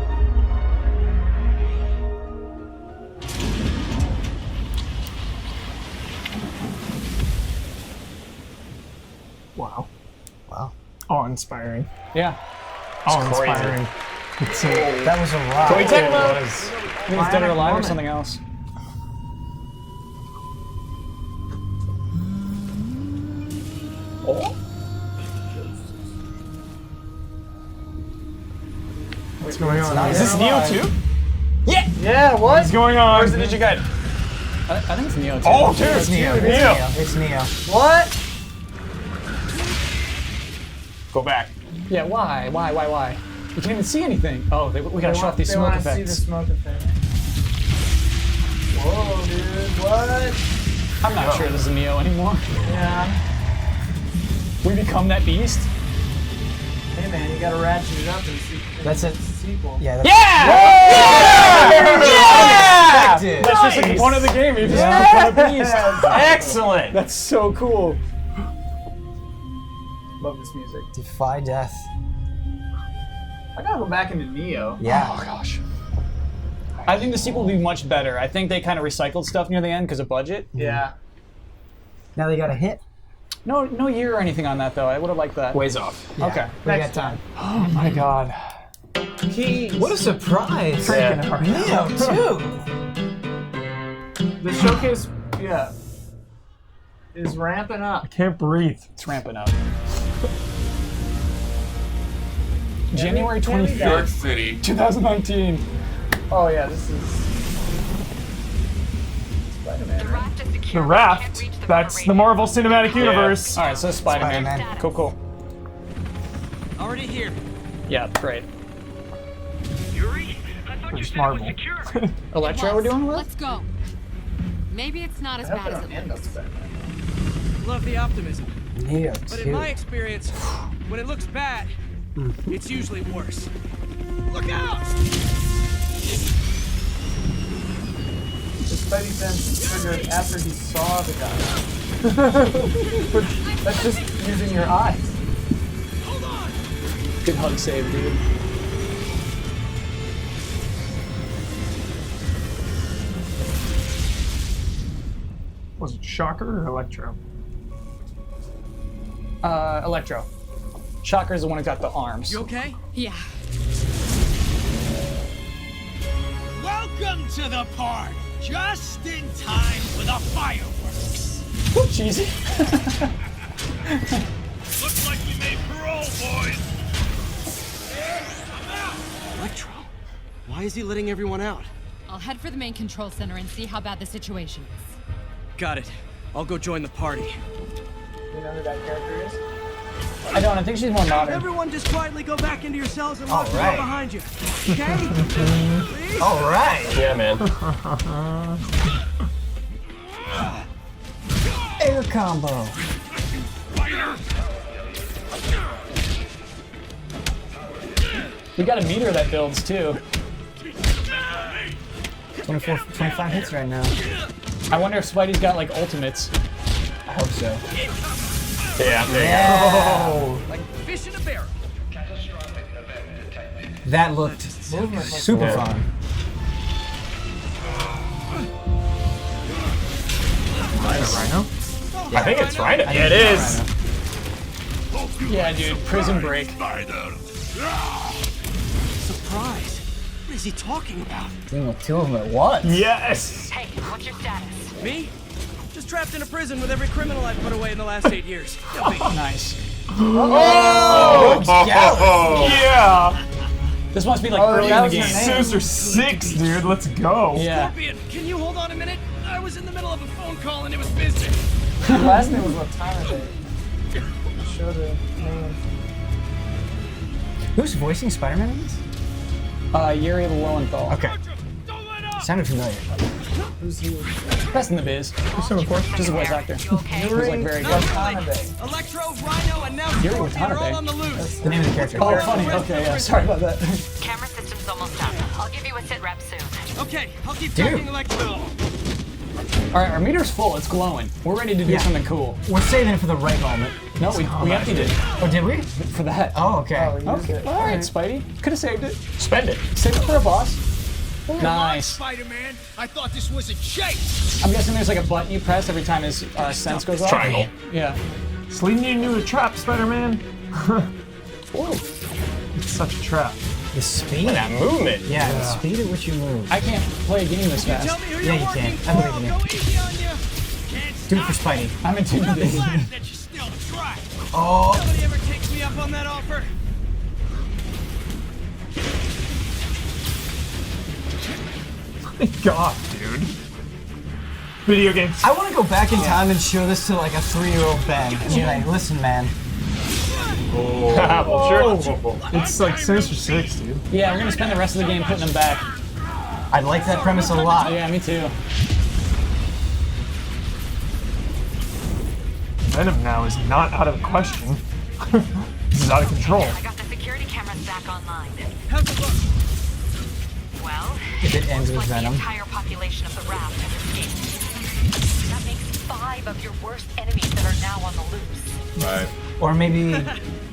Wow. Wow. Awe-inspiring. Yeah. Awe-inspiring. That was a lot. Can we take It about? was. I think it's Dead or Alive or something else. Oh. What's going on? Is this Nioh too? Yeah! Yeah, what? What's going on? Where's the Ninja Guide? I think it's Nioh too. Oh, dude, It's Nioh. Nioh. It's Nioh. What? Go back. Yeah, why? You can't even see anything. Oh, we gotta shut off these smoke They effects. see the smoke effect. Whoa, dude, what? I'm not sure this is Nioh anymore. Yeah. We become that beast. Hey man, you gotta ratchet it up and see. That's it. Sequel. Yeah. That's Yeah! That's just a component of the game. You just become a beast. Excellent. That's so cool. Love this music. Defy death. I gotta go back into Nioh. Yeah. Oh gosh. I think the sequel will be much better. I think they kind of recycled stuff near the end because of budget. Yeah. Now they got a hit. No year or anything on that though. I would have liked that. Ways off. Yeah, Okay. we Next got time. Oh my god. What a surprise! Yeah. Nioh too. The showcase, yeah, is ramping up. Can't breathe. It's ramping up. January New York 25th, City. 2019. Oh yeah, this is Spider-Man. Right? The Raft. That's the Marvel Cinematic Universe. All right, so Spider-Man. Spider-Man. Cool. Already here. Yeah, great. Just Marvel. Electro we're doing with? Let's go. Maybe it's not as bad as it looks. Love the optimism. Nioh But 2. in my experience, when it looks bad, it's usually worse. Look out! The Spidey sense triggered after he saw the guy. That's just using your eyes. Good hug save, dude. Was it Shocker or Electro? Electro. Shocker's the one who got the arms. You okay? Yeah. Welcome to the party. Just in time for the fireworks. Cheesy. Looks like we made parole, boys. Electro, why is he letting everyone out? I'll head for the main control center and see how bad the situation is. Got it. I'll go join the party. You know who that character is? I don't. I think she's more modern. Everyone just quietly go back into your cells and All lock the door right. behind you. Okay? Please? All right. Yeah, man. Air combo. We got a meter that builds too. 25 hits right now. I wonder if Spidey's got like ultimates. I hope so. Yeah, there Yeah. Like fish in a barrel. That looked super fun. Rhino? I think it's Rhino. Yeah, it is. Yeah, dude. Prison Break. Surprise. What is he talking about? Dealing with two of them at once. Yes! Hey, what's your status? Me? Just trapped in a prison with every criminal I've put away in the last 8 years. No biggie. Nice. Oh! Yeah! This must be like early in the game. Sinister 6, dude. Let's go. Yeah. Scorpion, can you hold on a minute? I was in the middle of a phone call and it was business. The last name was what time of day. Show the name. Who's voicing Spider-Man in this? Yuri Lowenthal. Okay. Sounded familiar. Who's he? Best in the biz. Just a voice actor. He's like very good. Electro, Rhino, and now Yuri Scorpion are all on Watanabe. the loose. The name of the character. Oh, funny. Okay, yeah. Sorry about that. Camera system's almost up. I'll give you a sit rep soon. Okay, I'll keep Dude. talking Electro. All right, our meter's full. It's glowing. We're ready to do something cool. We're saving it for the right moment. No, we emptied it. Oh, did we? For that. Oh, okay. Okay. All right, Spidey. Could have saved it. Spend it. Save it for a boss. Nice. Spider-Man, I thought this was a chase. I'm guessing there's like a button you press every time his sense goes off. Triangle. Yeah. It's leading you into a trap, Spider-Man. It's such a trap. The speed. That movement. Yeah, the speed at which you move. I can't play a game this fast. Tell me who Yeah, you're you can. working I believe in for. you. I'll go easy on you. Do it for Spidey. I'm intimidated. Glad that you still try. Oh. Nobody ever takes me up on that offer. God, dude. Video games. I want to go back in time and show this to like a 3-year-old Ben and be like, listen, man. Well, sure. It's like Sinister 6, dude. Yeah, we're gonna spend the rest of the game putting them back. I like that premise a lot. Yeah, me too. Venom now is not out of the question. This is out of control. I got the security cameras back online. How's it look? Well, If it ends with looks like Venom. the entire population of the raft has escaped. That makes 5 of your worst enemies that are now on the loose. Right. Or maybe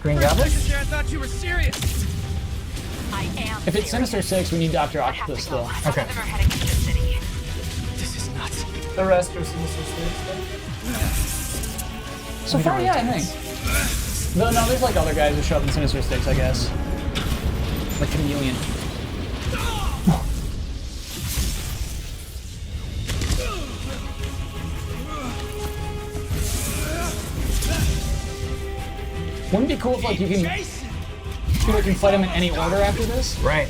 Green Goblin? I thought you were serious. I am. If it's Sinister 6, we need Dr. Octopus still. Okay. They're heading into the city. This is nuts. The rest are Sinister Six. So far, yeah, I think. No, there's like other guys who show up in Sinister 6, I guess. Like Chameleon. Wouldn't it be cool if like you can fight them in any order after this? Right.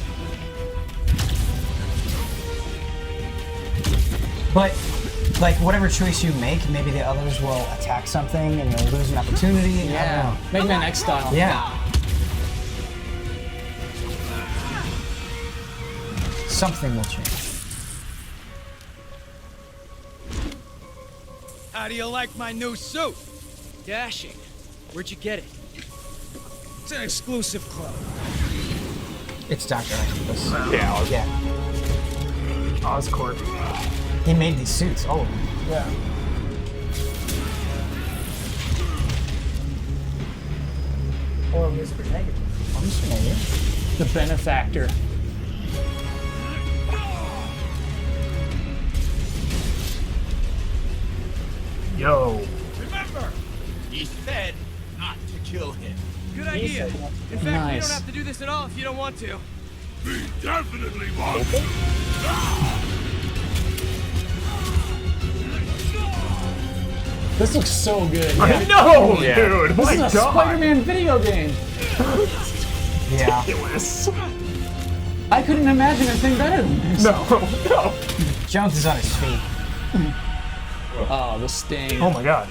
But, like, whatever choice you make, maybe the others will attack something and you'll lose an opportunity. Yeah. Mega Man X style. Yeah. Something will change. How do you like my new suit? Dashing. Where'd you get it? It's an exclusive club. It's Dr. Octopus. Yeah. Yeah. Oscorp. He made these suits, all of them. Yeah. Or Mr. Negative. Oh, Mr. Negative. The benefactor. Yo. Remember, he said not to kill him. Good idea. In fact, we Nice. don't have to do this at all if you don't want to. We definitely want. This looks so good. I know, Yeah. dude. This My is a God. Spider-Man video game. Yeah. Ridiculous. I couldn't imagine anything better than this. No. Jones is on his feet. Oh, the sting. Oh my God.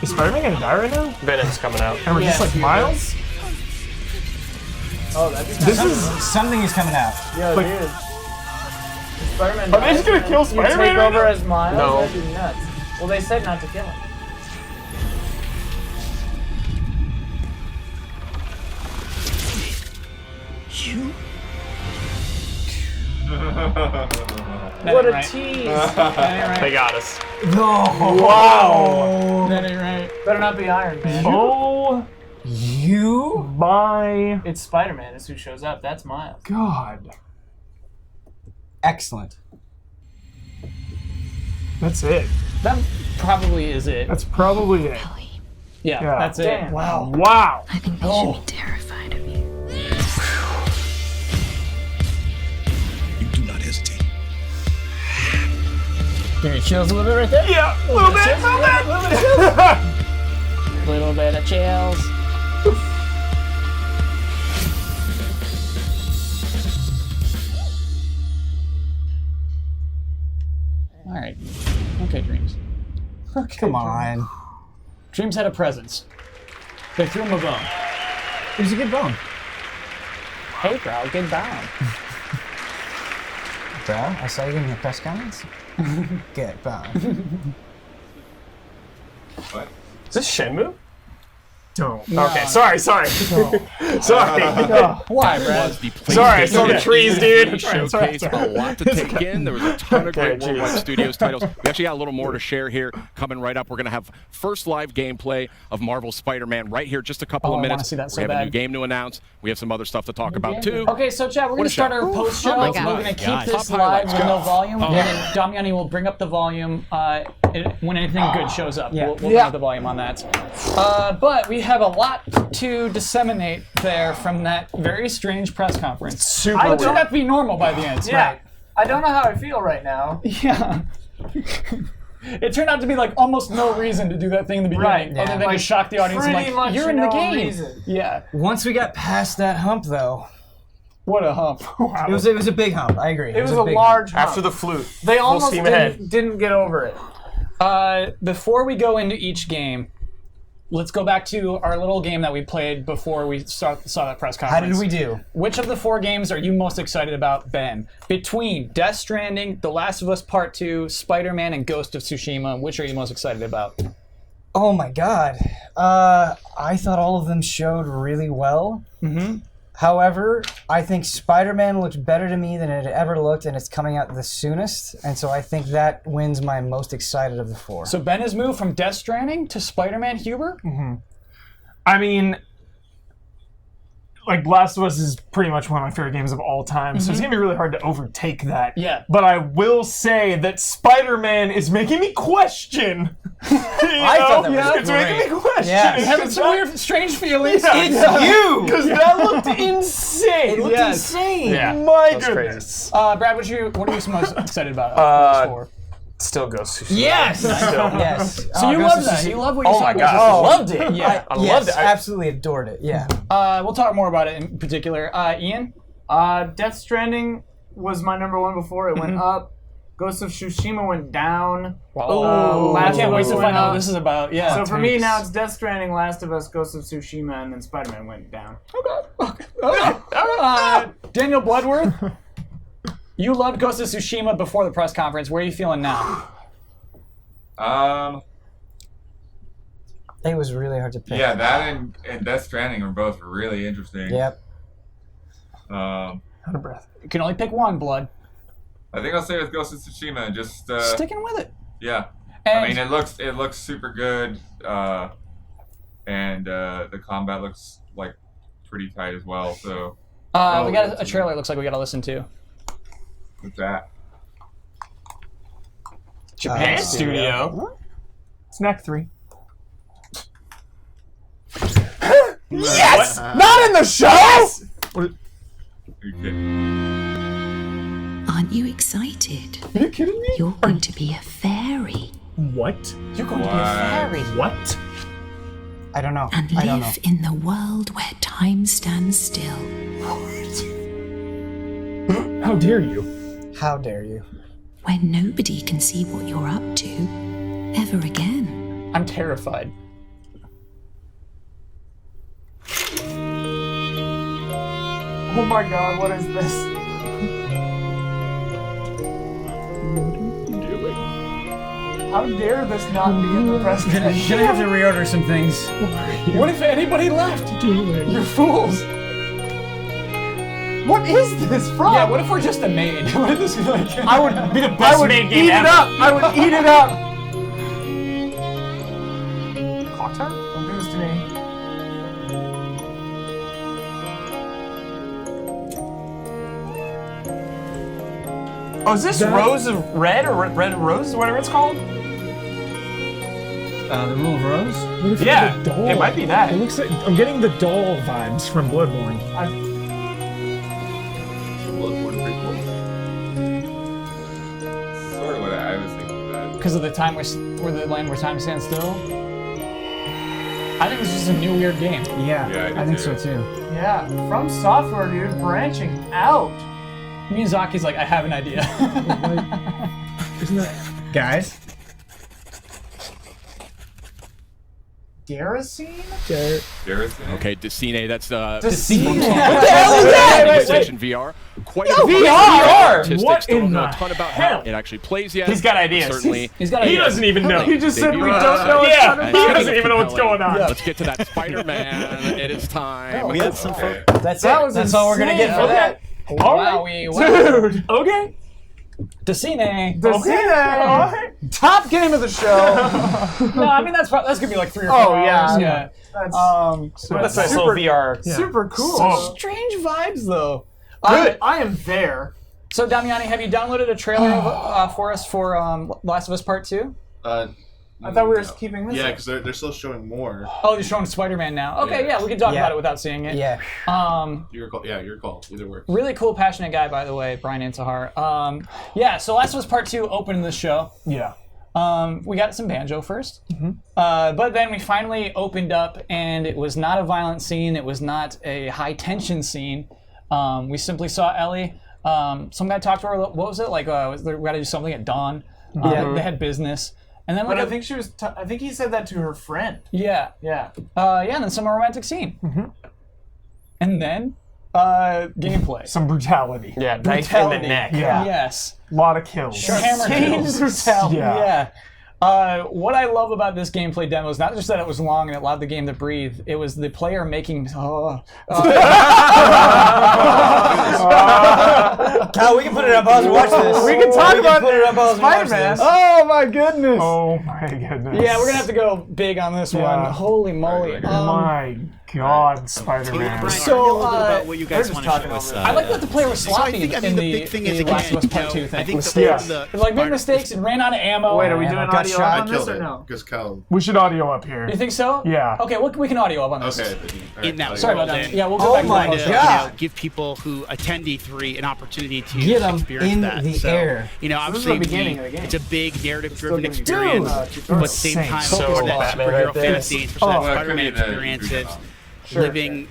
Is Spider-Man gonna die right now? Venom's coming out. And we're just like Miles? Oh, that'd be This is. Something is coming out. Yeah, like- dude. Spider-Man. Are they just gonna dies, kill and you Spider-Man take right over now? as Miles? No. That'd be nuts. Well, they said not to kill him. You? What a right. tease. They got us. No. Wow. That ain't right. Better not be Iron Man. Oh You? my It's Spider-Man is who shows up. That's Miles. God. Excellent. That's it. That probably is it. That's probably it. Yeah, Yeah. that's it. Damn. Wow. Wow. I think they should be terrified of you. You do not hesitate. Give me chills a little bit right there. Yeah. A little bit. Little bit of chills. All right. Okay, Dreams. Okay, come on. Dreams had a presence. They threw him a bone. It was a good bone. Hey, bro, good bone. Bro, I saw you in the press conference. Good bone. What? Is this Shenmue? Don't. No. Okay. Sorry. Sorry. Why, Brad? Was the Sorry, I saw the PlayStation trees, dude. E3 Sorry. Showcase, a lot to take in. There was a ton of great Worldwide Studios titles. We actually got a little more to share here coming right up. We're going to have first live gameplay of Marvel's Spider-Man right here, just a couple of I wanna minutes. see that so we have a bad. new game to announce. We have some other stuff to talk about too. Okay, so chat, we're going to start our post show. Oh my We're God. going to keep God. this Top live highlights, with no go. volume, Oh. and then Damiani will bring up the volume when anything good shows up. Yeah. We'll bring up the volume on that. But we have a lot to disseminate there from that very strange press conference. Super I weird. turned out to be normal by the end. Yeah. Right. I don't know how I feel right now. Yeah. It turned out to be like almost no reason to do that thing in the beginning, Right, other yeah. than to Like, shock the audience and pretty like, much you're in the no game. reason. Yeah. Once we got past that hump, though, What a hump. it was a big hump. I agree. It was a big large hump. After the flute. They Full almost steam ahead. didn't get over it. Before we go into each game, let's go back to our little game that we played before we saw that press How conference. did we do? Which of the 4 games are you most excited about, Ben? Between Death Stranding, The Last of Us Part 2, Spider-Man, and Ghost of Tsushima, which are you most excited about? Oh my God. I thought all of them showed really well. Mm-hmm. However, I think Spider-Man looked better to me than it had ever looked, and it's coming out the soonest. And so I think that wins my most excited of the 4. So Ben has moved from Death Stranding to Spider-Man, Huber? I mean, like Last of Us is pretty much one of my favorite games of all time, so it's gonna be really hard to overtake that. Yeah. But I will say that Spider-Man is making me question. I thought that was it's making me question. Yes. I'm having some weird, strange feelings. It's you! Because that looked insane. It looked insane. Yeah. My That's goodness. Brad, what are you most excited about? for? Still Ghost of Tsushima. Yes! Still. Yes. So you Ghost love of that. Tsushima. You love what you Oh saw. my Ghost God. of Tsushima. I loved it. Yeah. I yes, loved it. absolutely adored it. Yeah. We'll talk more about it in particular. Ian? Death Stranding was my number 1 before. It went up. Ghost of Tsushima went down. Oh, I Last can't of wait Us to went find out up. what this is about. Yeah. So for me now it's Death Stranding, Last of Us, Ghost of Tsushima, and then Spider-Man went down. Daniel Bloodworth? You loved Ghost of Tsushima before the press conference. Where are you feeling now? It was really hard to pick. Yeah, that and Death Stranding are both really interesting. Yep. Out of breath. You can only pick one, Blood. I think I'll stay with Ghost of Tsushima and just sticking with it. Yeah. And I mean, it looks super good, and the combat looks like pretty tight as well. So. We got a trailer. It looks like we got to listen to. What's that? Japan Studio. Snack 3. Yes! Not in the show! Aren't you excited? Are you kidding me? You're going to be a fairy. What? You're going to be a fairy. What? I don't know. And I don't know. live in the world where time stands still. How dare you? How dare you? Where nobody can see what you're up to ever again. I'm terrified. Oh my god, what is this? How dare this not be in the press conference? Gonna have to reorder some things. What if anybody left? You're fools. What is this from? Yeah, what if we're just a maid? What if this is like... I would be the best maid game ever. I would eat it up! Clock time? Don't do this to me. Oh, is this Rose of Red or Red Rose, whatever it's called? The Rule of Rose? Yeah, it might be that. It looks like I'm getting the doll vibes from Bloodborne. Bloodborne prequel. Sort of what I was thinking of that. Because of the time where the land where time stands still? I think this is just a new weird game. Yeah, I think so too. Yeah, From Software, dude, branching out. Miyazaki's like, I have an idea. Isn't that... Guys? Déraciné? Déraciné. Okay, Déraciné, that's Déraciné. what the hell is that? PlayStation VR. Quite a VR! artistic. What Still in don't know the a ton about hell? how it actually plays yet. He's got ideas. Certainly. He's got He ideas. doesn't even know. He just said we don't know what's Yeah, coming. he doesn't even know what's going on. Let's get to that Spider-Man. It is time. We had some fun. That's all we're gonna insane. get for that. Wow, Dude! Okay. Déraciné. Déraciné. Top game of the show. No, I mean that's gonna be like 3 or 4 Oh, hours. yeah. Yeah. That's That's nice little VR. super cool. Oh. Strange vibes though. I am there. So Damiani, have you downloaded a trailer for us for Last of Us Part 2? I thought we were keeping this. Yeah, up. because they're still showing more. Oh, they're showing Spider-Man now. Okay, yeah, we can talk about it without seeing it. Yeah. Your call. Yeah, your call. Either works. Really cool, passionate guy, by the way, Brian Antahar. Yeah, so Last of Us Part 2 opened the show. Yeah. We got some banjo first. But then we finally opened up, and it was not a violent scene. It was not a high-tension scene. We simply saw Ellie. Some guy talked to her. What was it? Like, we got to do something at dawn. They had business. And then, But like, I think I think he said that to her friend. yeah. Yeah. And then some romantic scene. And then gameplay. Some brutality. Yeah, knife in Brutality. the neck. Yeah. Yes. A lot of kills. Hammer kills. brutality. Yeah. What I love about this gameplay demo is not just that it was long and it allowed the game to breathe. It was the player making. Kyle, we can put it on pause and watch this. We can talk about put it on pause and watch Spider-Man. this. Oh my goodness. Oh my goodness. Yeah, we're gonna have to go big on this one. Holy moly! My God, Spider-Man. So, about what you guys just want to talking show us. I like that the player was sloppy I think in the big thing is, the Last of Us again, Part 2 thing. I think Yeah. Like made mistakes and ran out of ammo. Wait, are we doing got audio shot. up on I this killed or it. no? Because Cal. We should audio up here. You think so? Yeah. Okay, we can audio up on this. Okay. in that Sorry world, about that. and Yeah, we'll go Oh back to my the to, God. give people who attend E3 an opportunity to Get 'em experience in that. the So, air. You know, This is the obviously, beginning of the game. it's a big narrative-driven Dude, experience, but at the same insane. time, So for cool. that Batman superhero right there. fantasy, especially Oh, that Spider-Man it could be the experiences. Sure, living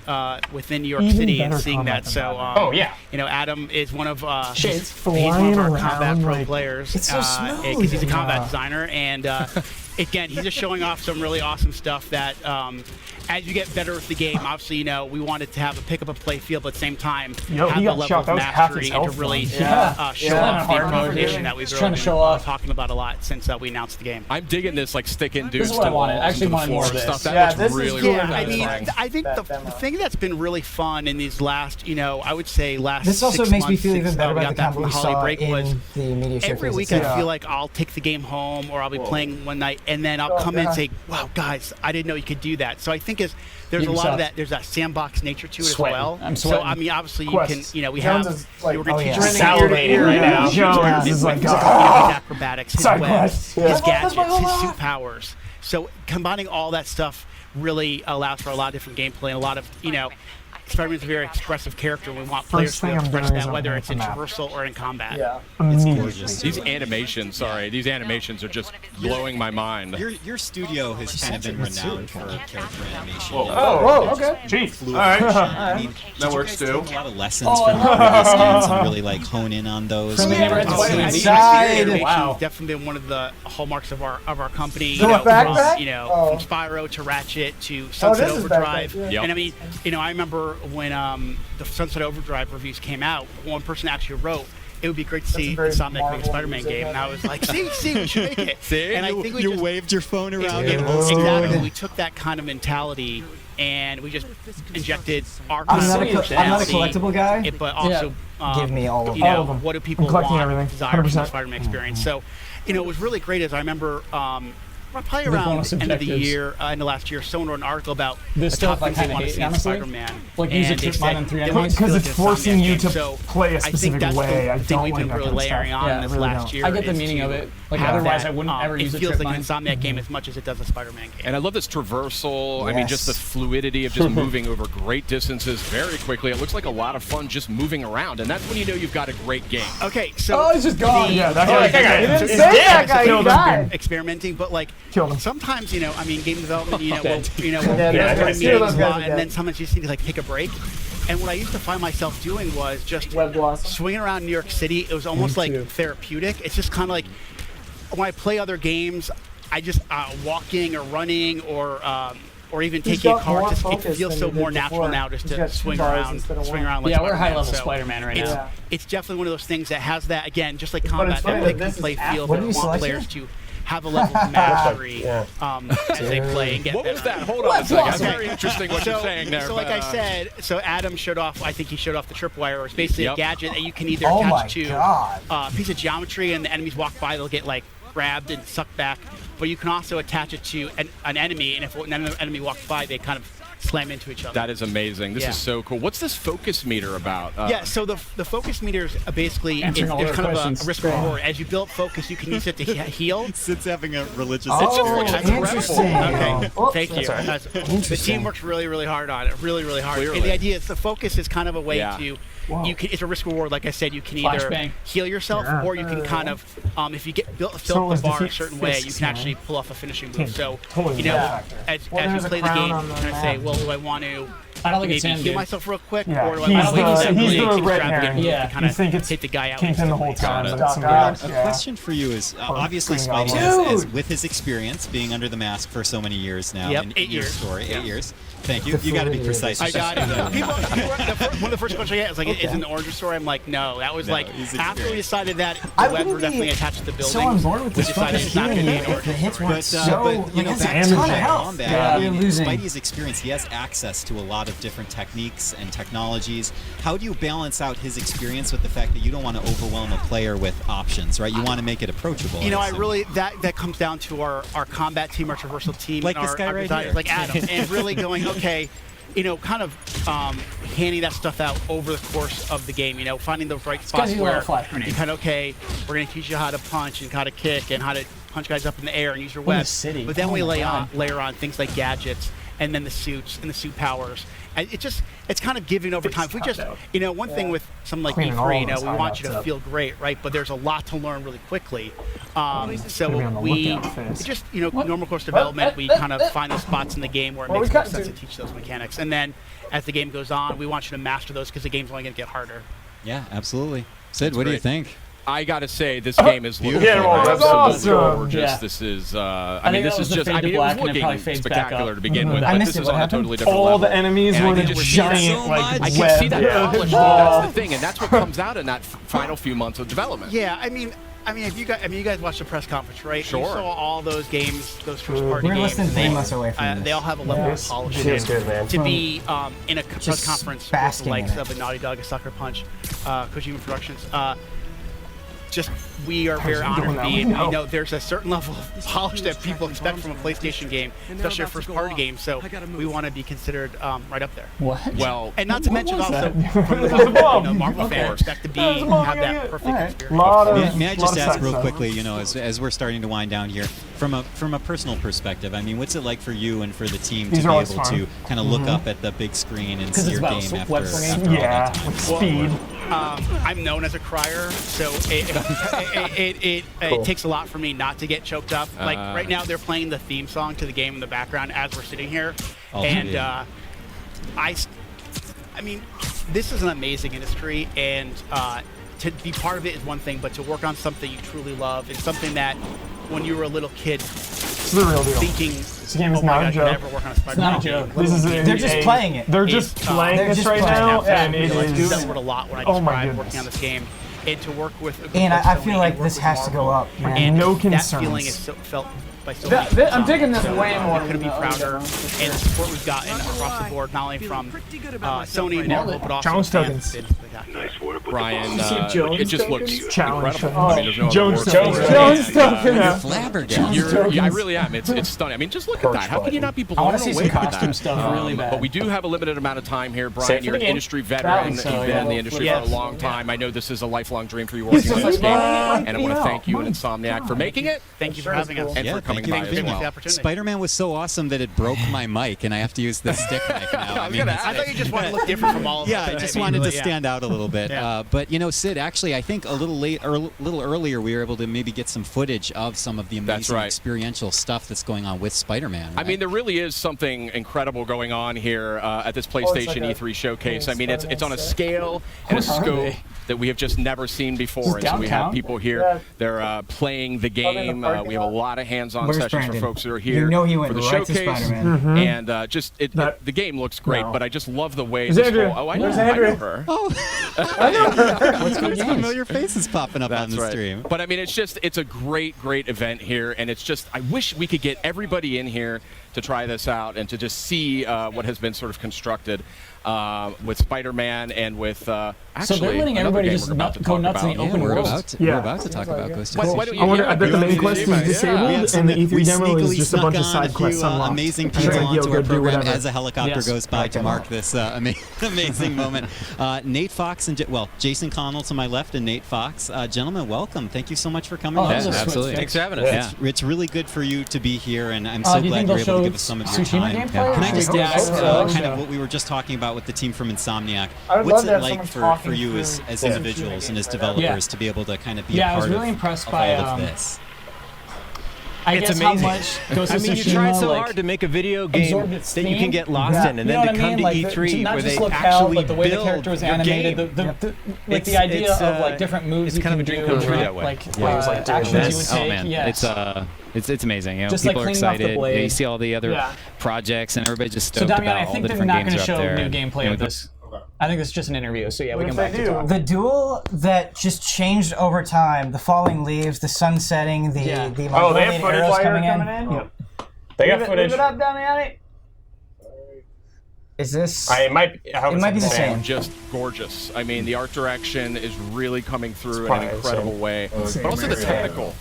within New York Even City and better seeing combat that. than So, Batman. you know, Adam is one of Shades. he's one Flying of our around, combat pro like, players. it's so smooth. because he's a combat designer, and again, he's just showing off some really awesome stuff that, as you get better with the game, obviously, we wanted to have a pick up a play feel, but at the same time, have the level of mastery and to really show off the implementation that we've really been talking about a lot since we announced the game. I'm digging this, like, sticking dudes is what to I wanted. walls I actually and to the wanted more floor of and this. stuff. That looks this is really, cool. really I mean, satisfying. I think the thing that's been really fun in these last, I would say last This also 6 makes me months feel even since, better we about got the back from combo we holiday saw break was in the media every showcase week I itself. feel like I'll take the game home or I'll be playing one night and then I'll come in and say, wow, guys, I didn't know you could do that. So I think there's a lot of that. There's that sandbox nature to it as well. I'm so sweating. I mean, obviously Quest. you can, we Jones have. is like, We're going to teach you Salivating right now. Jones is like, his acrobatics, his Side web, quest. his gadgets, his suit powers. So combining all that stuff really allows for a lot of different gameplay and a lot of Spider-Man's a very expressive character, and we want players to express that, whether it's in traversal or in combat. Yeah. It's gorgeous. These animations are just blowing my mind. Your studio has kind of been renowned for character animation. Whoa, okay. Chief. All right. I mean, That works too. a lot of lessons from previous games and really like hone in on those. From the neighborhood Animation Inside. has definitely been one of the hallmarks of our company. The backpack? From Spyro to Ratchet to Sunset this is Overdrive. backpack, yeah. And I mean, I remember when the Sunset Overdrive reviews came out, one person actually wrote, it would be great to see Insomniac make a Spider-Man game, and I was like, see, we should make it. See, and I think we you just waved your phone around. exactly. We took that kind of mentality and we just injected our I'm kind not of a personality, collectible guy. but also Give me all of them. what do people I'm collecting want, everything. desire from the 100%. Spider-Man experience. So, it was really great. As I remember, probably The around bonus the end of the objectives. year, end of last year, someone wrote an article about This the stuff top I things they kinda want to hate, see in honestly. Spider-Man. Like, use And it they to mine said on 3 they enemies. want to feel Because like it's a forcing Insomniac you game. to So play a I think specific that's way. I the thing don't we've like been that really kind of layering stuff. on Yeah, this really last don't. year. I get the is meaning to of it. Like, have otherwise that, I wouldn't ever use it a feels trip like mine. an Insomniac game as much as it does a Spider-Man game. And I love this traversal. I mean, just the fluidity of just moving over great distances very quickly. It looks like a lot of fun just moving around, and that's when you know you've got a great game. Okay, so Oh, it's just gone. Yeah, that guy. You didn't say That that guy, he died. experimenting, but like Killed him. sometimes I mean, game development, Dead. we'll that's go right. to Two of those meetings, guys are and dead. then sometimes you just need to like take a break. And what I used to find myself doing was just Web gloss. swinging around New York City. It was almost like therapeutic. It's just kind of like when I play other games, I just walking or running or even He's taking a got car. more Just, it focus feels than so he did more natural before. now just He's to got 2 swing bars around instead of one. like Yeah, we're Spider-Man. high-level So Spider-Man right it's, now. It's definitely one of those things that has that, again, just like But combat, it's funny that that they can this play is feel, What but do you want select players here? to have a level of mastery as they play and get What better. was that? Hold on a second. That's very interesting what you're saying there. So like but, I said, so Adam showed off, I think he showed off the tripwire, or it's basically Yep. a gadget that you can either Oh my attach to God. a piece of geometry and the enemies walk by, they'll get like grabbed and sucked back, but you can also attach it to an enemy, and if an enemy walks by, they kind of slam into each other. that is amazing. This Yeah. is so cool. What's this focus meter about? Yeah, so the focus meter is basically Answering all there's their kind of questions. a risk reward. As you build focus, you can use it to heal. Sid's having a religious Oh, experience. interesting. Okay, Oh, thank you. The Interesting. team works really, really hard on it. Really, really hard. Clearly. And the idea is the focus is kind of a way Yeah. to. It's a risk reward, like I said. You can either Flashbang. heal yourself, or you can kind of, if you get fill So up was the bar a defeat certain way, you fists, can man. actually pull off a finishing move. So, Holy as Well, you there's a play the crown game, on you the kind of say, map. well, do I want to I don't think it's maybe him, heal dude. myself real quick, Yeah, or do I he's want to wait the simply red keep grabbing herring. it Yeah. to kind You of think it's hit the guy out Kingpin the whole instantly. time, but Doc it's some Ock. guy. A question for you is obviously Green Spidey Goblin. is with his experience being under the mask for so many years now. Yep, in 8 your years. story, Yeah. 8 years. Thank you. You got to be precise. I got it. One of the first questions I get is like, is it an origin story? I'm like, no. That was No, like he's after we experienced. decided that I the web were wouldn't be definitely attached to the building. so on board with we this decided focus it's not healing going to be you an if the origin hits story. weren't so but you know, like, back that's to a ton of health. combat, Yeah, in you're losing. Spidey's experience, he has access to a lot of different techniques and technologies. How do you balance out his experience with the fact that you don't want to overwhelm a player with options, right? You want to make it approachable. You know, I assume. really that comes down to our combat team, our traversal team, Like and this our, guy our right designers, here. like Adam, and really going, okay, kind of handing that stuff out over the course of the game. Finding the right spots he's a where little flat grenade. you kind of we're going to teach you how to punch and how to kick and how to punch guys up in the air and use your In the web. city. But then Oh we my layer on things like gadgets and then the suits and the suit powers. And it's kind of giving over time. If we just, one thing with something like Cleaning all E3, those we want you to hideouts up. feel great, right? But there's a lot to learn really quickly. Gonna be So on the we lookout for this. just, normal course development, we kind of find those spots in the game where it Well, makes we more cut sense to- to teach those mechanics. And then as the game goes on, we want you to master those because the game's only going to get harder. Yeah, absolutely. Sid, what do you great. think? I gotta say, this game is looking gorgeous. Yeah. This is, I I mean, think this that is was the just, fade I to mean, it black was and it probably looking fades back spectacular up. to begin with, I but missed this it. is What on a happened? totally different All level. the enemies And were I in think a we're giant, like, I can web. see that polished. Yeah. That's the thing, and that's what comes out in that final few months of development. Yeah, I mean, if you guys watched the press conference, right? Sure. You saw all those games, those first-party We're games. less than 3 months away from this. They all have a level of polish. It is good, man. To be in a press conference with the basking likes in it. of a Naughty Dog, a Sucker Punch, Kojima Productions, we are very honored to be. And we know there's a certain level of polish that people expect from a PlayStation game, especially a first-party game. So we want to be considered right up there. What? Well, and not to mention also from the Marvel fans expect to have that perfect experience. May I just ask real quickly, as we're starting to wind down here, from a personal perspective, I mean, what's it like for you and for the team to be able to kind of look up at the big screen and see your game after all that time? With speed. I'm known as a crier, so it takes a lot for me not to get choked up. Like right now, they're playing the theme song to the game in the background as we're sitting here, and I mean, this is an amazing industry, and to be part of it is one thing, but to work on something you truly love is something that when you were a little kid, It's the real deal. thinking, This game is oh my not a God, joke. never work on a Spider-Man It's not a joke. This is They're just playing it. They're just playing this right now, and it is. That word a lot when I Oh my describe working on this game, and to work with. A group And like I Sony feel like and work this with has to go Marvel, up, man. and No that concerns. feeling is felt by so many people. I'm digging this way more. We couldn't be prouder, and the support we've gotten across the board, not only from Sony and Marvel, but also Challenge fans. tokens. It's been spectacular. Nice work with Brian, Jones it just looks Challenge incredible. tokens. I mean, there's no Jones other tokens. word. Jones And, tokens. Flabbergasted. I really am. It's stunning. I mean, just look at that. How can you not be blown away wanna see some with costume that? stuff really bad. But we do have a limited amount of time here. Save Brian, for you're the an game. industry veteran. You've been in the industry for a long time. I know this is a lifelong dream for you working on this game. And I want to thank you and Insomniac for making it. Thank you for having us. And for coming by as well. Spider-Man was so awesome that it broke my mic, and I have to use the stick mic now. I mean, I thought you just wanted to look different from all of us. yeah, I just wanted to stand out a little bit. But Sid, actually, I think a little earlier, we were able to maybe get some footage of some of the amazing experiential stuff that's going on with Spider-Man. Right? I mean, there really is something incredible going on here at this PlayStation E3 showcase. I mean, it's on a scale and a scope that we have just never seen before. And so we have people here. They're playing the game. We have a lot of hands-on sessions for folks that are here he for the went right showcase. to And the game looks great, but I just love the way There's this Andrea. whole... Oh, I There's know Andrea. her. I know her. What's going on? Familiar faces popping up on the stream. But I mean, it's a great event here, and it's just, I wish we could get everybody in here to try this out and to just see what has been sort of constructed with Spider-Man and with actually. So they're letting everybody just go nuts in the open we're world. We're about to talk about Ghost of I bet the main quest is disabled, and the E3 demo is just a bunch of side quests unlocked. Amazing people onto our program as a helicopter goes by to mark this amazing moment. Nate Fox and Jason Connell to my left, and Nate Fox. Gentlemen, welcome. Thank you so much for coming. Absolutely. Thanks for having us. It's really good for you to be here, and I'm so glad you're able to give us some of your time. Can I just ask kind of what we were just talking about with the team from Insomniac? What's it like for you as individuals and as developers to be able to kind of be a part of all of this? It's amazing. How much Ghost of you tried so hard to make a video game that you can get lost in, and then to come to E3 where they actually build the way the character was animated, the idea of like different moves. It's kind of a dream come true that way. Like actions you would take. Oh man, it's amazing. Just people like are excited. You see all the other projects, and everybody just stoked about all the different games are up there. So Damian, I think they're not going to show new gameplay of this. I think this is just an interview, so yeah, we can back to talk. The duel that just changed over time, the falling leaves, the sun setting, the Mongolian arrows coming in. Yep. They got footage. Leave it up, Damiani. Is this? It might be the same. Just gorgeous. I mean, the art direction is really coming through in an incredible way, but also the technical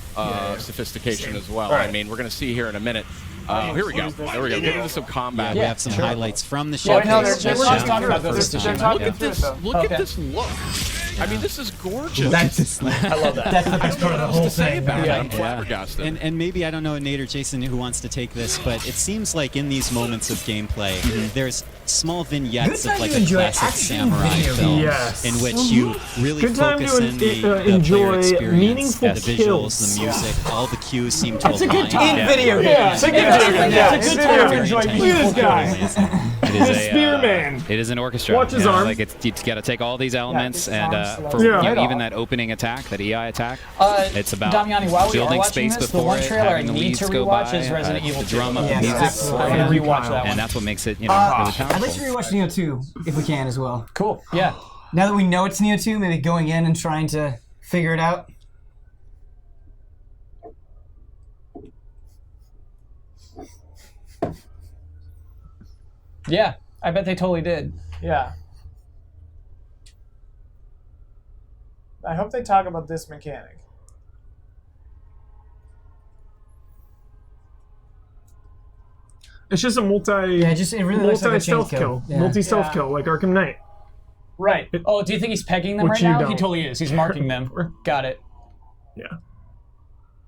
sophistication as well. I mean, we're going to see here in a minute. Here we go. There we go. Get into some combat. We have some highlights from the show. We're just talking about this. Look at this. Look at this look. I mean, this is gorgeous. I love that. That's the best part of the whole thing. I'm flabbergasted. And maybe, I don't know, Nate or Jason, who wants to take this, but it seems like in these moments of gameplay, there's small vignettes Good of like time to a enjoy classic action samurai video film, Yes. in which you really Good time focus to in the player enjoy experience, meaningful the visuals, kills. the music, all the cues seem to It's a align. good time. In video games. Yeah, it's a good time. Yeah, It's a good time to enjoy Look at meaningful this guy. It is The a spearman. It is an orchestra. Watch his arm. Like it's you got to take all these elements and for Yeah. you know, even that opening attack, that EI attack. It's about Damiani, while we are building watching space this, the before one it, trailer I having the need leads to go rewatch by, is Resident Evil the 2. drum of the Yes, music, absolutely. I'm gonna rewatch that one. and that's what makes it really powerful. I'd like to rewatch Nioh 2 if we can as well. Cool. Yeah. Now that we know it's Nioh 2, maybe going in and trying to figure it out. Yeah. I bet they totally did. Yeah. I hope they talk about this mechanic. It's just a Yeah, it really looks like a multi-stealth chain kill. Yeah. Multi-stealth Yeah. kill, like Arkham Knight. Right. Oh, do you think he's pegging them Which right you now? He don't totally is. He's marking them. Got it. Yeah.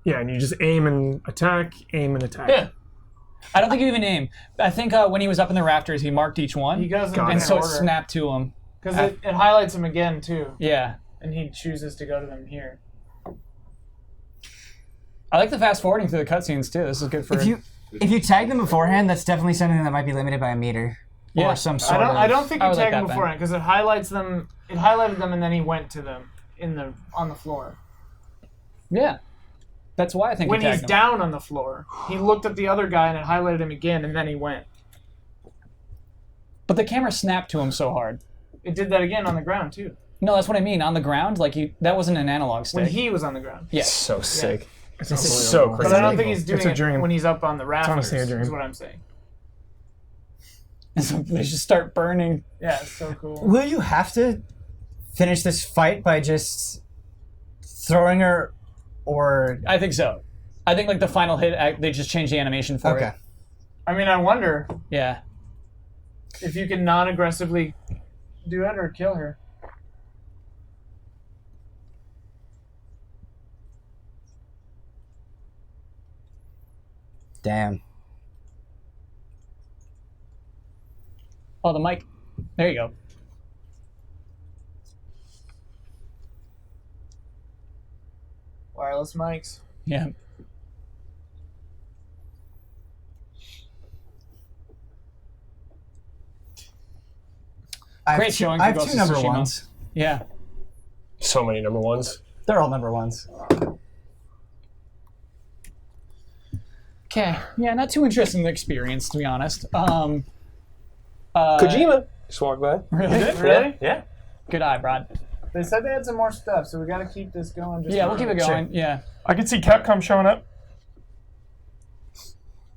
Yeah, and you just aim and attack, aim and attack. Yeah. I don't think you even aim. I think when he was up in the rafters, he marked each one. He goes in and so it order. snapped to him. Because it highlights him again, too. Yeah. And he chooses to go to them here. I like the fast forwarding through the cutscenes too. This is good for. If you tag them beforehand, that's definitely something that might be limited by a meter or some sort of. I don't think you I would tag like them that, beforehand because it highlights them. It highlighted them and then he went to them on the floor. Yeah, that's why I think when you he's tagged him. down on the floor, he looked at the other guy and it highlighted him again, and then he went. But the camera snapped to him so hard. It did that again on the ground too. No, that's what I mean. On the ground, like that wasn't an analog stick. When he was on the ground. Yeah. So sick. It's This is so crazy. But I don't think he's doing It's a it dream. when he's up on the rafters. honestly a dream. Is what I'm saying. And so they just start burning. Yeah, it's so cool. Will you have to finish this fight by just throwing her, or? I think so. I think like the final hit, they just changed the animation for it. I mean, I wonder Yeah. if you can non-aggressively do it or kill her. Damn. Oh, the mic. There you go. Wireless mics. Yeah. Great showing. I for have Ghost two of number Tsushima. ones. Yeah. So many number ones. They're all number ones. Okay. Yeah, not too interesting experience, to be honest. Kojima. Just walked by. Really? Really? Yeah. Good eye, Brad. They said they had some more stuff, so we got to keep this going. Just Yeah, a we'll keep it minute. going. Yeah. I could see Capcom showing up.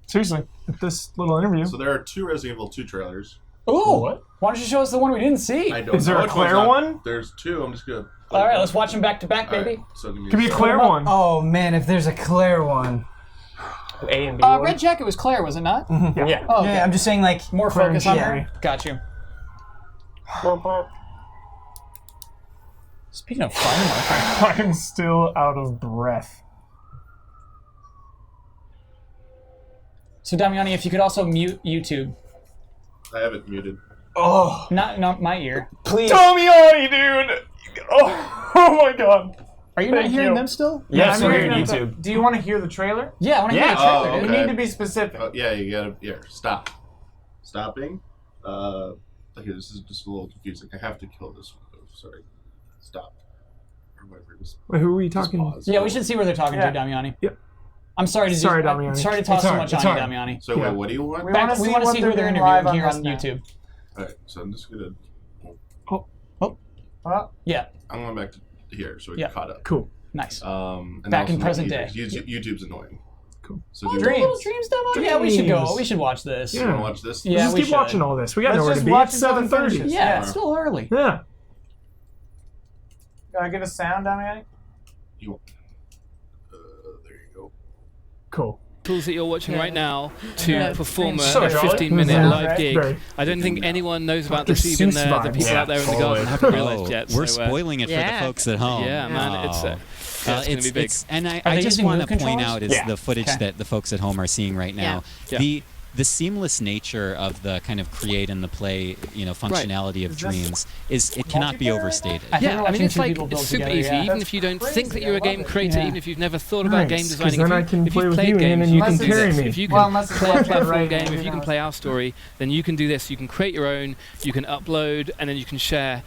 Seriously, at this little interview. So there are 2 Resident Evil 2 trailers. Ooh. What? Why don't you show us the one we didn't see? I don't Is there know a which one's Claire not- one? There's 2. I'm just gonna. All right, let's watch them back to back, All right, baby. so give me Could be a Claire one. Oh man, if there's a Claire one. A and B one. Red Jacket was Claire, was it not? Yeah. Oh, okay. Yeah, I'm just saying like More Claire focus and on Sherry. her. Got you. Speaking of fire marker. I'm still out of breath. So Damiani, if you could also mute YouTube. I have it muted. Oh, Not my ear. Please. Damiani, dude. Oh my God. Are you not Thank hearing you. them still? Yeah, I'm I'm hearing hearing them, YouTube. but do you want to hear the trailer? Yeah, I want to hear Yeah. the trailer. Oh, dude. We okay. need to be specific. Yeah, you gotta. Here, stop. Stopping. Okay, this is just a little confusing. I have to kill this one. Oh, sorry. Stop. Or whatever. Just Wait, who are we just talking? pause. Yeah, we should see where they're talking Yeah. to, Damiani. Yep. I'm sorry to Sorry, do, Damiani. Sorry to toss It's so all much right, on it's you, all Damiani. So wait, what do you want? We wanna We see want to what see they're who they're doing interviewing live on here on Rundown. YouTube. Alright, so I'm just gonna. Yeah, I'm going back to here so we Yeah. get caught up. Cool. nice. And Back also in not present YouTubers. day. YouTube's annoying. Cool. So Oh, do Dreams. you Dreams demo? Yeah, we should go. Dreams. We should watch this. Yeah. want to watch this? Yeah, Let's we just keep should. watching all this. We got Let's nowhere to just be. watch It's until it 7:30. finishes. Yeah, Yeah. it's still early. Yeah. Gotta get a sound, Damiani? You want? There you go. Cool. Tools that you're watching right now to Yeah. perform So a jolly. 15-minute Yeah. live gig. Very. I don't think anyone knows about Dr. this, even Seuss the vibes. people out there in the Yeah, garden totally. haven't realized yet. We're so, spoiling it for the folks at home. Yeah, man, it's gonna be big. And Are I they just using want move to point controllers? out is Yeah. the footage Okay. that the folks at home are seeing right now. Yeah. The the seamless nature of the kind of create and the play, functionality of Dreams it cannot be overstated. Yeah, I mean it's super easy. Even if you don't think that you're a game creator, even if you've never thought about game designing, if you've played games, you can do this. If you can play a platform game, if you can play our story, then you can do this. You can create your own, you can upload, and then you can share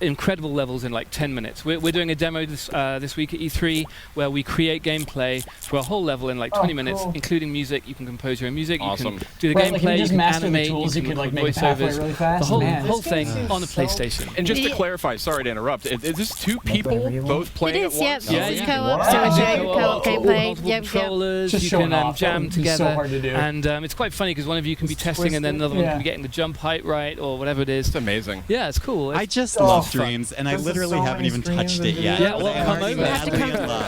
incredible levels in like 10 minutes. We're doing a demo this week at E3 where we create gameplay for a whole level in like 20 minutes, including music. You can compose your own music, you can do the gameplay, you can animate, you can like make voiceovers, really fast. The whole thing on a PlayStation. And just to clarify, sorry to interrupt, is this two people both playing at once? Yeah, it's co-op gameplay. Controllers, you can jam together. So hard to do. And it's quite funny because one of you can be testing and then another one can be getting the jump height right or whatever it is. It's amazing. Yeah, it's cool. I just love Dreams, and I literally haven't even touched it yet. Yeah, well, come over.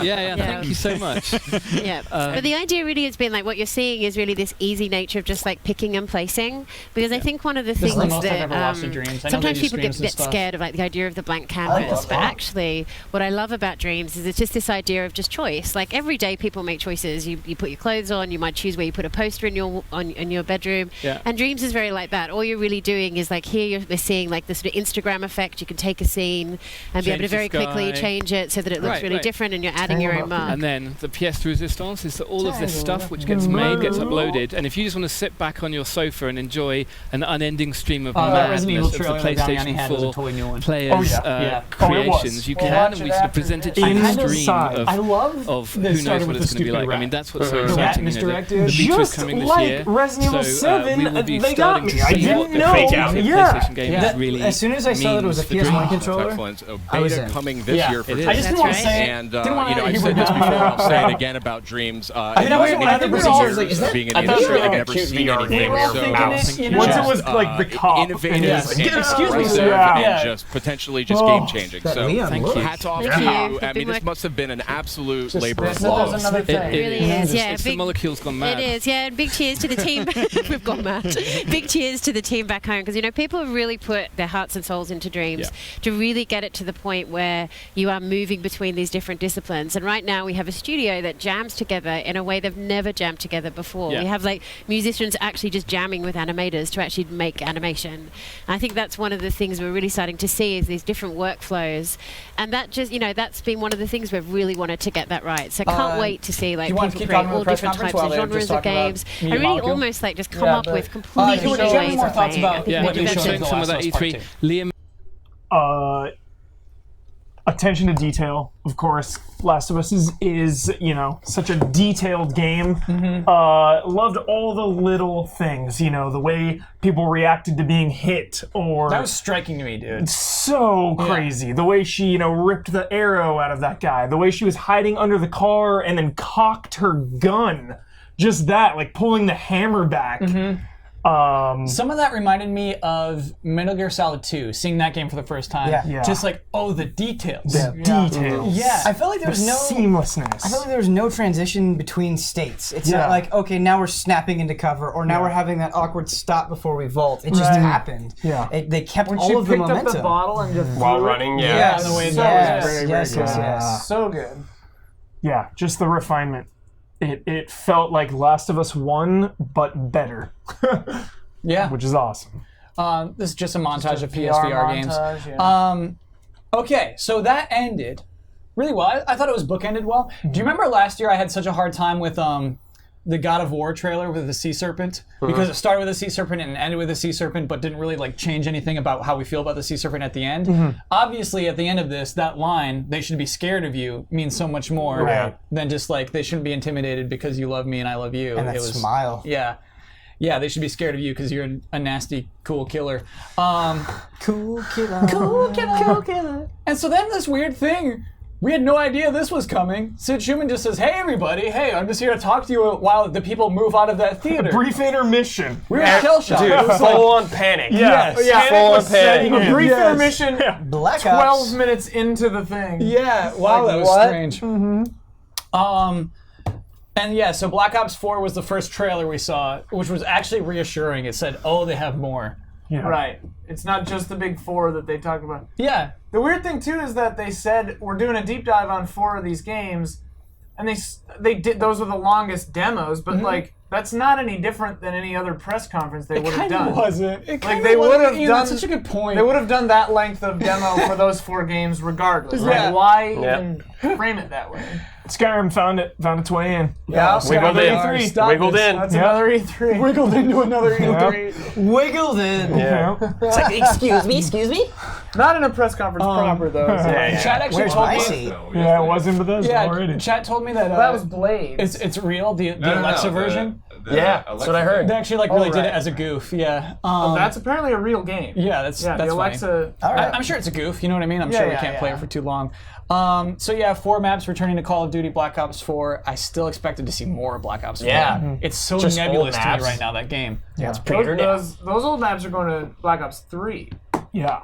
Yeah, thank you so much. Yeah, but the idea really has been like what you're seeing is really this easy nature of just like picking and placing, because I think one of the things that sometimes people get scared of like the idea of the blank canvas, but actually what I love about Dreams is it's just this idea of just choice. Like every day people make choices. You put your clothes on, you might choose where you put a poster in your bedroom, and Dreams is very like that. All you're really doing is like here you're seeing like this sort of Instagram effect. You can take a scene and be able to very quickly change it so that it looks really different, and you're adding your own mark. And then the pièce de résistance is that all of this stuff which gets made gets uploaded, and if you just want to sit back on your sofa and enjoy an unending stream of madness of the PlayStation 4 players' creations, you can, and we sort of presented you a stream of who knows what it's going to be like. I mean, that's what's so exciting. The beta is coming this year, so we will be starting to see what the PlayStation game is really. As soon as I saw that it was a PS1 controller, excellent. Beta coming this year for Dreams. I just didn't want to say it. And I said this before, I'll say it again about Dreams. I wasn't 100% years of being in the industry, I've never seen anything so once it was like the cop, innovative and just potentially just game changing. So hats off to you. I mean, this must have been an absolute labor of love. It really is. Yeah, the molecule's gone mad. It is. Yeah, and big cheers to the team. We've gone mad. Big cheers to the team back home, because people have really put their hearts and souls into Dreams to really get it to the point where you are moving between these different disciplines. And right now we have a studio that jams together in a way they've never jammed together before. We have like musicians actually just jamming with animators to actually make animation. And I think that's one of the things we're really starting to see is these different workflows, and that just that's been one of the things we've really wanted to get that right. So can't wait to see like people create all different types of genres of games and really almost like just come up with completely new ways of playing. What you showing some of that E3, Liam. Attention to detail, of course. Last of Us is such a detailed game. Loved all the little things, the way people reacted to being hit, or that was striking to me, dude. So crazy. The way she, ripped the arrow out of that guy. The way she was hiding under the car and then cocked her gun. Just that, like pulling the hammer back. Some of that reminded me of Metal Gear Solid 2, seeing that game for the first time. Just like, the details. The details. Yeah. I felt like there was no seamlessness. I felt like there was no transition between states. It's not like, okay, now we're snapping into cover, or now we're having that awkward stop before we vault. It just happened. They kept all of the momentum. When she picked up the bottle and just while running, the way it was yes. So good. Yeah, just the refinement. It felt like Last of Us 1, but better. Which is awesome. This is just a montage of PSVR games. Okay, so that ended really well. I thought it was bookended well. Do you remember last year I had such a hard time with the God of War trailer with the sea serpent? Because it started with a sea serpent and ended with a sea serpent, but didn't really like change anything about how we feel about the sea serpent at the end. Obviously, at the end of this, that line, "They should be scared of you," means so much more than just like, "They shouldn't be intimidated because you love me and I love you." And that smile. Yeah, they should be scared of you because you're a nasty, cool killer. Cool killer. Cool killer. And so then this weird thing, we had no idea this was coming. Sid Schumann just says, "Hey everybody, I'm just here to talk to you while the people move out of that theater." Brief intermission. We were shell-shocked. Dude, full-on panic. Full-on panic. A brief intermission, Black 12 minutes into the thing. Yeah, wow, that was strange. And so Black Ops 4 was the first trailer we saw, which was actually reassuring. It said, they have more. Right. It's not just the big 4 that they talk about. Yeah. The weird thing too is that they said we're doing a deep dive on 4 of these games, and they did those were the longest demos, but like That's not any different than any other press conference they would have done. It wasn't. It Like they would have done. That's such a good point. They would have done that length of demo for those 4 games regardless. Yeah. Like, why even frame it that way? Skyrim found its way in. Yeah, wiggled in. Wiggled in. That's another E3. Wiggled into another E3. Wiggled in. Yeah. It's like, excuse me? Not in a press conference proper though. Chat actually told me. Yeah, it was in Bethesda Yeah, already. chat told me that that was Blade. it's real. The Alexa version. That's what I heard. They actually really did it as a goof. Yeah. That's apparently a real game. Yeah, that's the Alexa. I'm sure it's a goof. You know what I mean? I'm sure we can't play it for too long. So yeah, 4 maps returning to Call of Duty Black Ops 4. I still expected to see more Black Ops 4. Yeah. It's so Just nebulous old to me maps. right now, that game. Yeah. It's pretty Those old maps are going to Black Ops 3. Yeah.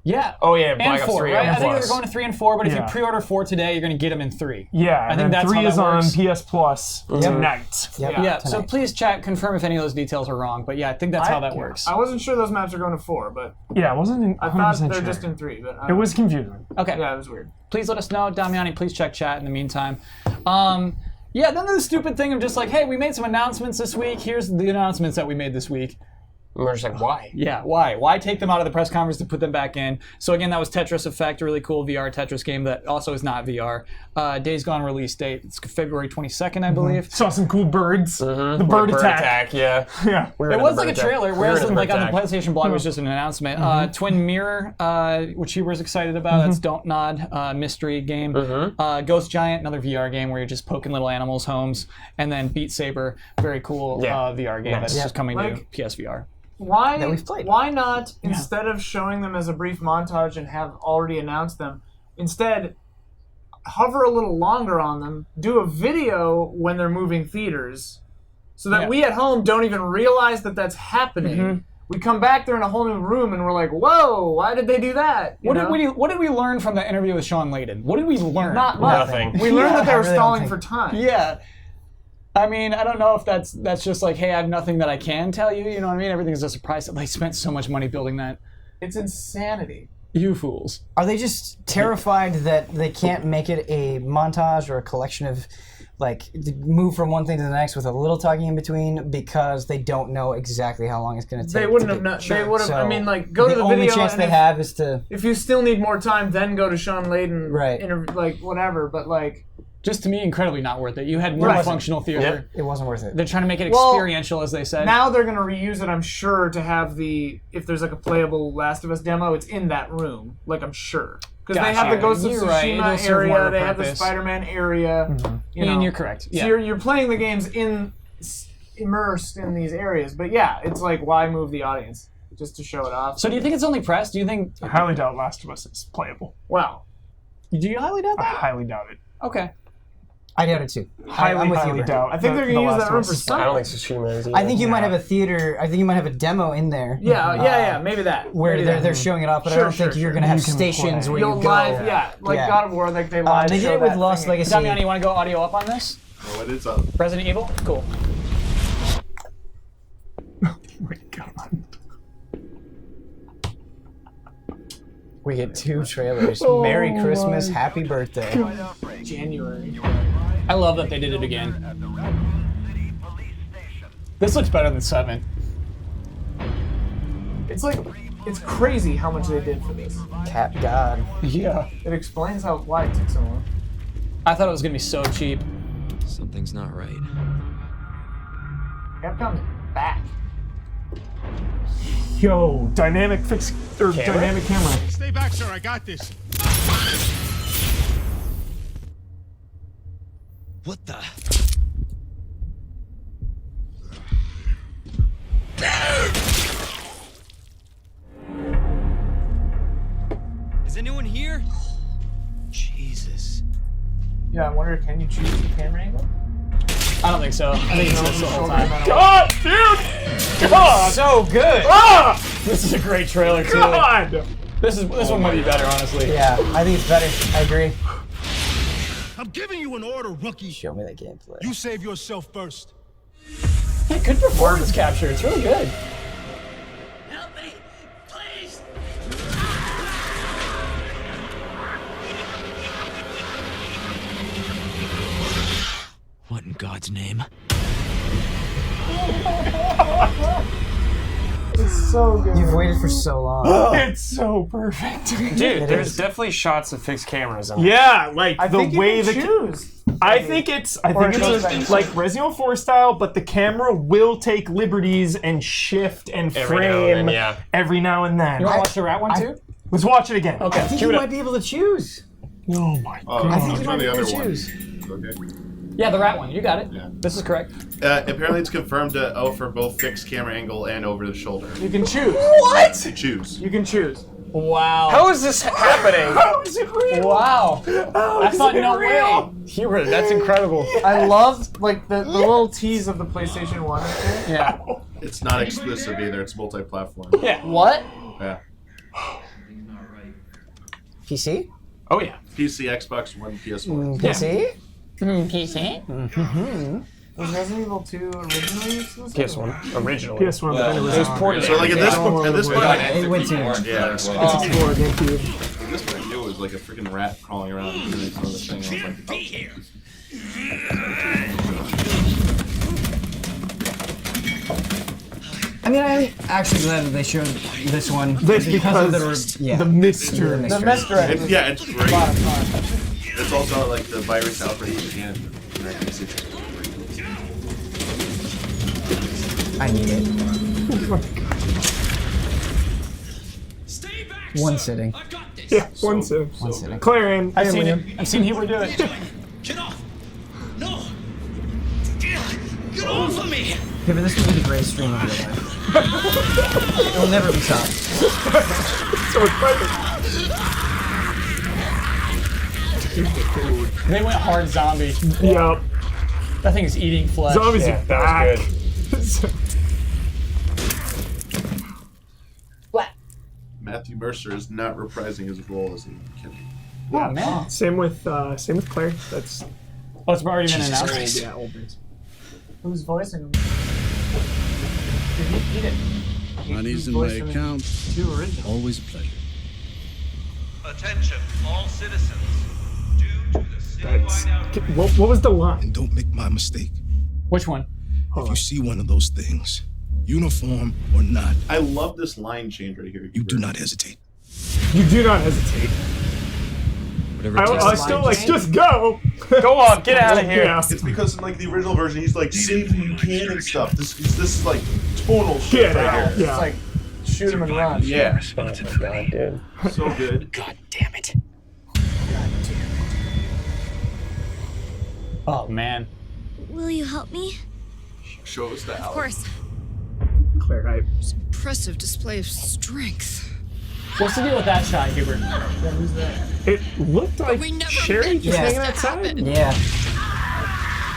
Yeah. Oh yeah, Black and Ops 4, 3. right? And I think Plus. they're going to 3 and 4, but if you Yeah. pre-order 4 today, you're going to get them in 3. Yeah, I think that's 3 how is that on works. PS Plus tonight. Yeah, so please chat, confirm if any of those details are wrong. But yeah, I think that's how that works. I wasn't sure those maps are going to 4, but Yeah, I wasn't I thought 100% they're sure. just in 3. But It was confusing. Okay. Yeah, it was weird. Please let us know. Damiani, please check chat in the meantime. Yeah, then the stupid thing of just like, hey, we made some announcements this week. Here's the announcements that we made this week. And we're just like, why? Yeah, why? Why take them out of the press conference to put them back in? So again, that was Tetris Effect, a really cool VR Tetris game that also is not VR. Days Gone release date, it's February 22nd, I believe. Saw some cool birds. The bird attack. Yeah. Yeah. It was like a trailer, whereas like on the PlayStation blog it was just an announcement. Twin Mirror, which Huber's excited about, that's Don't Nod, mystery game. Ghost Giant, another VR game where you're just poking little animals' homes. And then Beat Saber, very cool VR game that's just coming to PSVR. Why? we've played. Why not instead of showing them as a brief montage and have already announced them, instead hover a little longer on them, do a video when they're moving theaters, so that we at home don't even realize that that's happening. We come back, they're in a whole new room, and we're like, "Whoa! Why did they do that?" What did we learn from the interview with Sean Layden? What did we learn? Not much. Nothing. We learned that they were stalling for time. Yeah. I mean, I don't know if that's just like, hey, I have nothing that I can tell you. You know what I mean? Everything's a surprise. They spent so much money building that. It's insanity. You fools. Are they just terrified that they can't make it a montage or a collection of, like, move from one thing to the next with a little talking in between because they don't know exactly how long it's going to take? They wouldn't have known. They would have. So I mean, like, go to the video. The only chance they have is to. If you still need more time, then go to Sean Layden. Right. Like whatever, but like. Just to me, incredibly not worth it. You had more functional theater. It wasn't worth it. They're trying to make it experiential, as they said. Now they're going to reuse it, I'm sure, to have if there's like a playable Last of Us demo, it's in that room. Like, I'm sure. Because they have the Ghost of Tsushima area, they have the Spider-Man area. And you're correct. Yeah. So you're playing the games immersed in these areas. But yeah, it's like, why move the audience? Just to show it off. So do you think it's only press? Do you think... I highly doubt Last of Us is playable. Wow. Do you highly doubt that? I highly doubt it. Okay. I doubt it too. Highly doubt. I think they're going to use that room for something. I don't think Tsushima is either. I think you might have a theater. I think you might have a demo in there. Yeah, maybe that. Where they're showing it off, but I don't think you're going to have stations where you go. Live, like God of War, like they live They did it with Lost Legacy. Damiani, you want to go audio up on this? Oh, it is up. Resident Evil? Cool. Oh my God. We get 2 trailers. Merry Christmas, Happy Birthday. January. I love that they did it again. This looks better than 7. It's crazy how much they did for this. Cat God. Yeah. It explains why it took so long. I thought it was going to be so cheap. Something's not right. Capcom's back. Yo, dynamic camera. Stay back, sir. I got this. What the? Is anyone here? Jesus. Yeah, I wonder, can you choose the camera angle? I don't think so. I think it's this the whole time. God, dude! God! So good! Ah! This is a great trailer, too. God! This one might be better, honestly. Yeah, I think it's better. I agree. I'm giving you an order, rookie. Show me that gameplay. You save yourself first. Hey, good performance capture. It's really good. Help me, please. What in God's name? It's so good. You've waited for so long. It's so perfect. Dude, there's definitely shots of fixed cameras in there. Yeah, like I the think way you the can choose. I think it's like Resident Evil 4 style, but the camera will take liberties and shift and Every frame now and then, yeah. every now and then. You want to watch the rat one too? Let's watch it again. Okay. I think you might be able to choose. Oh my god. I think you try might be the able other to one. choose. Okay. Yeah, the rat one. You got it. Yeah. This is correct. Apparently, it's confirmed to for both fixed camera angle and over the shoulder. You can choose. What? You choose. You can choose. Wow. How is this happening? How is it real? Wow. I thought no way. Hubert, that's incredible. I loved like the little tease of the PlayStation 1 right there. Yeah. It's not exclusive either. It's multi-platform. Yeah. What? Yeah. PC? Oh yeah. PC, Xbox One, PS1. PC? PC? Was Resident Evil 2 originally exclusive? PS1. Originally. PS1, but then it was ported. So like at this point, It went to yeah. It's for GameCube. At this point, I knew it was like a freaking rat crawling around and then some of the thing. I was like, I mean, I'm actually glad that they showed this one. This because the mystery. The mystery. yeah, it's great. It's also like the virus outbreak again. I need it. One sitting. Yeah, one sitting. Claire and I've seen Liam. it. I've seen Hubert do it. Get off! No! Get off of me! Okay, but this will be the greatest stream of your life. It will never be topped. So excited. They went hard zombie. Yep. That thing is eating flesh. Zombies are back. Matthew Mercer is not reprising his role as Kenny. Oh man. Same with Claire. That's it's already been announced. old, yeah, old news. Who's voicing him? Did he eat it? Money's in my account. Always a pleasure. Attention, all citizens. Due to the citywide outbreak. What was the line? And don't make my mistake. Which one? If you see one of those things, uniform or not, I love this line change right here. you do not hesitate. You do not hesitate. I still like, just go. Go on, get out of here. Yeah. It's because in like the original version, he's like save who you can and stuff. This is like total shit right here. Yeah. It's like shoot him and run. Yeah. Oh my god, dude. So good. God damn it. Oh man. Will you help me? Show us the Of course. Claire, Impressive display of strength. What's the deal with that shot, Hubert? it looked like Sherry just hanging outside. Yeah.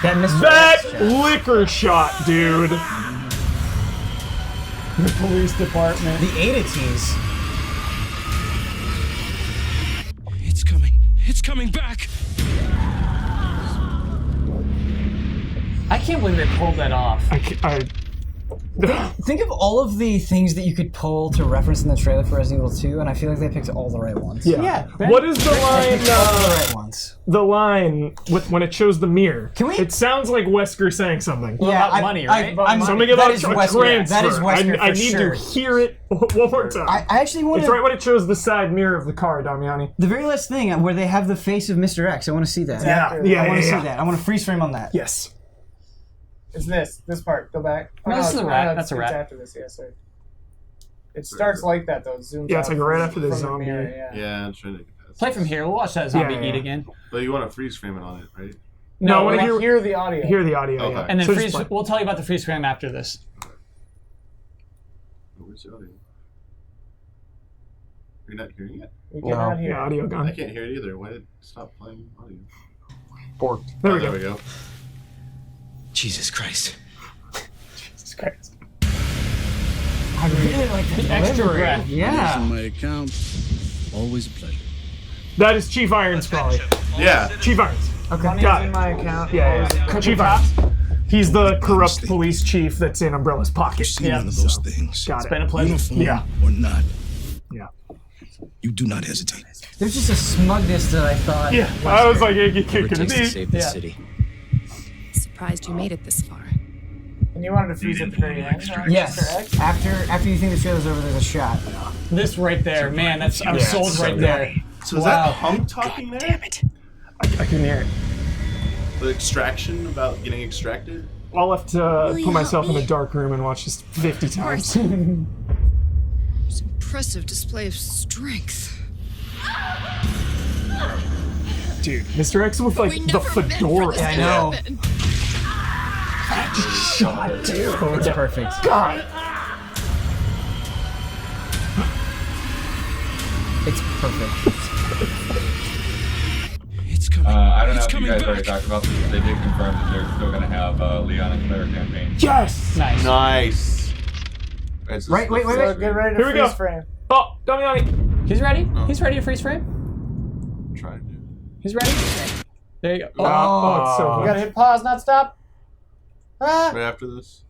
That liquor shot, dude. The police department. The Ada-tease. It's coming. It's coming back. I can't believe they pulled that off. Think of all of the things that you could pull to reference in the trailer for Resident Evil 2, and I feel like they picked all the right ones. Yeah. What is the line? All the right ones. The line with when it shows the mirror. Can we? It sounds like Wesker saying something. About money, right? Something about a transfer. That is Wesker I for need sure. to hear it one more time. I actually want It's right when it shows the side mirror of the car, Damiani. The very last thing where they have the face of Mr. X. I want to see that. Yeah. I want to see that. I want to freeze frame on that. Yes. It's this part. Go back. No, this is a rat. That's a It's rat. after this, yeah, sorry. It starts like that though. Zooms Yeah, it's out like right from- after the from zombie. mirror, Yeah, I'm trying to. Play from here. We'll watch that zombie Yeah. eat again. But you want to freeze frame it on it, right? No, I want to hear the audio. Hear the audio. Okay. Yeah. And then So freeze. just play. We'll tell you about the freeze frame after this. Where's the audio? You're not hearing it? We cannot hear. Yeah, audio I gone. can't hear it either. Why did it stop playing audio? Borked. There There we we go. go. Jesus Christ. Jesus Christ. I really like The that extra delivery. breath. Money's Yeah. in my account. Always a pleasure. That is Chief Irons, probably. Yeah. Chief Irons. Okay. Money's Got in it. my account. Yeah. Chief Irons. He's the corrupt Mistake. police chief that's in Umbrella's You pocket. see one of those things, Got It's it. been a pleasure. uniform Yeah. or not, Yeah. you do not hesitate. There's just a smugness that I thought. Yeah. I was like, hey, you Whatever it could takes to be. save the Yeah. city. Surprised you made it this far. And you wanted to freeze at the very end? Yes. Mr. X? After you think the trailer's over, there's a shot. This right there, man. That's I'm sold right there. So is that Hunk talking there? Damn it! I couldn't hear it. The extraction about getting extracted? I'll have to put myself in a dark room and watch this 50 times. It's an impressive display of strength. Dude, Mr. X with like the fedora. Yeah, I know. Shot, dude. It's perfect. God. It's perfect. I don't know if you guys already talked about this, but they did confirm that they're still going to have Leon and Claire campaign. Yes! Nice. Wait. So get ready to Here we go. freeze frame. Oh, Damiani. He's ready. He's ready to freeze frame. I'm trying to. He's ready. There you go. Oh, it's so You good. gotta hit pause, not stop. Ah! Right after this?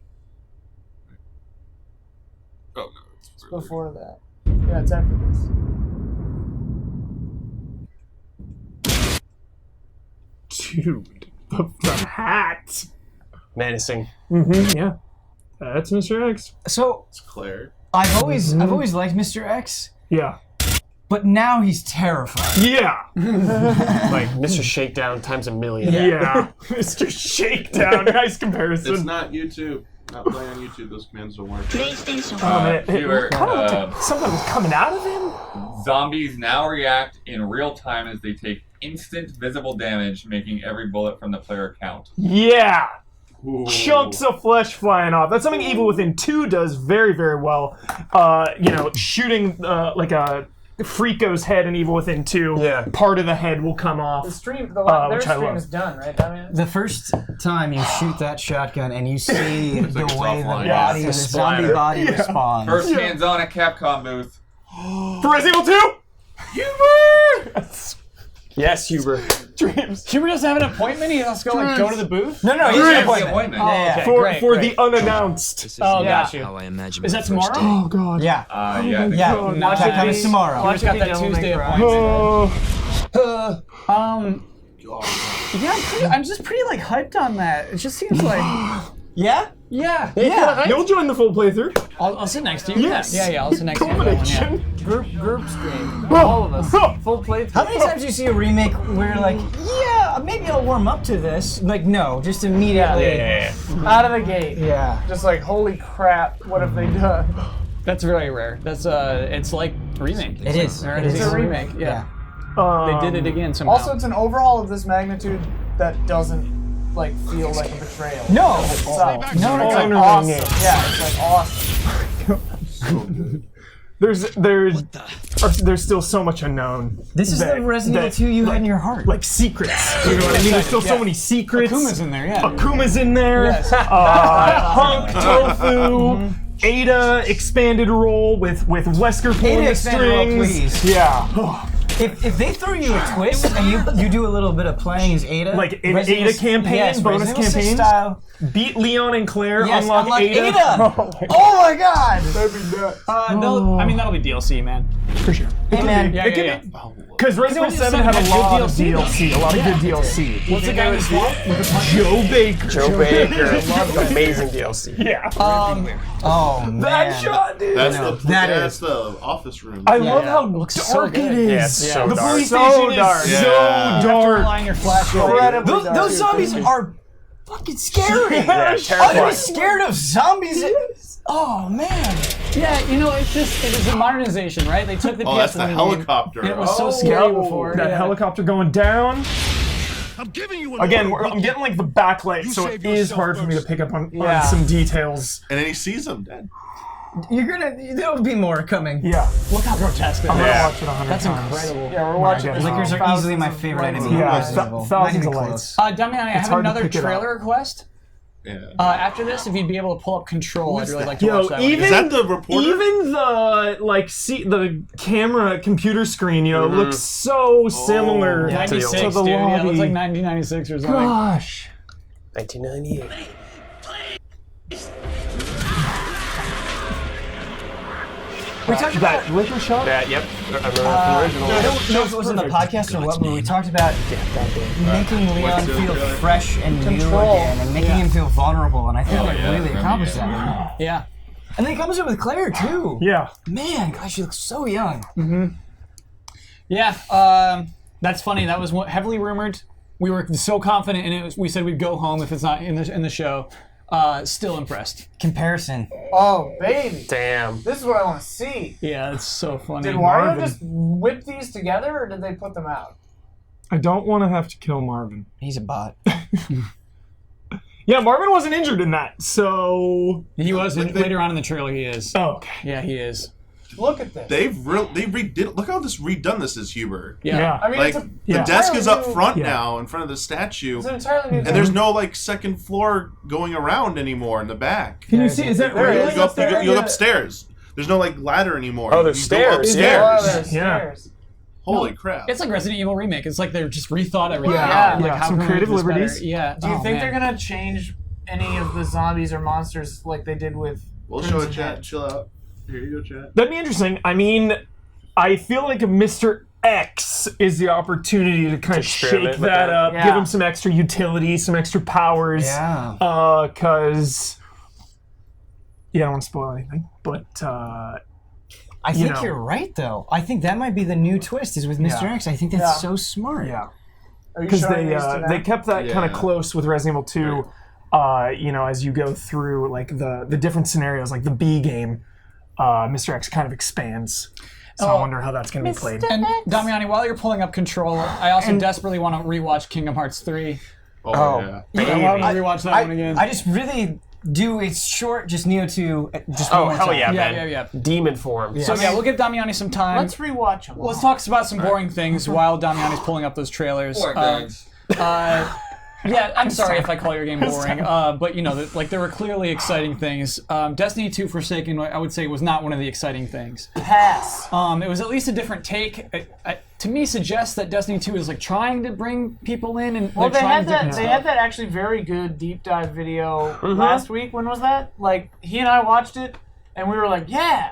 Oh, no. It's Before that. Yeah, it's after this. Dude, the hat. Menacing. Yeah. That's Mr. X. So It's Claire. I've always liked Mr. X, Yeah. but now he's terrifying. Yeah. Like Mr. Shakedown times a million. Yeah. Mr. Shakedown. Nice comparison. It's not YouTube. Not playing on YouTube. Those commands don't work. Oh, man. Viewer, Something was coming out of him? zombies now react in real time as they take instant visible damage, making every bullet from the player count. Yeah. Ooh. Chunks of flesh flying off. That's something Evil Within 2 does very, very well. Shooting like a Freako's head in Evil Within 2, part of the head will come off. The stream, their which I stream love. is done, right, Damian? The first time you shoot that shotgun and you see the like it's way the offline. body, Yeah, the it's a zombie splatter. body responds. First hands-on at Capcom booth. For Resident Evil 2? Huber! Yes, Huber. Dreams. Huber doesn't have an appointment. He has to go to the booth. No, he has an appointment. Okay, For great. the unannounced. Oh, got you. How I imagine Is my that first tomorrow? day. Oh, God. Yeah. Yeah. Watch it That is tomorrow. Huber's got that Tuesday appointment. Yeah, I'm just pretty like hyped on that. It just seems like. Yeah? Yeah. You'll join the full playthrough. I'll sit next to you. Yes. Yeah, I'll sit next to you. on that one, yeah. Combination. Group stream. All of us. Full playthrough. How many times do you see a remake where you're like, yeah, maybe I'll warm up to this? Like, no, just immediately. Out of the gate. Yeah. Just like, holy crap, what have they done? That's very rare. That's it's like remake. It is. Right? It It's is. a remake. Yeah. Um, They did it again somehow. Also, it's an overhaul of this magnitude that doesn't like feel like a betrayal. No. So, No, it's no, like no. awesome. Yeah, it's like awesome. There's still so much unknown. This is the Resident Evil 2 you had in your heart. Like secrets. You know what I mean? There's still so many secrets. Akuma's in there, yeah. Akuma's in there. Yes. Hunk, Tofu, Ada expanded role with Wesker pulling Ada the expanded role, strings. please. Yeah. If they throw you a twist and you do a little bit of playing as Ada, Like an Resident Ada Evil- campaign, yes, bonus Resident Evil 6 campaigns. style. Beat Leon and Claire, Yes, unlock Ada. Oh my god! That'd be nuts. I mean, that'll be DLC, man. For sure. Hey man, Yeah. Because Resident Evil 7 had a lot of DLC, a lot of good DLC. What's the guy in the swamp with the punch? Joe Baker. Joe Baker. Amazing DLC. Yeah. oh man. That shot, dude. That's the office room. I love how looks dark so good. it is. Yeah, it's so the dark. police So station dark. is Yeah. so You have to dark. rely on your flashlight. Incredibly dark. Those zombies are fucking scary. Yeah, I'm terrifying. scared of zombies. Oh man. Yeah, it's it was a modernization, right? They took the Oh, that's the PS1 game, helicopter. and it was so Oh. scary before. That yeah. helicopter going down. I'm giving you Again, I'm getting like the backlight, so it is hard for me to pick up on some details. And then he sees him dead. There'll be more coming. Yeah. Look how grotesque that I'm is. gonna watch it 100 That's times. incredible. Yeah, we're watching. God. Lickers are easily my favorite enemy. Yeah, in Resident Evil. Not thousands even of close. lights. Damian, I have hard to another pick it trailer up. request. Yeah. After this, if you'd be able to pull up Control, I'd really like to watch that. Even Is that the reporter? Even the camera computer screen, looks so similar one. to 96, the dude. Yeah, it looks lobby. like 1996 or something. Gosh. 1998. We talked about that liquor shot. That, yep. I remember that from the original. I don't know if it was in the podcast or what, but we talked about making Leon feel fresh and new again, and making him feel vulnerable, and I think they really accomplished that. Yeah. And then he comes in with Claire too. Yeah. Man, gosh, she looks so young. Mm-hmm. Yeah. That's funny. That was heavily rumored. We were so confident in it. We said we'd go home if it's not in the show. Still impressed. Comparison. Oh, baby. Damn. This is what I want to see. Yeah, it's so funny. Did Wario just whip these together, or did they put them out? I don't want to have to kill Marvin. He's a bot. Yeah, Marvin wasn't injured in that, so... He was. Later on in the trailer, he is. Oh, okay. Yeah, he is. Look at this. They redid. Look how redone this is, Huber. Yeah. I mean, like the desk is up front new, now, in front of the statue, it's an entirely new and there's no like second floor going around anymore in the back. Can you see? Is that really? You go upstairs. There's no like ladder anymore. Oh, there's stairs. Upstairs. Oh, there's stairs. Holy crap! It's like Resident Evil Remake. It's like they're just rethought everything. Yeah. Like how some can we creative make this liberties. better? Yeah. Do you think they're gonna change any of the zombies or monsters like they did with? We'll show it, chat. Chill out. Here you go, chat. That'd be interesting. I mean, I feel like Mr. X is the opportunity to kind of shake that up, give him some extra utility, some extra powers. Yeah. Because, I don't want to spoil anything, but I think you're right, though. I think that might be the new twist is with Mr. X. I think that's so smart. Yeah. Because they kept that kind of close with Resident Evil 2. As you go through like the different scenarios, like the B game. Mr. X kind of expands. So I wonder how that's going to be played. And Damiani, while you're pulling up Control, I also desperately want to rewatch Kingdom Hearts 3. Oh yeah. I want to rewatch that one again. I just really do. It's short, just Nioh 2. Just oh, one more hell time. yeah, man. Yeah. Demon form. Yeah. So we'll give Damiani some time. Let's rewatch them. Let's talk about some boring things while Damiani's pulling up those trailers. Yeah, I'm sorry if I call your game boring, but there were clearly exciting things. Destiny 2 Forsaken, I would say, was not one of the exciting things. Pass. It was at least a different take. To me, suggests that Destiny 2 is like trying to bring people in and they had that actually very good deep dive video last week. When was that? Like he and I watched it, and we were like, yeah.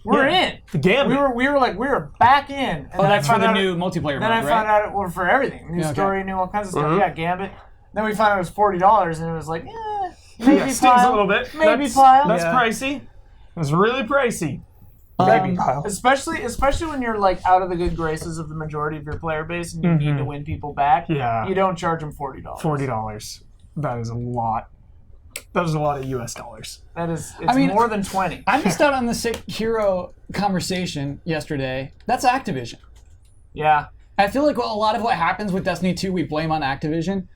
We're in. The Gambit. We were back in. And that's for the new multiplayer mode, right? Then I found out it was for everything. New story, new all kinds of stuff. Yeah, Gambit. Then we found out it was $40, and it was like, maybe stings a little bit. Maybe pile. That's pricey. It's really pricey. Maybe pile. Especially when you're like out of the good graces of the majority of your player base, and you need to win people back. Yeah. You don't charge them $40. $40. That is a lot. That is a lot of US dollars. It's more than 20. I missed out on the Sekiro conversation yesterday. That's Activision. Yeah. I feel like a lot of what happens with Destiny 2 we blame on Activision.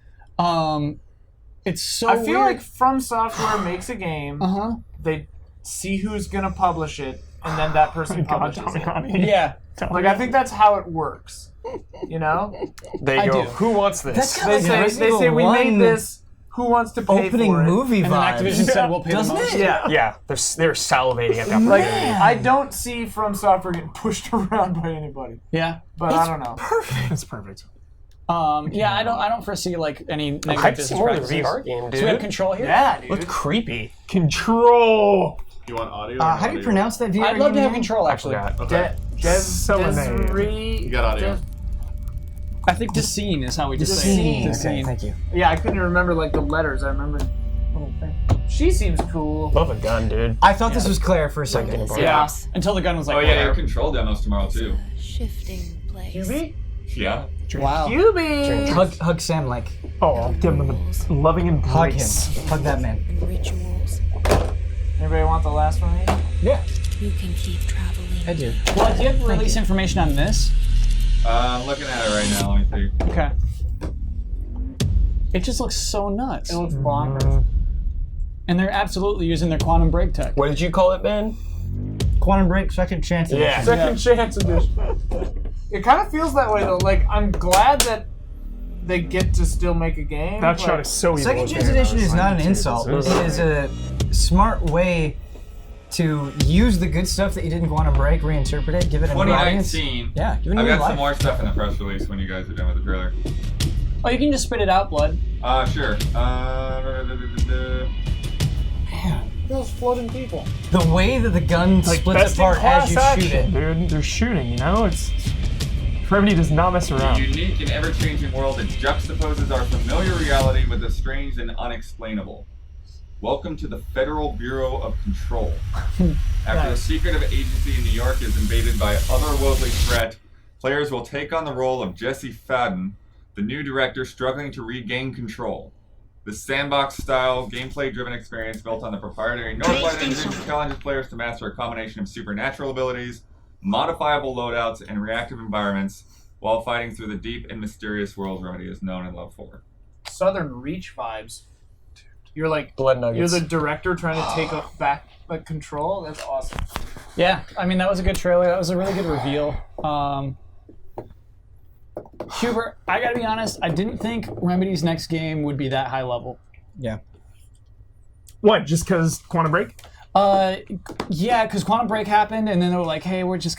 It's so I feel weird. like From Software makes a game. They see who's gonna publish it, and then that person publishes it. Yeah. Like I think that's how it works. You know? They go, who wants this? They say we made this. Who wants to pay opening for it? movie and vibes. then Activision said we'll pay the most. Yeah. They're salivating at that. Like I don't see From Software getting pushed around by anybody. Yeah. But I don't know. Perfect. It's perfect. I don't foresee like any negative I'd business see more of the practices. VR game, dude. So we have Control here? Yeah, dude. Looks creepy. Control. You want audio? How do you pronounce that VR I'd love to have game? Control, actually. Okay. Desiree. You got audio. I think Déraciné is how we just say Scene. it. Okay, thank you. Yeah, I couldn't remember like the letters. I remember the little thing. She seems cool. Love a gun, dude. I thought this was Claire for a second. Yeah. Until the gun was like, Oh yeah, your Control demos tomorrow too. Shifting place. QB? Yeah. wow. QB. Hug Sam like. Oh, I'll give him a loving embrace. Hug him. Hug that man. Rituals. Anybody want the last one? Yeah. You can keep traveling. I do. Well, do you have release information on this? I'm looking at it right now. Let me see. Okay. It just looks so nuts. It looks bonkers. And they're absolutely using their quantum break tech. What did you call it, Ben? Quantum Break Second Chance Edition. Yeah. Second Chance Edition. It kind of feels that way though. Like I'm glad that they get to still make a game. That shot is so evil. Second Chance Edition is not an insult. It is a smart way to use the good stuff that you did in Quantum Break, reinterpret it, give it a new audience. 2019. Yeah, give it a I've new got life. some more stuff in the press release when you guys are done with the trailer. Oh, you can just spit it out, Blood. Sure. Man. Those floating people. The way that the gun Like splits best in apart as class you shoot action, it. dude. They're shooting, you know? It's Remedy does not mess A around. unique and ever-changing world that juxtaposes our familiar reality with the strange and unexplainable. Welcome to the Federal Bureau of Control. After the secretive agency in New York is invaded by otherworldly threat, players will take on the role of Jesse Fadden, the new director struggling to regain control. The sandbox-style, gameplay-driven experience built on the proprietary Northlight engine challenges players to master a combination of supernatural abilities, modifiable loadouts, and reactive environments, while fighting through the deep and mysterious world Remedy is known and loved for. Southern Reach vibes. You're like Blood Nuggets. You're the director trying to take back control. That's awesome. Yeah, I mean that was a good trailer. That was a really good reveal. Hubert, I gotta be honest. I didn't think Remedy's next game would be that high level. Yeah. What? Just because Quantum Break? Yeah, because Quantum Break happened, and then they were like, "Hey, we're not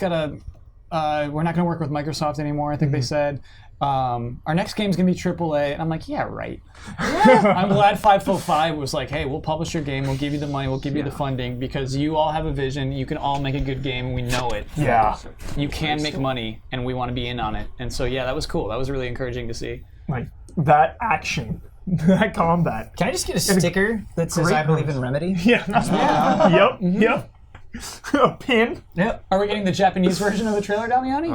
gonna work with Microsoft anymore." I think they said. Our next game's gonna be AAA, and I'm like, yeah, right. I'm glad 505 was like, hey, we'll publish your game, we'll give you the money, we'll give you the funding, because you all have a vision, you can all make a good game, and we know it. Yeah. You can make money, and we want to be in on it. And so, yeah, that was cool. That was really encouraging to see. Like, that action, that combat. Can I just get a sticker that says I believe in Remedy? Yeah. Yep. A pin. Yep. Are we getting the Japanese version of the trailer, Damiani?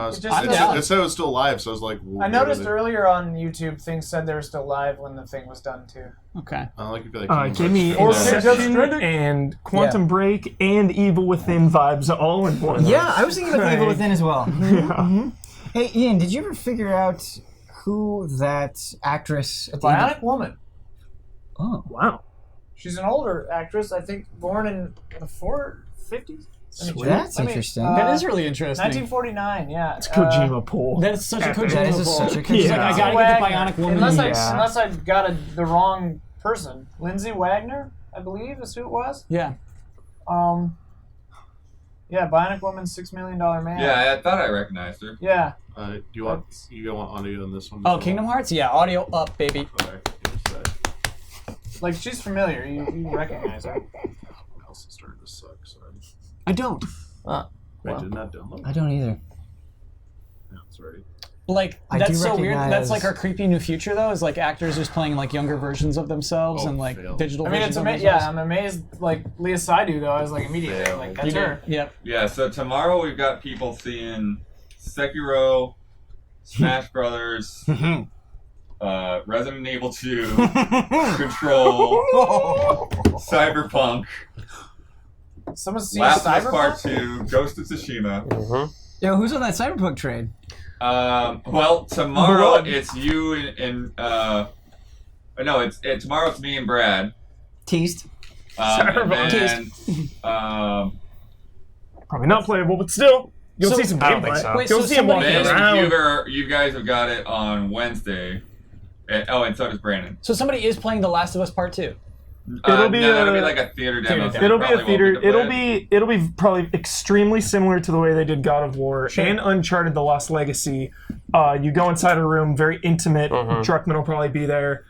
It said it was still live, so I was like... I noticed earlier on YouTube things said they were still live when the thing was done, too. Okay. I like if like give me Inception and Quantum Break and Evil Within vibes all in one. Yeah, I was thinking about Evil Within as well. Yeah. Hey, Ian, did you ever figure out who that actress... at the Bionic Woman. Oh, wow. She's an older actress, I think, born in the 50s? That's interesting. That is really interesting. 1949, yeah. It's Kojima pull. That is such a Kojima That is pull. such a Kojima He's like, I gotta get the Bionic Woman. Unless I got the wrong person. Lindsay Wagner, I believe, is who it was. Yeah. Yeah, Bionic Woman, $6 Million Man. Yeah, I thought I recognized her. Yeah. Do you want audio on this one? Oh, Kingdom Hearts? Yeah, audio up, baby. Like, she's familiar. You recognize her. Else is starting to suck, so I don't. I did not download. I don't either. Yeah, it's ready. Like, I that's do so weird. recognize- That's like our creepy new future, though, is like actors just playing like younger versions of themselves Oh, and like fail. digital I mean, versions it's of amazing. themselves. Yeah, I'm amazed. Like, Leah Seydoux, though, I was like, immediately, Yeah. like, that's her. Yep. Yeah, so tomorrow we've got people seeing Sekiro, Smash Brothers, Resident Evil 2, Control, Cyberpunk, Someone's seen Last of Us Cyberpunk? Part 2, Ghost of Tsushima. Yo, who's on that Cyberpunk trade? Well, tomorrow it's you and no, tomorrow it's me and Brad. Teased. And then, Probably not playable, but still, you'll see some I don't gameplay. think so. Wait, You'll so see him walking somebody- around. you guys have got it on Wednesday. And so does Brandon. So somebody is playing The Last of Us Part 2. It'll be that'll be like a theater demo. so It'll be probably a theater. won't be to play. It'll be probably extremely similar to the way they did God of War Sure. and Uncharted: The Lost Legacy. You go inside a room, very intimate. Truckman will probably be there.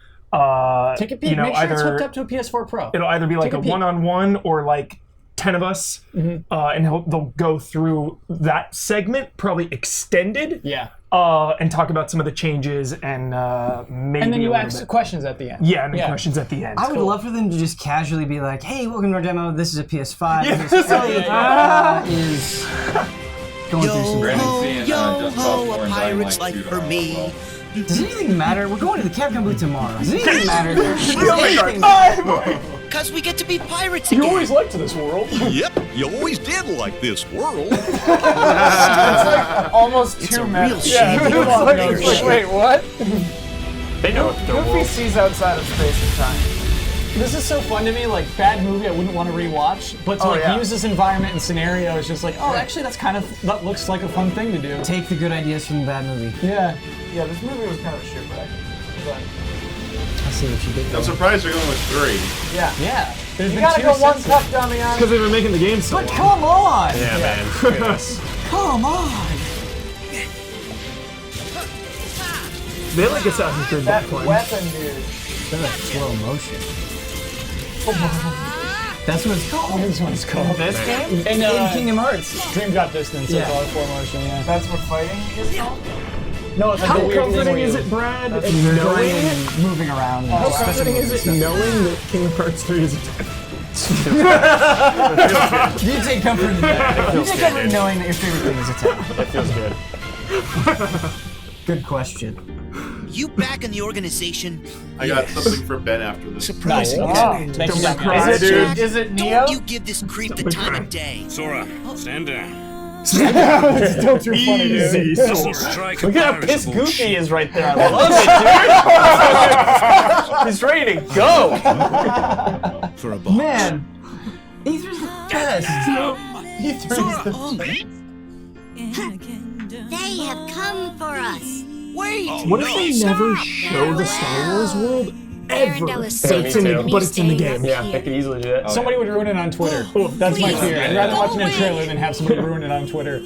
Take a peek. You know, Make sure it's either hooked up to a PS4 Pro. it'll either be like Take a a peek. one-on-one or like 10 of us, and they'll go through that segment, probably extended. Yeah. And talk about some of the changes and maybe. And then you a little ask bit. questions at the end. Yeah, and then questions at the end. I would love for them to just casually be like, "Hey, welcome to our demo. This is a PS5. Yes. This is going through some Brandon's seeing Just Cause 4 and Dying pirate's Light 2 life for me. tomorrow. Does anything matter? We're going to the Capcom booth tomorrow. Does anything matter? Because we get to be pirates You again. always liked this world. Yep, you always did like this world. It's like almost It's too a meta. real Yeah, shame. it's like, wait, what? They know what their Goofy world. sees outside of space and time. This is so fun to me, like bad movie I wouldn't want to rewatch, but to use this environment and scenario is just like, oh, actually that looks like a fun thing to do. Take the good ideas from the bad movie. Yeah. Yeah, this movie was kind of a shipwreck. I see what you did there. I'm surprised they're going with 3. Yeah. Yeah. There's You been gotta two go one since cup, Damiani. Because they've been making the game so But long. come on! Yeah, man. Look at us. Come on! They like Assassin's Creed That Black Flag. weapon, dude. They're like slow motion. That's what it's called. That's what it's called. This game? In Kingdom Hearts. Dream Drop Distance. Yeah. It's all 4 motion. Yeah. That's what fighting is called? No, it's like How the weird thing comforting where is you- it, Brad? You're Knowing going it? and moving around. How comforting is it knowing that Kingdom Hearts 3 is a You take comfort in that. You take comfort in knowing that your favorite thing is a town. That feels good. Good question. You back in the organization? I got something for Ben after this. Surprising. Thank you, Dr. Is it Don't Nioh? you give this creep the time of day. Sora, stand down. It's still too funny, dude. Easy, Missile Sora. strike Look at how appears pissed bullshit. Goofy is right there. I love it, dude. He's ready to go. For a box. Man, E3's the best. E3's the They have come for us. Wait! What if they never show the Star Wars world ever? But it's in the game. Yeah, they could easily do that. Somebody would ruin it on Twitter. That's my fear. I'd rather watch it in a trailer than have somebody ruin it on Twitter.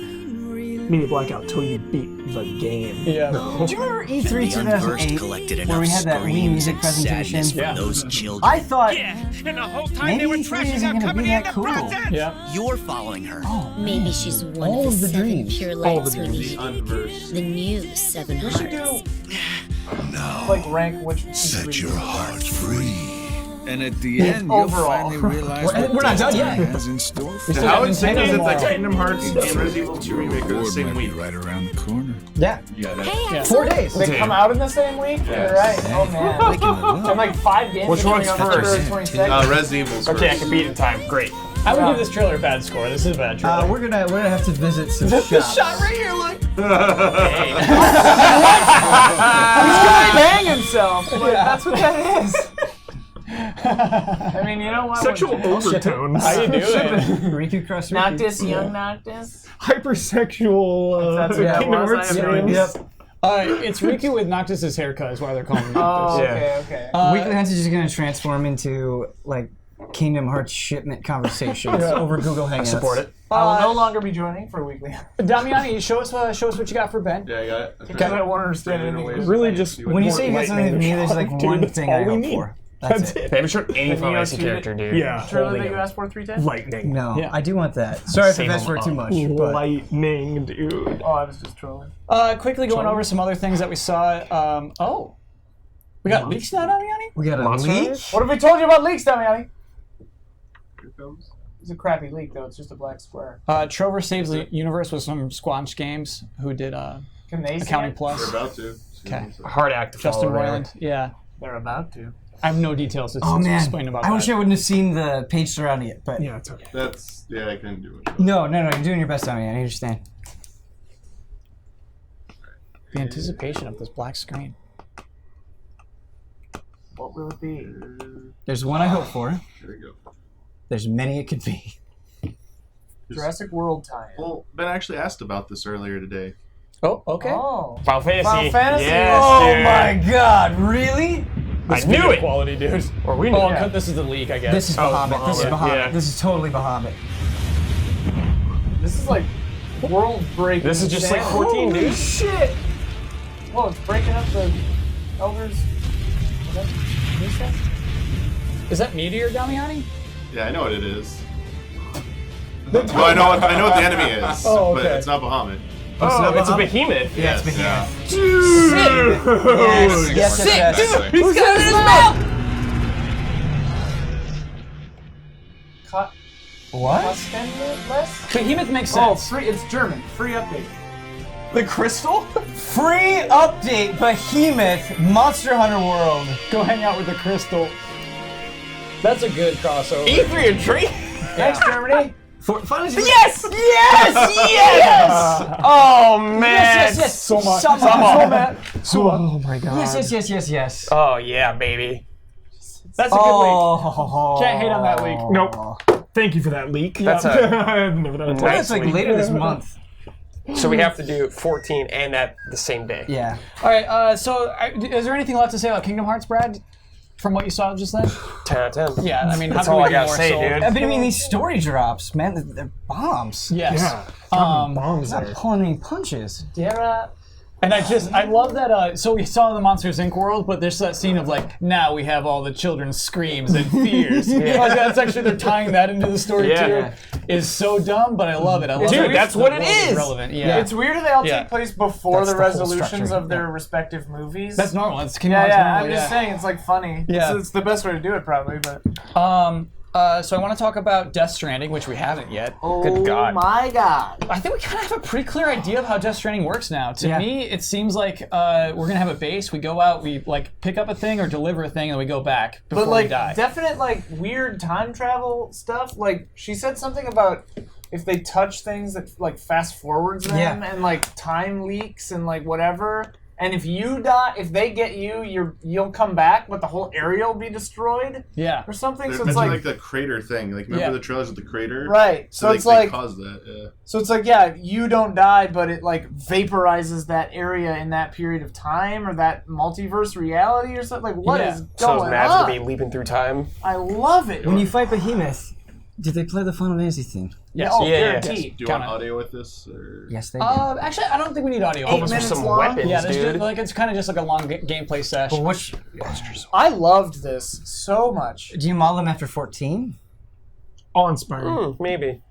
Meaning blackout till you beat the game. Yeah. Do you remember E3 2008 where we had that Wii music presentation? Yeah. Those children. I thought And the whole time maybe they were E3 trashing isn't our going to company be in that the cool. process. Yeah. You're following her. Maybe she's one all of of the the 7 dreams. pure All lights the we dreams. need. Unversed. The new 7 We should hearts. do Now, like rank which set your heart free. And at the end, you'll Overall. finally realize what We're not done destiny yet. has in store for still you. How got insane is it Nintendo that tomorrow. Kingdom Hearts and Resident Evil 2 Remake are the Reward same might be week? right around the corner. Yeah. Yeah, that's Hey, 4 days. they come out in the same week? You're right. Oh man. And like 5 games. Which one's coming out first? February 22nd. Resident Evil's first. Okay, I can beat in time. Great. I would give this trailer a bad score. This is a bad trailer. We're gonna have to visit some shops. right here, look. He's gonna bang himself. Like, that's what that is. I mean, you know what? Sexual overtones. How you doing? Riku Cross Riku. Noctis, young Noctis. Hypersexual That's what that Kingdom was, Hearts I have no dreams. idea. It's Riku with Noctis's haircut is why they're calling him Oh, Noctis. okay. Weekly Hunt is just gonna transform into like Kingdom Hearts shipment conversations over Google Hangouts. I support it. I will no longer be joining for Weekly. Damiani, show us what you got for Ben. Yeah, I got it. Because I won't understand anything. Really just When you say you got something for me, there's like one thing I hope for. That's it. They haven't shown any The Final Nioh Fantasy 2 character, dude. Yeah. Trailer that you asked for 3 times? Lightning. No, Yeah. I do want that. Sorry if I Save asked for it too them much. up. But Lightning, dude. Oh, I was just trolling. Quickly going over some other things that we saw. We got leaks now, Damiani? we got a Monster leak. Hunter? What have we told you about leaks, Damiani? Here comes. It's a crappy leak, though. It's just a black square. Trover saves the universe with some Squanch Games who did Can they see Accounting it? Plus. They're about to. Okay. Hard act to Justin follow there. Roiland. Yeah. They're about to. I have no details to Oh man, explain about I that. wish I wouldn't have seen the page surrounding it. But Yeah, it's okay. That's, yeah, I couldn't do it. no, you're doing your best, Tommy. I understand. The anticipation of this black screen. What will it be? There's one I hope for. Here we go. There's many it could be. Jurassic World tie-in. Well, Ben actually asked about this earlier today. Oh, okay. Oh. Final Fantasy. Final Fantasy. Yes, Oh dude. my God! Really? I knew it. Quality, dude. Or we knew Oh, it. this is the leak, I guess. This is Bahamut. This is Bahamut, Bahamut. yeah. This is totally Bahamut. This is like world breaking. This is just like 14, dude. Shit! Whoa, it's breaking up the Elders. Is that new stuff? Is that Meteor, Damiani? Yeah, I know what it is. Well, I know what the enemy is, Oh, okay. but it's not Bahamut. Oh, it's a behemoth. Yeah, it's Behemoth. Dude! Yes. Who's got it in his mouth? What? Behemoth makes Oh, sense. free. It's German. Free update. The crystal? Free update, Behemoth, Monster Hunter World. Go hang out with the crystal. That's a good crossover. E3 and tree? Thanks, Germany. Yes! Yes! Yes! Oh, man. Yes! So much. Oh, my God. Yes. Oh, yeah, baby. That's a good leak. Oh. Can't hate on that leak. Nope. Thank you for that leak. That's I've never done a Well, nice it's like leak. later this month. So we have to do 14 and at the same day. Yeah. All right, is there anything left to say about Kingdom Hearts, Brad? From what you saw just then? 10 out of 10. Yeah, I mean, That's how all can I we gotta be more say, sold? dude. I mean, these story drops, man, they're bombs. Yes. Yeah. Bombs Not there. pulling any punches. And I love that. So we saw the Monsters Inc. world, but there's that scene of like, now we have all the children's screams and fears. Like, that's actually they're tying that into the story too. Is so dumb, but I love it. I love Dude, that's what it is. Relevant. Yeah. It's weird that they all take place before That's the the whole resolutions structure. of their respective movies. That's normal. It's I'm just saying it's like funny. Yeah. It's the best way to do it probably, but. So I want to talk about Death Stranding, which we haven't yet. Oh my god. I think we kind of have a pretty clear idea of how Death Stranding works now. To me, it seems like we're going to have a base, we go out, we like pick up a thing or deliver a thing, and we go back before But like we die. definite like weird time travel stuff. Like she said something about if they touch things that like fast forwards them and like time leaks and like whatever. And if you die, if they get you, you'll come back, but the whole area will be destroyed. Yeah. Or something. So It's it's like the crater thing. Like remember the trailers with the crater? Right. So it's they like caused that. Yeah. So it's like you don't die, but it like vaporizes that area in that period of time or that multiverse reality or something. Like what is So going those maps on? will be leaping through time. I love it. When you fight Behemoth, did they play the Final Fantasy theme? Yes. Guaranteed. Do you want audio with this? Or? Yes, they do. Actually, I don't think we need audio. 8 minutes some long? weapons, Yeah, dude. like it's kind of just like a long gameplay session. Which I loved this so much. do you model them after 14? Awe-inspiring. Maybe.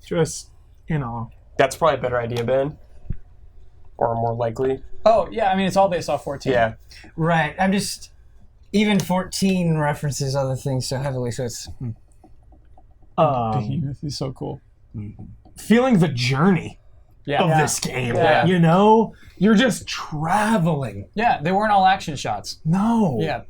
Just in awe. That's probably a better idea, Ben. Or more likely. Oh yeah, I mean it's all based off 14. Yeah. Right. I'm just even 14 references other things so heavily, so it's. Behemoth is so cool. Feeling the journey of this game. Yeah. You know, you're just traveling. Yeah, they weren't all action shots. No. Yeah.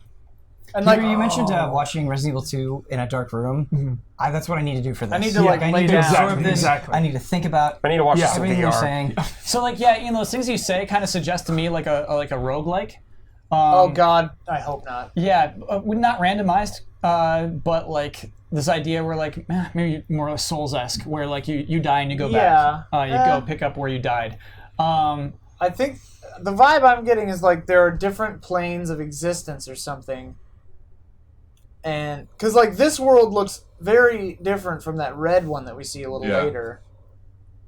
And like you mentioned, watching Resident Evil 2 in a dark room. That's what I need to do for this. I need to like I lay need to down. absorb this. Exactly. I need to think about. I need to watch some everything you're VR. saying. So like those things you say kind of suggest to me like a roguelike. Oh god, I hope not. Yeah, not randomized, but like this idea where like maybe more Souls-esque, where like you die and you go back. You go pick up where you died. I think the vibe I'm getting is like there are different planes of existence or something. And because like this world looks very different from that red one that we see a little later.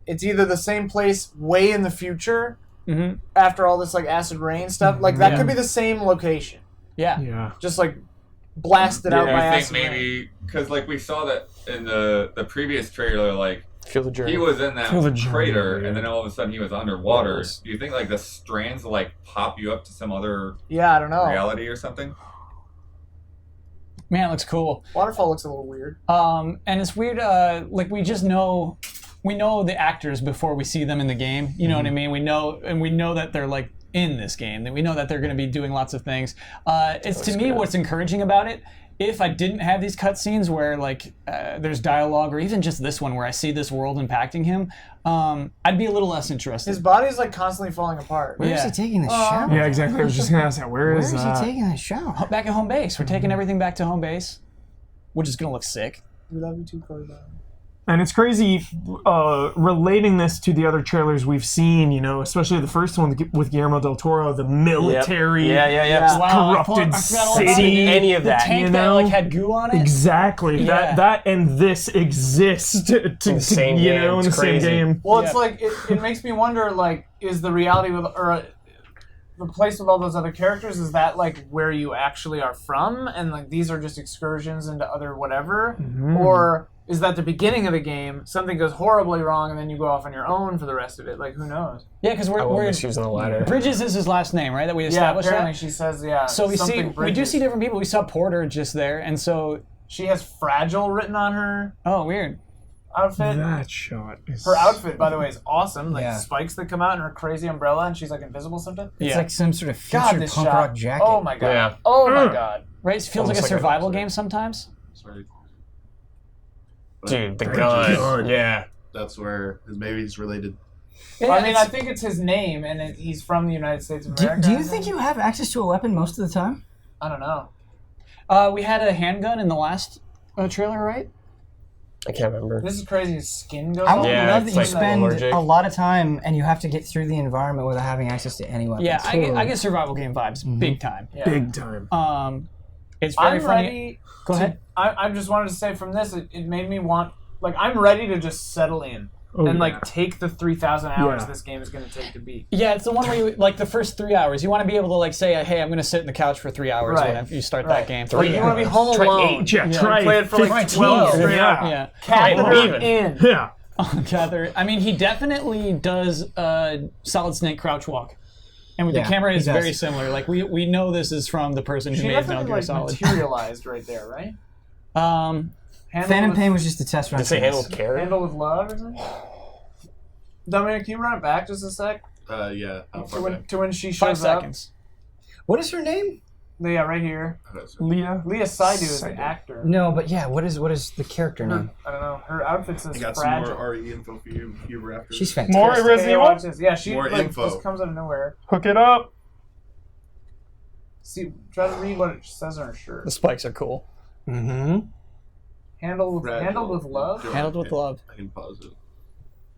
It's either the same place way in the future after all this like acid rain stuff. Like that could be the same location. Yeah. Just like blasted out by I acid think rain. maybe because like we saw that in the previous trailer, like Feel the journey. he was in that Feel the journey, crater, yeah. and then all of a sudden he was underwater. Do you think like the strands will like pop you up to some other I don't know. reality or something? Man, it looks cool. Waterfall looks a little weird. And it's weird. Like we know the actors before we see them in the game. You know what I mean? We know that they're like in this game. That we know that they're going to be doing lots of things. It's to me what's encouraging about it. If I didn't have these cutscenes where like there's dialogue, or even just this one where I see this world impacting him, I'd be a little less interested. His body's like constantly falling apart. Where is he taking this shower? Yeah, exactly. I was just gonna ask that. Where is he taking that shower? Back at home base. We're taking everything back to home base, which is gonna look sick. Dude, that'd be too close. And it's crazy relating this to the other trailers we've seen, you know, especially the first one with Guillermo del Toro, the military, corrupted city, any of that, the tank you that know? like had goo on it. Exactly. Yeah. That and this exist in the same you game. know, in It's the same crazy. game. Well, it's like it makes me wonder. Like, is the reality with or the place with all those other characters? Is that like where you actually are from, and like these are just excursions into other whatever, or is that the beginning of the game? Something goes horribly wrong, and then you go off on your own for the rest of it. Like, who knows? Yeah, because we're using the ladder. Bridges is his last name, right? That we established. Apparently she says So we something do see different people. We saw Porter just there, and so she has "fragile" written on her. Oh, weird. Outfit. That shot is... Her outfit, by the way, is awesome. Like spikes that come out and her crazy umbrella, and she's like invisible sometimes. It's like some sort of future this punk shot. rock jacket. Oh my god. Yeah. Oh my god. Right? It feels like a survival game sometimes. Sorry. Dude, the gun. Yeah. That's where maybe he's related. Yeah, I mean, I think it's his name, and he's from the United States of America. Do you think you have access to a weapon most of the time? I don't know. We had a handgun in the last trailer, right? I can't remember. This is crazy. His skin goes I off. would love that you like spend allergic. a lot of time and you have to get through the environment without having access to any weapons. Yeah, I get survival game vibes big time. Yeah. Big time. It's very I'm funny. ready. Go ahead. I just wanted to say from this, it made me want, like, I'm ready to just settle in. and like take the 3,000 hours this game is going to take to beat. Yeah, it's the one where you like the first 3 hours. You want to be able to like say, "Hey, I'm going to sit in the couch for 3 hours when you start that game." Or you want to be home alone. Play it for like 12. Yeah. Catheter in. Yeah. Catheter. I mean, he definitely does Solid Snake crouch walk. And with the camera, it's very similar. Like we know this is from the person who made Metal Gear Solid. Materialized right there, right? Phantom Pain was just a test run. Did it say handle with care? Handle with love or something? Dominic, can you run it back just a sec? Yeah. To when she 5 shows up. seconds. What is her name? Yeah, right here. Leah Seydoux is the actor. No, but yeah, what is the character name? I don't know. Her outfit says I got fragile. some more RE info for you, Huber, after. She's fantastic. More Resident Evil? Yeah, she more like, info. just comes out of nowhere. Hook it up. See, try to read what it says on her shirt. The spikes are cool. Mm-hmm. Handled with love? Handled with love. I can pause it.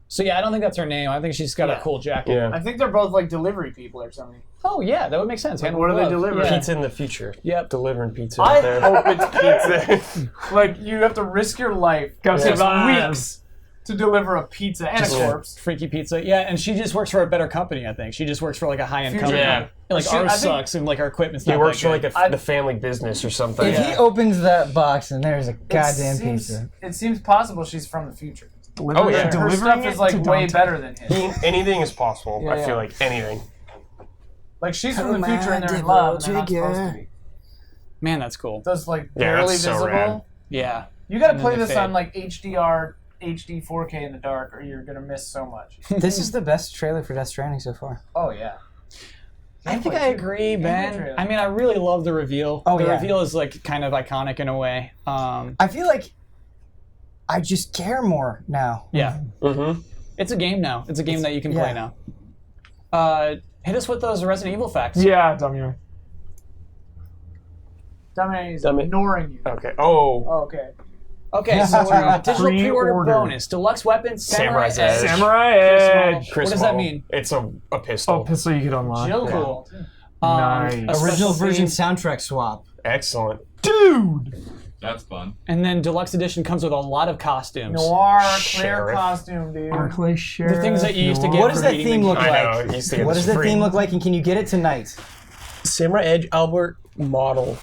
So yeah, I don't think that's her name. I think she's got a cool jacket. Yeah. I think they're both like delivery people or something. Oh yeah, that would make sense. Like, what are they delivering? Pizza in the future. Yep. Delivering pizza. I there. hope it's pizza. Like, you have to risk your life. Go survive. Weeks to deliver a pizza and a corpse. Freaky pizza. Yeah, and she just works for a better company, I think. She just works for like a high-end company. Yeah. Like ours sucks and like our equipment's not He works that for good. like the family business or something. If he opens that box and there's a goddamn pizza. It seems possible she's from the future. Oh yeah, Her stuff is like way better than his. Anything is possible. Yeah, I feel like anything. Like, she's from the future and they're in love and they're not supposed to be. Man, that's cool. That's like Yeah, barely that's so visible. rad. Yeah. You gotta And play then they this fade. on like HDR, HD 4K in the dark, or you're gonna miss so much. This is the best trailer for Death Stranding so far. Oh yeah. I think I agree, Ben. I mean, I really love the reveal. Oh, the yeah. reveal is like kind of iconic in a way. I feel like I just care more now. Yeah. Mm-hmm. It's a game now. It's a game that you can play now. Hit us with those Resident Evil facts. Yeah, dummy. Dummies ignoring you. Okay. Oh. Oh, okay. Okay, so digital pre-order Pre-order. bonus, deluxe weapons, Samurai Edge. Samurai Edge. What does that mean? It's a pistol. Oh, pistol you could unlock. Jill Yeah. cool. Nice. Original version soundtrack swap. Excellent. Dude! That's fun. And then deluxe edition comes with a lot of costumes. Noir Claire Sheriff. costume, dude. Arclay Sheriff. The things that you used to get What for does that beating theme the look game. I like? know. You used to get What this does that free. theme look like, and can you get it tonight? Samurai Edge Albert model.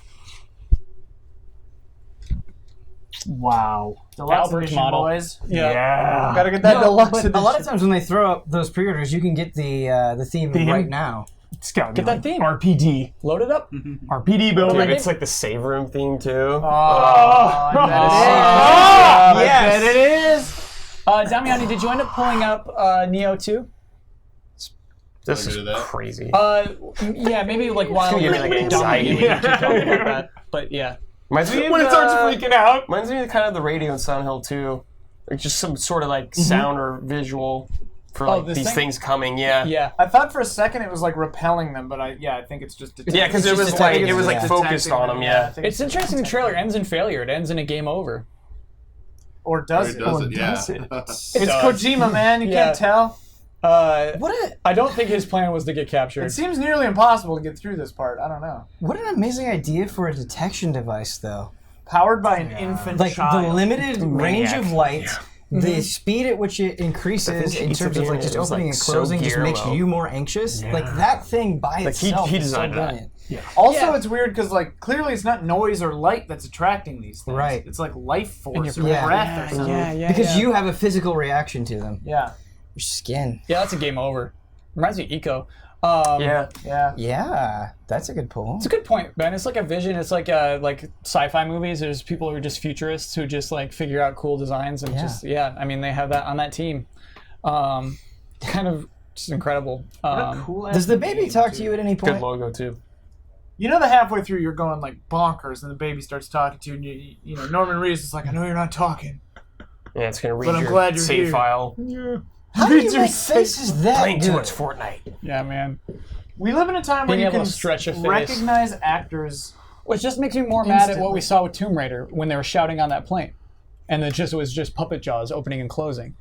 Wow. Deluxe Albert edition, model. boys. Yeah. Gotta get that No, deluxe but edition. a lot of times when they throw up those pre-orders, you can get the theme right now. It's got Get that theme. RPD. Load it up. RPD building. Dude, it's like the save room theme too. Oh, I bet it is. Damiani, did you end up pulling up Nioh 2? This Can I is do that? crazy. Yeah, maybe like while gonna you're give me, like, done, anxiety. we can keep talking about that. But yeah. Reminds me of, When it starts freaking out. Reminds me of kind of the radio in Silent Hill 2. Like just some sort of like sound or visual for like this these thing? things coming. Yeah. Yeah. I thought for a second it was like repelling them, but I think it's just detecting. Yeah, because it It's was just like detecting it was like them, focused detecting on them, them. yeah, I Yeah. think It's interesting. The trailer ends in failure. It ends in a game over. Or does it? Does it? Yeah. does it? It's does. Kojima, man. You Yeah. can't tell. I don't think his plan was to get captured. It seems nearly impossible to get through this part. I don't know. What an amazing idea for a detection device, though. Powered by an infant Like child. the limited range of light, Mm-hmm. the speed at which it increases in terms of like just opening and closing just makes you more anxious. Like that thing by itself he is so designed that. brilliant. Also, it's weird because like clearly it's not noise or light that's attracting these things. Right. It's like life force or Yeah. breath or something. Because you have a physical reaction to them. Yeah. Your skin. Yeah, that's a game over. Reminds me of Eco. Yeah. Yeah, that's a good pull. It's a good point, Ben. It's like a vision. It's like sci-fi movies. There's people who are just futurists who just like figure out cool designs and I mean, they have that on that team. Kind of just incredible. Does the baby talk to you at any point? Good logo too. You know that halfway through you're going like bonkers and the baby starts talking to you and you know Norman Reedus is like, I know you're not talking. Yeah, it's gonna read But I'm your glad you're save here. file. Yeah. How do you make faces that Playing too good? much Fortnite. Yeah, man. We live in a time where Being you able can to stretch a face. recognize actors. Which just makes me more mad at what we saw with Tomb Raider when they were shouting on that plane. And it was just puppet jaws opening and closing.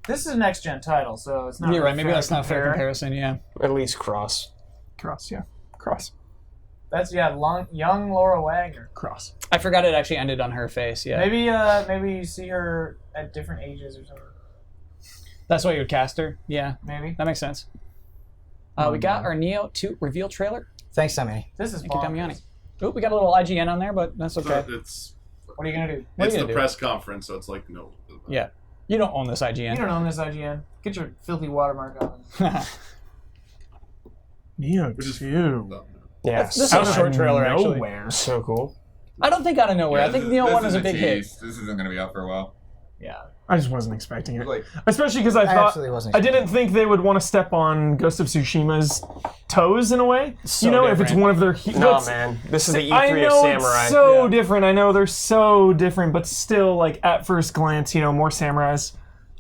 This is a next gen title, so it's not. You're really right, maybe fair that's to not a fair compare. comparison, yeah. At least Cross. Cross, yeah. Cross. That's young Laura Wagner. Cross. I forgot it actually ended on her face, yeah. Maybe you see her at different ages or something. That's why you would cast her? Yeah. Maybe. That makes sense. We got our Nioh 2 reveal trailer. Thanks, Tommy. This is Thank you, Damiani. Oh, we got a little IGN on there, but that's okay. What are you going to do? It's the press conference, so it's like, no. Yeah. You don't own this IGN. You don't own this IGN. Get your filthy watermark on it. Nioh 2. Yeah. This is a short trailer, actually. Nowhere. So cool. I don't think out of nowhere. I think Nioh 1 is a big hit. This isn't going to be out for a while. Yeah. I just wasn't expecting it. Especially because I didn't think they would want to step on Ghost of Tsushima's toes in a way. So if it's one of their... No, man. This is the E3 I know of Samurai. It's so different. I know they're so different, but still, like, at first glance, more samurais.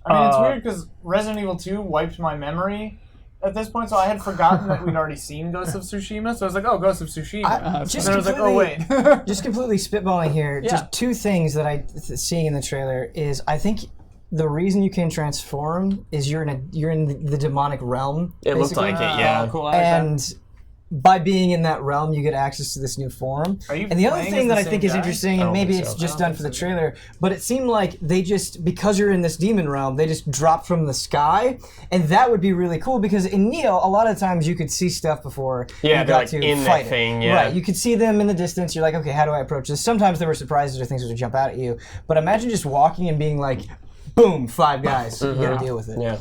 I mean, it's weird because Resident Evil 2 wiped my memory at this point, so I had forgotten that we'd already seen Ghost of Tsushima, so I was like, oh, Ghost of Tsushima. And then I was like, oh, wait. Just completely spitballing here, just two things that I see in the trailer is I think the reason you can transform is you're in the demonic realm. It looked like it, yeah. Cool, I like that. By being in that realm, you get access to this new form. And the other thing that I think is interesting, and maybe it's just done for the trailer, but it seemed like they just, because you're in this demon realm, they just dropped from the sky, and that would be really cool, because in Nioh, a lot of times you could see stuff before you got to in fight that thing, it. Right, you could see them in the distance, you're like, okay, how do I approach this? Sometimes there were surprises or things that would jump out at you, but imagine just walking and being like, boom, 5 guys, you gotta deal with it. Yeah.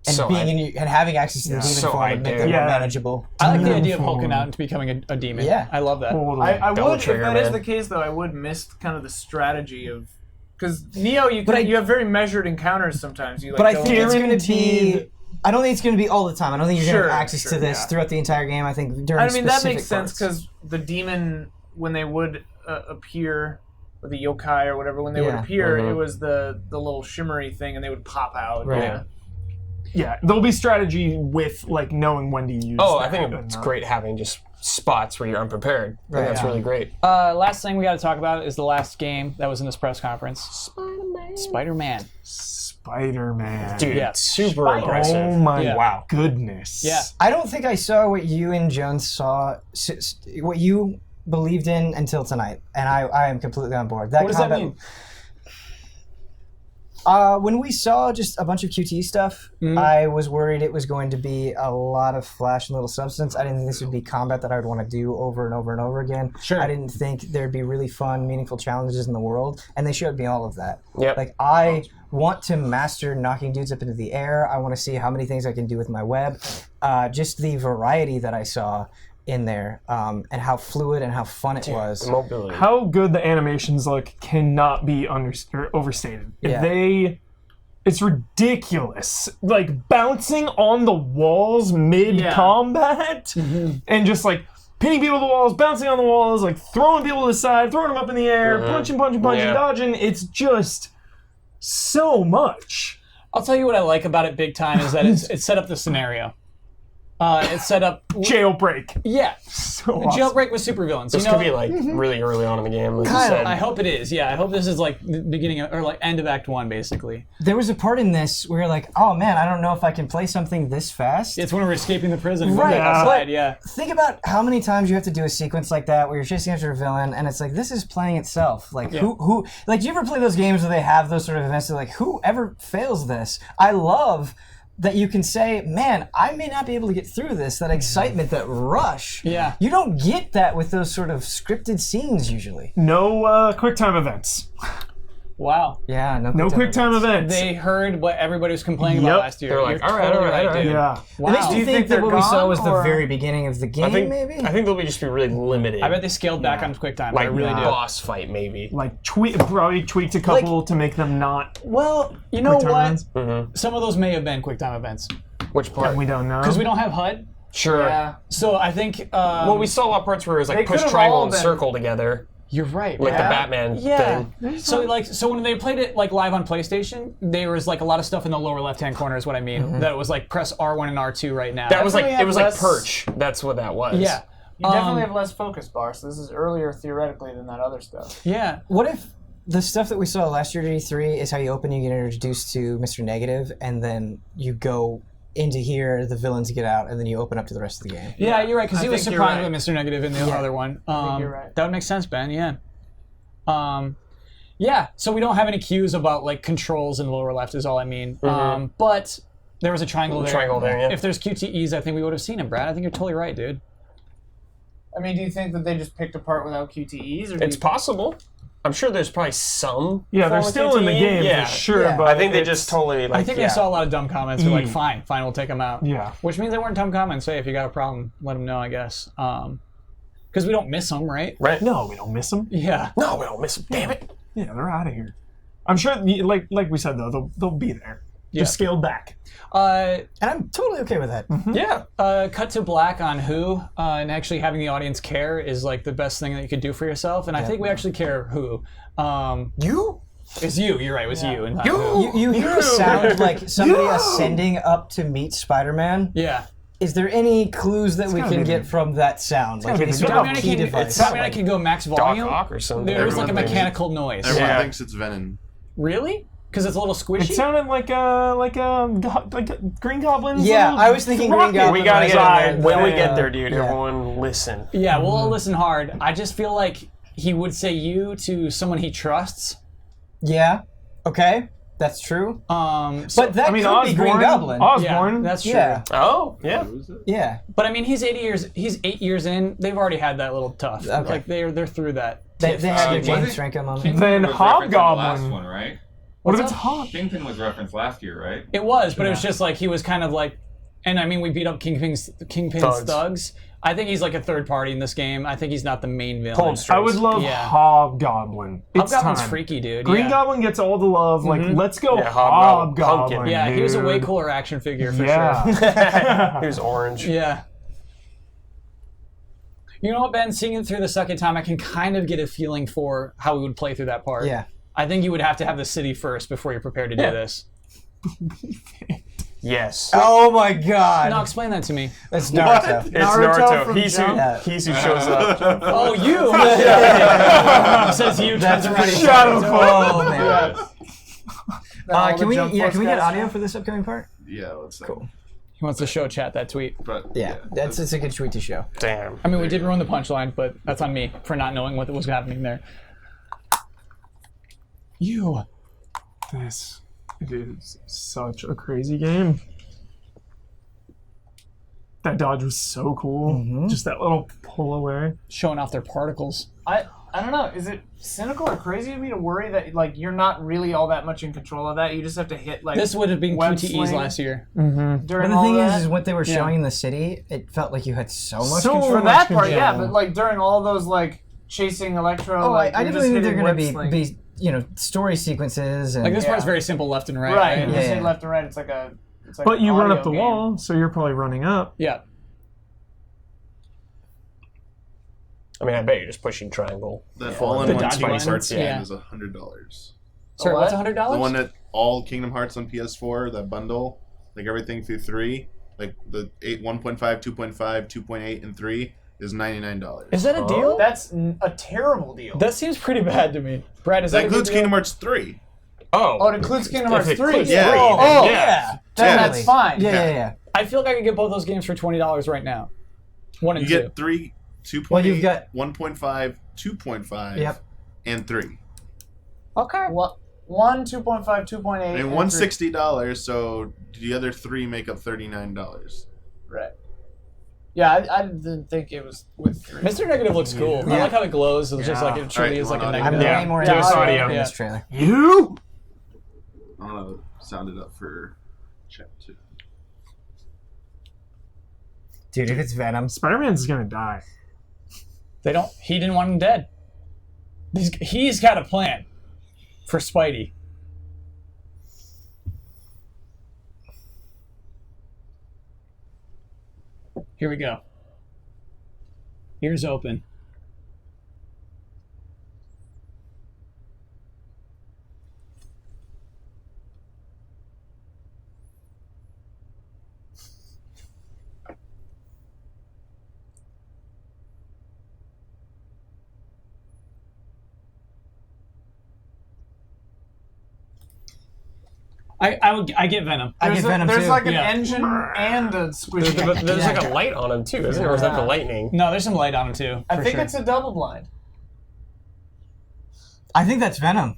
And and having access to the demon form would make them more manageable. I like the idea of hulking out into becoming a demon. Yeah. I love that. I would, if that is the case, though, I would miss kind of the strategy of... Because Nioh, you have very measured encounters sometimes. But I think it's going to be... I don't think it's going to be all the time. I don't think you're going to have access to this throughout the entire game. I think during specific that makes parts. sense, because the demon, when they would appear... or the yokai or whatever, when they would appear, it was the little shimmery thing, and they would pop out. Right. Yeah, there'll be strategy with like knowing when to use. Oh, I think it's great having just spots where you're unprepared. I think that's really great. Last thing we got to talk about is the last game that was in this press conference. Spider-Man. Dude, super impressive. Oh my goodness. Yeah. I don't think I saw what you and Jones saw, what you believed in until tonight, and I am completely on board. What does that mean? When we saw just a bunch of QT stuff, I was worried it was going to be a lot of flash and little substance. I didn't think this would be combat that I would want to do over and over and over again. Sure. I didn't think there'd be really fun, meaningful challenges in the world, and they showed me all of that. Yep. Like, I want to master knocking dudes up into the air. I want to see how many things I can do with my web. Just the variety that I saw in there, and how fluid and how fun it was. Mobility. How good the animations look cannot be overstated. It's ridiculous. Like bouncing on the walls mid-combat and just like pinning people to the walls, bouncing on the walls, like throwing people to the side, throwing them up in the air, punching, dodging. It's just so much. I'll tell you what I like about it big time is that it set up the scenario. It's set up jailbreak. Yeah, so awesome. Jailbreak with supervillains. This could be like really early on in the game. Like you said. I hope it is. Yeah, I hope this is like the beginning of, or like end of Act 1, basically. There was a part in this where you're like, oh man, I don't know if I can play something this fast. It's when we're escaping the prison. Right. Outside, yeah. Think about how many times you have to do a sequence like that where you're chasing after a villain, and it's like this is playing itself. Like who like do you ever play those games where they have those sort of events that like who ever fails this? I love that you can say, man, I may not be able to get through this, that excitement, that rush. Yeah. You don't get that with those sort of scripted scenes usually. No quick time events. Wow. Yeah, no quick time events. They heard what everybody was complaining about last year. They're like, all right, dude. Yeah. Wow. It makes me think that what we saw was the very beginning of the game, maybe? I think they'll just be really limited. I bet they scaled back on quick time. Like I really do. boss fight, maybe. Like probably tweaked a couple to make them not. Well, you know what? Mm-hmm. Some of those may have been quick time events. Which part? Yeah, we don't know. Because we don't have HUD. Sure. Yeah. So I think. Well, we saw a lot of parts where it was like push triangle and circle together. You're right. Like the Batman thing. So when they played it like live on PlayStation, there was like a lot of stuff in the lower left-hand corner is what I mean. That it was like press R1 and R2 right now. That was like it was like perch. That's what that was. Yeah. You definitely have less focus bar, so this is earlier theoretically than that other stuff. Yeah. What if the stuff that we saw last year at E3 is how you open, you get introduced to Mr. Negative, and then you go into here, the villains get out, and then you open up to the rest of the game. Yeah, you're right, because he was think you're surprised right. with Mr. Negative in the other one. I think you're right. That would make sense, Ben, yeah. Yeah, so we don't have any cues about like controls in the lower left is all I mean. But there was a triangle there. Yeah. If there's QTEs, I think we would have seen them, Brad. I think you're totally right, dude. I mean, do you think that they just picked apart without QTEs? Or It's possible. I'm sure there's probably some. Yeah, they're still in the game for sure, but I think they just totally like. I think they saw a lot of dumb comments. They're like, fine, we'll take them out. Yeah. Which means they weren't dumb comments. Hey, if you got a problem, let them know, I guess. Because we don't miss them, right? Right. No, we don't miss them. Yeah. No, we don't miss them. Damn it. Yeah, they're out of here. I'm sure, like we said though, they'll be there. Just scaled back. And I'm totally okay with that. Yeah. Cut to black on who, and actually having the audience care is like the best thing that you could do for yourself. And I think we actually care who. You? It's you. You're right. It was you. And not You hear a sound like somebody ascending up to meet Spider-Man. Yeah. Is there any clues that we can get from that sound? Like any sort of key device? I can go max volume. Doc Ock or something. There was like a mechanical noise. Everyone thinks it's Venom. Really? Because it's a little squishy? It sounded like Green Goblin's. Yeah, I was thinking Green Goblin. We gotta get when we get there, dude. Everyone listen. Yeah, we'll all listen hard. I just feel like he would say you to someone he trusts. Yeah. Okay. That's true. But that could be Green Goblin. Osborn. Yeah, that's true. Yeah. Oh, yeah. Yeah. But I mean, he's 8 years in. They've already had that little tough. Okay. Like they're through that. They had their James Franco moment. Then was referenced in the last Hobgoblin. one, right? What if it's Hob? Kingpin was referenced last year, right? It was, but it was just like he was kind of like, and I mean, we beat up Kingpin's thugs. I think he's like a third party in this game. I think he's not the main villain. I would love Hobgoblin. It's Hobgoblin's time. freaky, dude. Green Goblin gets all the love. Like, let's go Hobgoblin. Yeah, he was a way dude. cooler action figure for Yeah. He was orange. Yeah. You know what, Ben? Seeing it through the second time, I can kind of get a feeling for how we would play through that part. Yeah. I think you would have to have the city first before you're prepared to do this. Yes. Oh my God. No, explain that to me. That's Naruto. It's Naruto. He's who shows up. Oh, you! He says you. That's turns pretty around. Oh man. Can we Jump get Force guys. audio for this upcoming part? Yeah, let's see. Cool. He wants to show chat that tweet. But Yeah, it's a good tweet to show. Damn. I mean, we did ruin the punchline, but that's on me for not knowing what was happening there. This is such a crazy game. That dodge was so cool. Just that little pull away. Showing off their particles. I don't know. Is it cynical or crazy of me to worry that like you're not really all that much in control of that? You just have to hit like. This would have been web QTEs sling last year. But During the all thing that. is what they were showing in the city, it felt like you had so much control. For that part, yeah, but like during all those like chasing Electro, Oh, like I you're definitely just think they're hitting going to be story sequences and Like this part's very simple, left and right. Right, Right? you just hit left and right. It's like a. It's like But an you run audio up the game. wall, so you're probably running up. Yeah. I mean, I bet you're just pushing triangle. That all-in-one dodgy Kingdom ones? Hearts game Yeah. is $100. Sorry, what? what's $100? The one that all Kingdom Hearts on PS4, that bundle, like everything through 3, like the 1.5, 2.5, 2.8, and 3 is $99. Is that a deal? That's a terrible deal. That seems pretty bad to me. Brad, is That that a good includes deal? Kingdom Hearts 3. Oh, it includes Kingdom Hearts 3. Yeah. Oh, yeah. That's fine. Yeah. I feel like I could get both those games for $20 right now. 1 and You 2. get 3, 2.8, Well, you've got 1.5, 2.5, Yep. and 3. Okay. What? 1, 2.5, 2.8, And one's $60, so the other 3 make up $39. Right. Yeah, I didn't think it was with 3. Mr. Negative looks cool. I like how it glows. It's just like it truly Alright, is like a audio? negative. I'm way more Yeah, interested audio. in this trailer. You? I don't know, sound it up for chat too. Dude, if it's Venom. Spider-Man's gonna die. He didn't want him dead. He's got a plan for Spidey. Here we go. Ears open. I get Venom. I get Venom There's too. like an Yeah. engine and a squishy. There's like a light on him too, isn't there? Or is that the lightning? No, there's some light on him too. I for think sure. it's a double blind. I think that's Venom.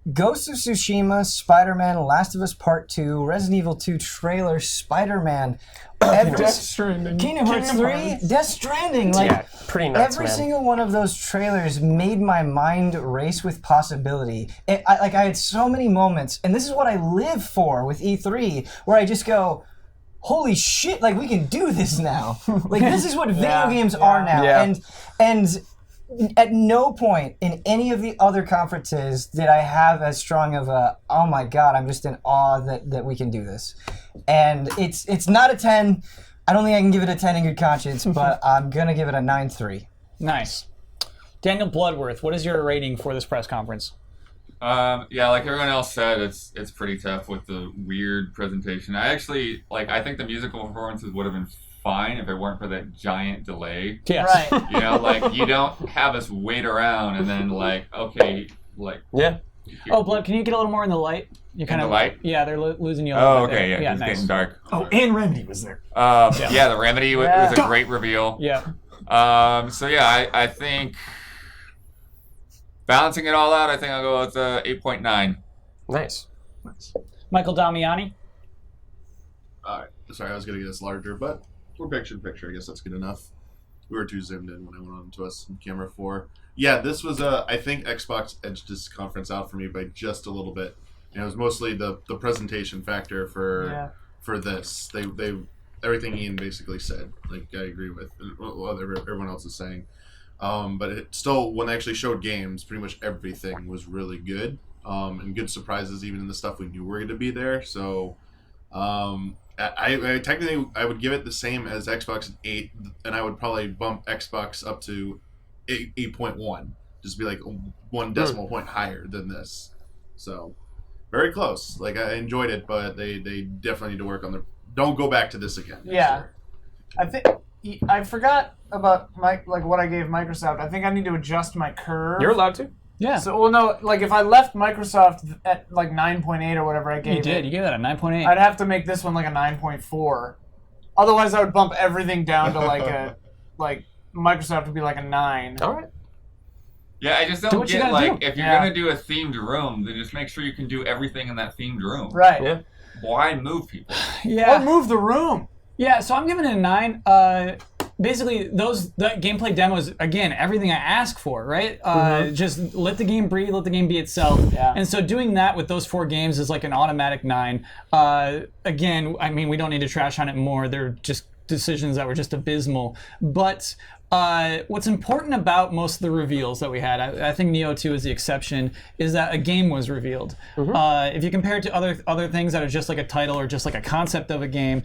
Ghost of Tsushima, Spider-Man, Last of Us Part 2, Resident Evil 2 trailer, Spider-Man, Death Stranding, Kingdom Hearts 3, Death Stranding. Like, pretty nuts, every man. single one of those trailers made my mind race with possibility. I had so many moments, and this is what I live for with E3, where I just go, holy shit, like, we can do this now. Like, this is what video games are now. Yeah. And at no point in any of the other conferences did I have as strong of a, oh my god, I'm just in awe that we can do this. And it's not a 10. I don't think I can give it a 10 in good conscience, but I'm going to give it a 9.3. Nice. Daniel Bloodworth, what is your rating for this press conference? Yeah, like everyone else said, it's pretty tough with the weird presentation. I think the musical performances would have been fine if it weren't for that giant delay. Yes. Right. You know, like, you don't have us wait around and then, like, okay, like... Yeah. Oh, Blood, can you get a little more in the light? You In the light? Yeah, they're losing you a Oh, little bit okay, there. yeah, it's nice. getting dark. Oh, and Remedy was there. Yeah, the Remedy was a great reveal. Yeah. So, yeah, I think... Balancing it all out, I think I'll go with 8.9. Nice. Michael Damiani? Alright, sorry, I was going to get this larger, but we're picture to picture. I guess that's good enough. We were too zoomed in when I went on to us in camera 4. Yeah, this was I think Xbox edged this conference out for me by just a little bit. And it was mostly the presentation factor for this. They everything Ian basically said, like, I agree with what everyone else is saying. But it still, when they actually showed games, pretty much everything was really good. And good surprises even in the stuff we knew were going to be there. So I technically I would give it the same as Xbox at 8, and I would probably bump Xbox up to 8.1, just be like 1 decimal point higher than this. So very close. Like, I enjoyed it, but they definitely need to work on don't go back to this again. Yeah, I think I forgot about what I gave Microsoft. I think I need to adjust my curve. You're allowed to. Yeah. So, well, no, like, if I left Microsoft at like 9.8 or whatever I gave You did. it, You gave that a 9.8. I'd have to make this one like a 9.4. Otherwise, I would bump everything down to like Microsoft would be like a 9. All right. Yeah, I just Do don't what you get, gotta like, do. if you're going to do a themed room, then just make sure you can do everything in that themed room. Right. Yeah. Why move people? Yeah. Or move the room. Yeah, so I'm giving it a 9. Basically, the gameplay demos, again, everything I ask for, right? Just let the game breathe, let the game be itself. Yeah. And so doing that with those 4 games is like an automatic 9. Again, I mean, we don't need to trash on it more. They're just decisions that were just abysmal. But what's important about most of the reveals that we had, I think Nioh 2 is the exception, is that a game was revealed. If you compare it to other things that are just like a title or just like a concept of a game,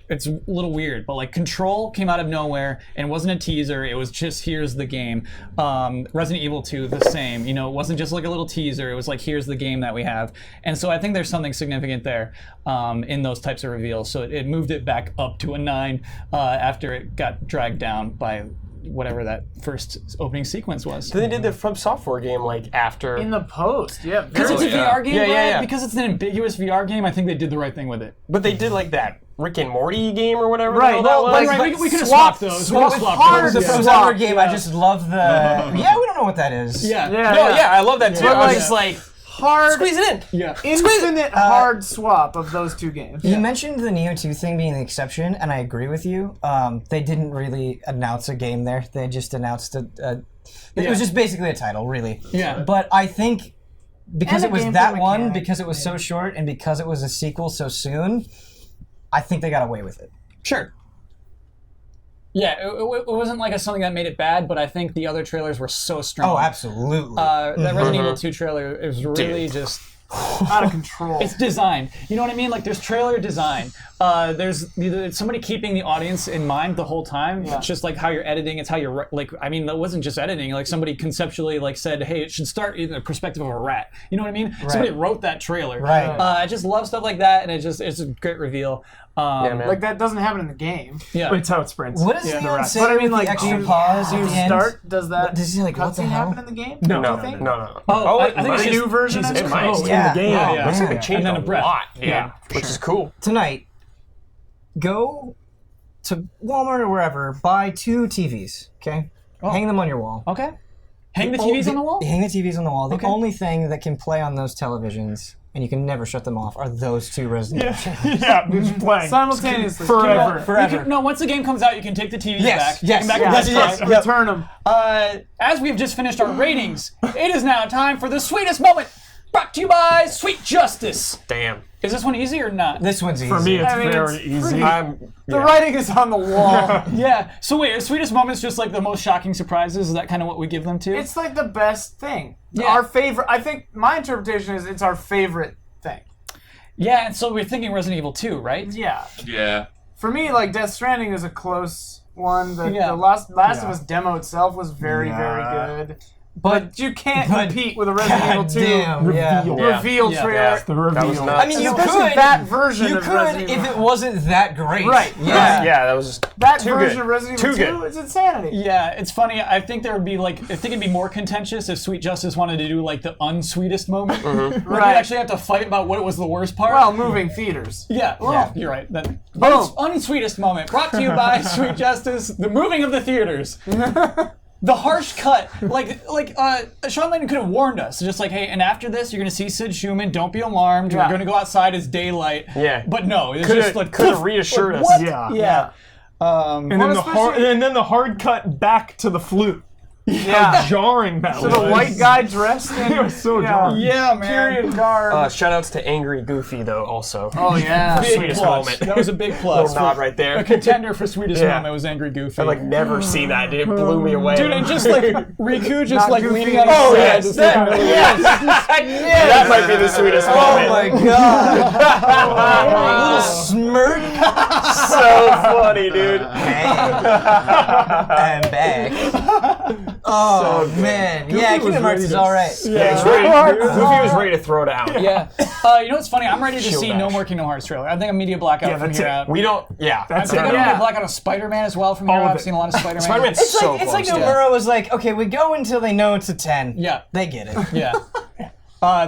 it's a little weird, but like Control came out of nowhere and it wasn't a teaser, it was just here's the game. Resident Evil 2, the same, you know, it wasn't just like a little teaser, it was like here's the game that we have. And so I think there's something significant there in those types of reveals. So it moved it back up to a 9 after it got dragged down by whatever that first opening sequence was. Then they did the From Software game like after. In the post, yeah. Because it's a VR game, Yeah. because it's an ambiguous VR game, I think they did the right thing with it. But they did like that Rick and Morty game or whatever. Right, the hell that was. Right, we could have swapped those. Well, it's hard to From Software game. I just love the. Yeah, we don't know what that is. Yeah. I love that too. But I was like, just like, hard, squeeze it in. Yeah. Infinite hard swap of those 2 games. You mentioned the Nioh 2 thing being the exception, and I agree with you. They didn't really announce a game there. They just announced it was just basically a title, really. Yeah. But I think because And it a was gameplay that one, mechanic, because it was so short, and because it was a sequel so soon, I think they got away with it. Sure. Yeah, it wasn't like something that made it bad, but I think the other trailers were so strong. Oh, absolutely. That Resident Evil 2 trailer is really just out of control. It's designed. You know what I mean? Like, there's trailer design. There's somebody keeping the audience in mind the whole time. Yeah. It's just like how you're editing. It's how you're like. I mean, that wasn't just editing. Like, somebody conceptually like said, "Hey, it should start in the perspective of a rat." You know what I mean? Right. Somebody wrote that trailer. Right. I just love stuff like that, and it's a great reveal. Yeah, man. Like, that doesn't happen in the game. Yeah. It's how it sprints. What does the Leon rest. say But I mean, with like, the extra do you- pause do at you the end? start? Does that Does he like what the cutscene hell? happen in the game? No, Don't you think? No. Oh, I think it's The just new version. Jesus of it? Christ. Oh, Yeah. in the game. Yeah. Looks like they Yeah. changed And then a a breath. lot. Yeah. Which is cool. Tonight, go to Walmart or wherever, buy 2 TVs, okay? Hang them on your wall. Okay. Hang the TVs on the wall? Hang the TVs on the wall. The Okay. only thing that can play on those televisions, and you can never shut them off, are those two Resident Evil. Yeah, just playing. Simultaneously. Forever. Forever. No, once the game comes out, you can take the TVs Yes, back. yes, Come back yes, and yes, play. yes. Return them. As we've just finished our ratings, it is now time for the sweetest moment. Brought to you by Sweet Justice. Damn. Is this one easy or not? This one's easy. For me, it's I mean, very it's easy. The writing is on the wall. Yeah. So wait, are sweetest moments just like the most shocking surprises? Is that kind of what we give them to? It's like the best thing. Yeah. Our favorite. I think my interpretation is it's our favorite thing. Yeah, and so we're thinking Resident Evil 2, right? Yeah. Yeah. For me, like Death Stranding is a close one. The Yeah. Last of Us demo itself was very, very good. But you can't compete with a Resident Evil 2 reveal trailer. The reveal. That was nuts. I mean, you Especially could. that version You of could Resident if Evil. it wasn't that great. Right. Yeah. Yeah, that was That too version good. of Resident Too Evil 2 good. is insanity. Yeah, it's funny. I think there would be like, I think it'd be more contentious if Sweet Justice wanted to do like the unsweetest moment. Like Right. we'd actually have to fight about what was the worst part. Well, moving theaters. Yeah, well, you're right. That Boom. unsweetest moment brought to you by Sweet Justice, the moving of the theaters. The harsh cut, Sean Layden could have warned us, just like, hey, and after this, you're gonna see Sid Schumann. Don't be alarmed. Yeah. We're gonna go outside as daylight. Yeah. But no, it's Coulda- just like coulda poof, reassured like, us. what? Yeah. Yeah. And then the hard cut back to the flute. Yeah. How jarring that So was. the white guy dressed in It was so jarring. Yeah, man. period guard. Shoutouts to Angry Goofy though, also. Oh yeah. Big Sweetest plus. moment. That was a big plus. Little nod right there. A contender for sweetest Yeah. moment was Angry Goofy. I like never see that. It blew me away. Dude, and just like Riku just Not like Goofy. leaning on his Oh, side. yes. just That- looking really yes. That might be the sweetest moment. Oh my god. A little smirk. So funny, dude. I'm back. Oh man. Yeah, Kingdom Hearts is alright. Yeah, he's ready. Goofy was ready to throw down. Yeah. You know what's funny? I'm ready to Shield see bash. no more Kingdom Hearts trailer. I think I'm media blackout Yeah, from that's here it. out. We don't. Yeah, I That's think it. I'm Yeah. media blackout on Spider-Man as well from here All out. of I've it. seen a lot of Spider-Man. Spider-Man's It's so like close. Nomura was like, okay, we go until they know it's a 10. Yeah. They get it. Yeah.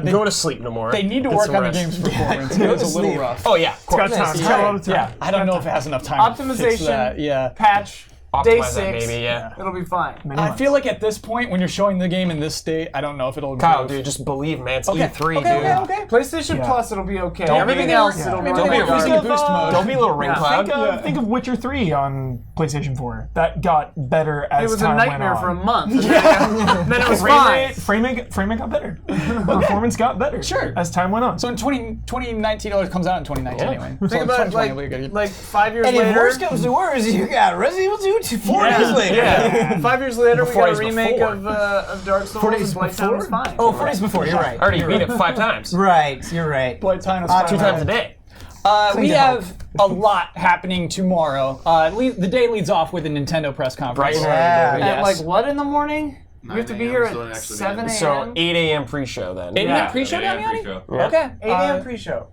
They, Go to sleep no more. they need to Get work some on the rest. game's performance. Go It to is a little sleep. rough. Oh yeah, of It's got course. time. It's got a lot of time. Yeah, I don't know if it has enough time to fix Optimization. that. Yeah. Patch. Day Optimize 6. that maybe, yeah. It'll be fine. I feel like at this point, when you're showing the game in this state, I don't know if it'll improve. Kyle, dude, just believe, man. It's Okay. E3, okay, dude. okay. PlayStation Yeah. Plus, it'll be okay. Don't Everything be else, there. it'll Maybe run they're like using garbage. boost mode. Don't be a little ring Yeah. cloud. Think of Witcher 3 on PlayStation 4. That got better as It was a time nightmare went for a on. month. Then it was fine. Framing got better. Performance got better. Sure. As time went on. So in 2019, it comes out in 2019 anyway. So Think about it, 2020 will be good. like 5 years And if later. worse comes to worse, you got Resident Evil 2 4 years later. Yeah. 5 years later, we 4 got a days remake before. of Dark Souls. 4 days and Blighttown was before? fine. Oh, 4 days before, you're right. I already beat it 5 times. Right, you're right. Blighttown is 2 times a day. We to have a lot happening tomorrow. The day leads off with a Nintendo press conference. Bright and Yeah. early. At Yes. like what in the morning? We have to be 9 here a.m. so it at actually 7 a.m. So 8 a.m. pre-show then. 8 Yeah. a.m. pre-show, Damiani? Pre-show. Okay. 8 a.m. pre-show.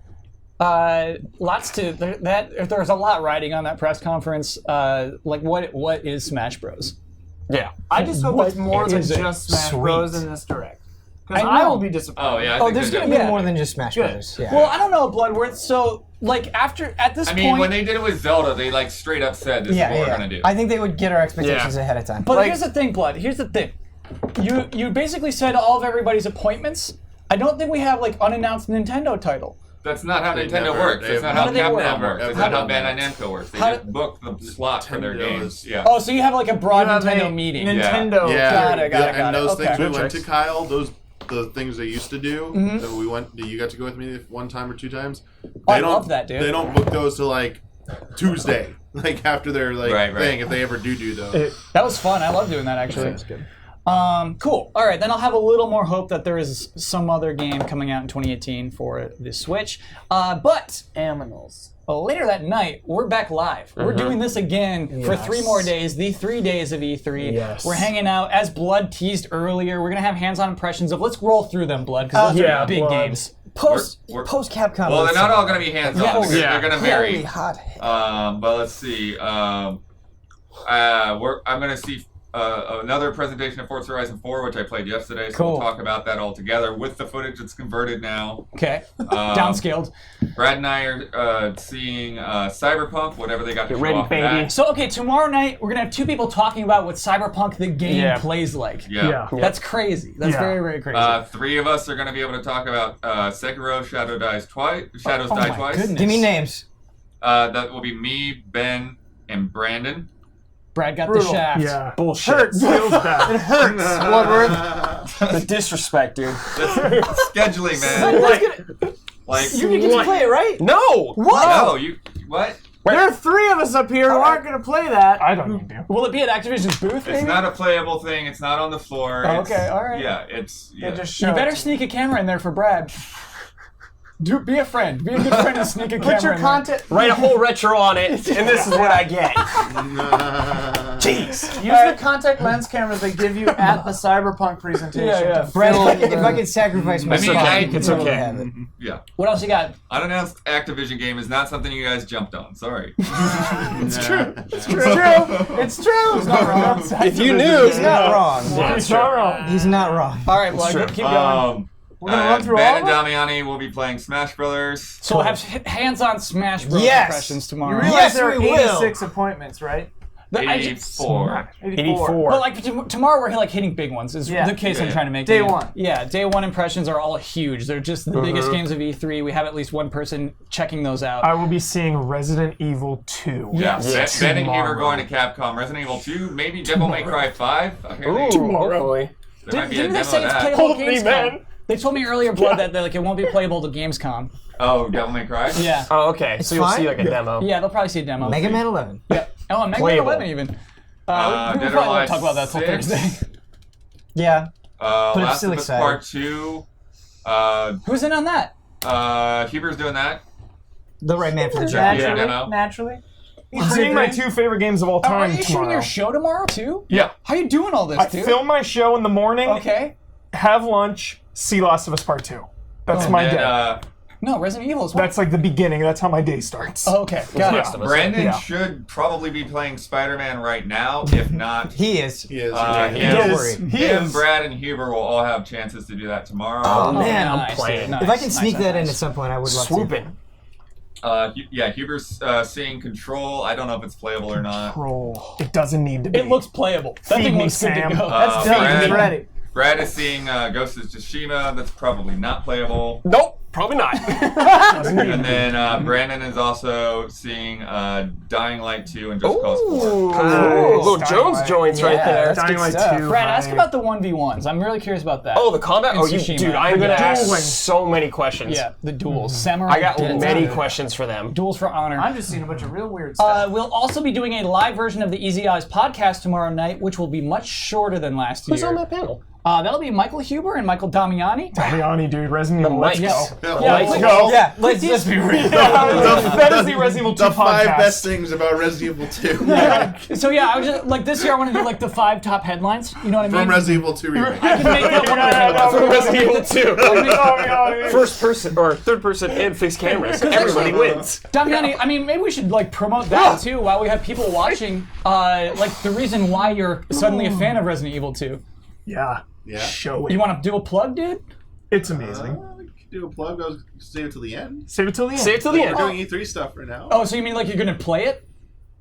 Lots to there's a lot riding on that press conference. Like what is Smash Bros? Yeah. I just hope What it's more than is it? just Smash Sweet. Bros. In this direct. Because I I know. will be disappointed. Oh yeah. I Oh, think there's they're going to be good. more than just Smash Good. Brothers. Yeah. Well, I don't know, Bloodworth. So like at this I mean, point, when they did it with Zelda, they like straight up said this is what we're gonna do. I think they would get our expectations ahead of time. but like- here's the thing, Blood. Here's the thing. You basically said all of everybody's appointments. I don't think we have like unannounced Nintendo title. That's not how They Nintendo never- works. they That's not have how never- How do they Capcom work? works. That's How not how do- Bandai Namco works. They How just book the slot for their Nintendo games. is- Yeah. Oh, so you have like a broad You have Nintendo a meeting. Nintendo. Yeah, Got it, got it, and got it. those Okay. things we Good went to, tricks. Kyle. The things they used to do that we went. That you got to go with me one time or 2 times. I They don't- love that, dude. They don't book those till like Tuesday, like after their like Right, right. thing. If they ever do those. That was fun. I love doing that actually. That's good. Cool. All right, then I'll have a little more hope that there is some other game coming out in 2018 for the Switch. But Aminals. later that night, we're back live. We're doing this again for 3 more days, the 3 days of E3. Yes. We're hanging out, as Blood teased earlier. We're going to have hands-on impressions of, let's roll through them, Blood, because those yeah, are big Blood. games. Post We're- Capcom. Well, they're not all going to be hands-on. Yeah. because Yeah. They're going to Holy vary. hot. But let's see. I'm going to see another presentation of Forza Horizon 4, which I played yesterday, so Cool. we'll talk about that all together with the footage that's converted now. Okay. Downscaled. Brad and I are seeing Cyberpunk, whatever they got to show off for that. So, okay, tomorrow night, we're going to have two people talking about what Cyberpunk the game plays like. Yeah. That's crazy. That's very, very crazy. 3 of us are going to be able to talk about Sekiro Shadows Die Twice. Goodness. Give me names. That will be me, Ben, and Brandon. Brad got the shaft. Yeah. Bullshit. Hurts. Feels bad. It hurts, Bloodworth. The disrespect, dude. Scheduling, man. Like You get to play it, right? No. What? No, you what? There are 3 of us up here who aren't going to play that. I don't need to. Will it be at Activision's booth, maybe? It's not a playable thing. It's not on the floor. Oh, It's- okay, all right. Yeah, it's yeah. Just You show better it. sneak a camera in there for Brad. Be a friend. Be a good friend and sneak a camera Put your in there. content. Write a whole retro on it, and this is what I get. Jeez. Use the contact lens cameras they give you at the Cyberpunk presentation. Yeah. to Brad, film if I could sacrifice my spot, It's okay. have it. Yeah. What else you got? Unannounced Activision game is not something you guys jumped on. Sorry. It's true. It's true. It's true. It's not wrong. If you knew, He's not wrong. He's not wrong. He's not wrong. All right, well, keep going. We're gonna run through Ben all and of them? Damiani will be playing Smash Brothers. So we'll have hands-on Smash Bros. Yes. impressions You tomorrow. realize Yes, there are we will. 86 appointments, right? 84. 84. But like tomorrow, we're like hitting big ones. Is the case I'm trying to make. Day here. one. Yeah, day one impressions are all huge. They're just the biggest games of E3. We have at least one person checking those out. I will be seeing Resident Evil 2. Yeah, Yes. Ben and Eve are going to Capcom. Resident Evil 2, maybe Devil May Cry 5. Ooh, hopefully. There might be a Didn't they demo say of it's that. playable Hold at me, Gamescom? man. They told me earlier, Blood, that like it won't be playable to Gamescom. Oh, Devil May Cry? Yeah. Oh, okay. So you'll fine. see like a demo. Yeah, they'll probably see a demo. Mega Man 11. Yeah. Oh, and Mega Man Playable. 11 even. We Dead or probably won't Alive talk about that till 6. Thursday. Yeah. But I'm Last still of Us excited. Part 2. Who's in on that? Huber's doing that. The right man for the job. Yeah, Naturally. demo. Naturally. I'm seeing my 2 favorite games of all Are time you shooting tomorrow. your show tomorrow too? Yeah. How you doing all this, I dude? film my show in the morning, Okay. have lunch, see Last of Us Part 2. That's And my then, day. No, Resident Evil is one. That's like the beginning. That's how my day starts. Oh, okay. Got it. Brandon Yeah. should probably be playing Spider-Man right now. If not, He is. He is. Don't worry. him, Brad, and Huber will all have chances to do that tomorrow. Oh, man, nice, I'm playing. playing. If I can sneak that in at some point, I would love Swooping. Huber's seeing Control. I don't know if it's playable or not. Control. It doesn't need to be. It looks playable. That Feed thing me, looks good to Sam. go. That's done. Brad- It's ready. Brad is seeing Ghost of Tsushima. That's probably not playable. Nope, probably not. And then Brandon is also seeing Dying Light 2 and Just Cause 4. Little Jones joints right there. That's Dying good Light stuff. 2. Brad, ask about the 1v1s. I'm really curious about that. Oh, the combat? In Oh, you, Tsushima. dude, I'm gonna ask Dueling. so many questions. Yeah, the duels. Samurai I got duels. many questions for them. Duels for honor. I'm just seeing a bunch of real weird stuff. We'll also be doing a live version of the Easy Eyes podcast tomorrow night, which will be much shorter than last year. Who's on that panel? That'll be Michael Huber and Michael Damiani. Damiani, dude. Resident Evil. Let's Yes. go. Yeah, Let's please. go. Yeah, let's be real. That is the Resident Evil 2 The 5 podcast. best things about Resident Evil 2 So yeah, I was just like this year I want to do like the 5 top headlines. You know what I mean? from Resident Evil 2 remake. I can make that one of the headlines. From Resident Evil 2. Oh, First person or third person and fixed cameras. Everybody wins. Damiani, I mean, maybe we should like promote that too while we have people watching. Like the reason why you're suddenly a fan of Resident Evil 2. yeah. Show it. You want to do a plug, dude? It's amazing. We could do a plug. I'll save it till the end. Save it till the end. Save it till the end. We're doing E3 stuff right now. Oh, so you mean like you're gonna play it?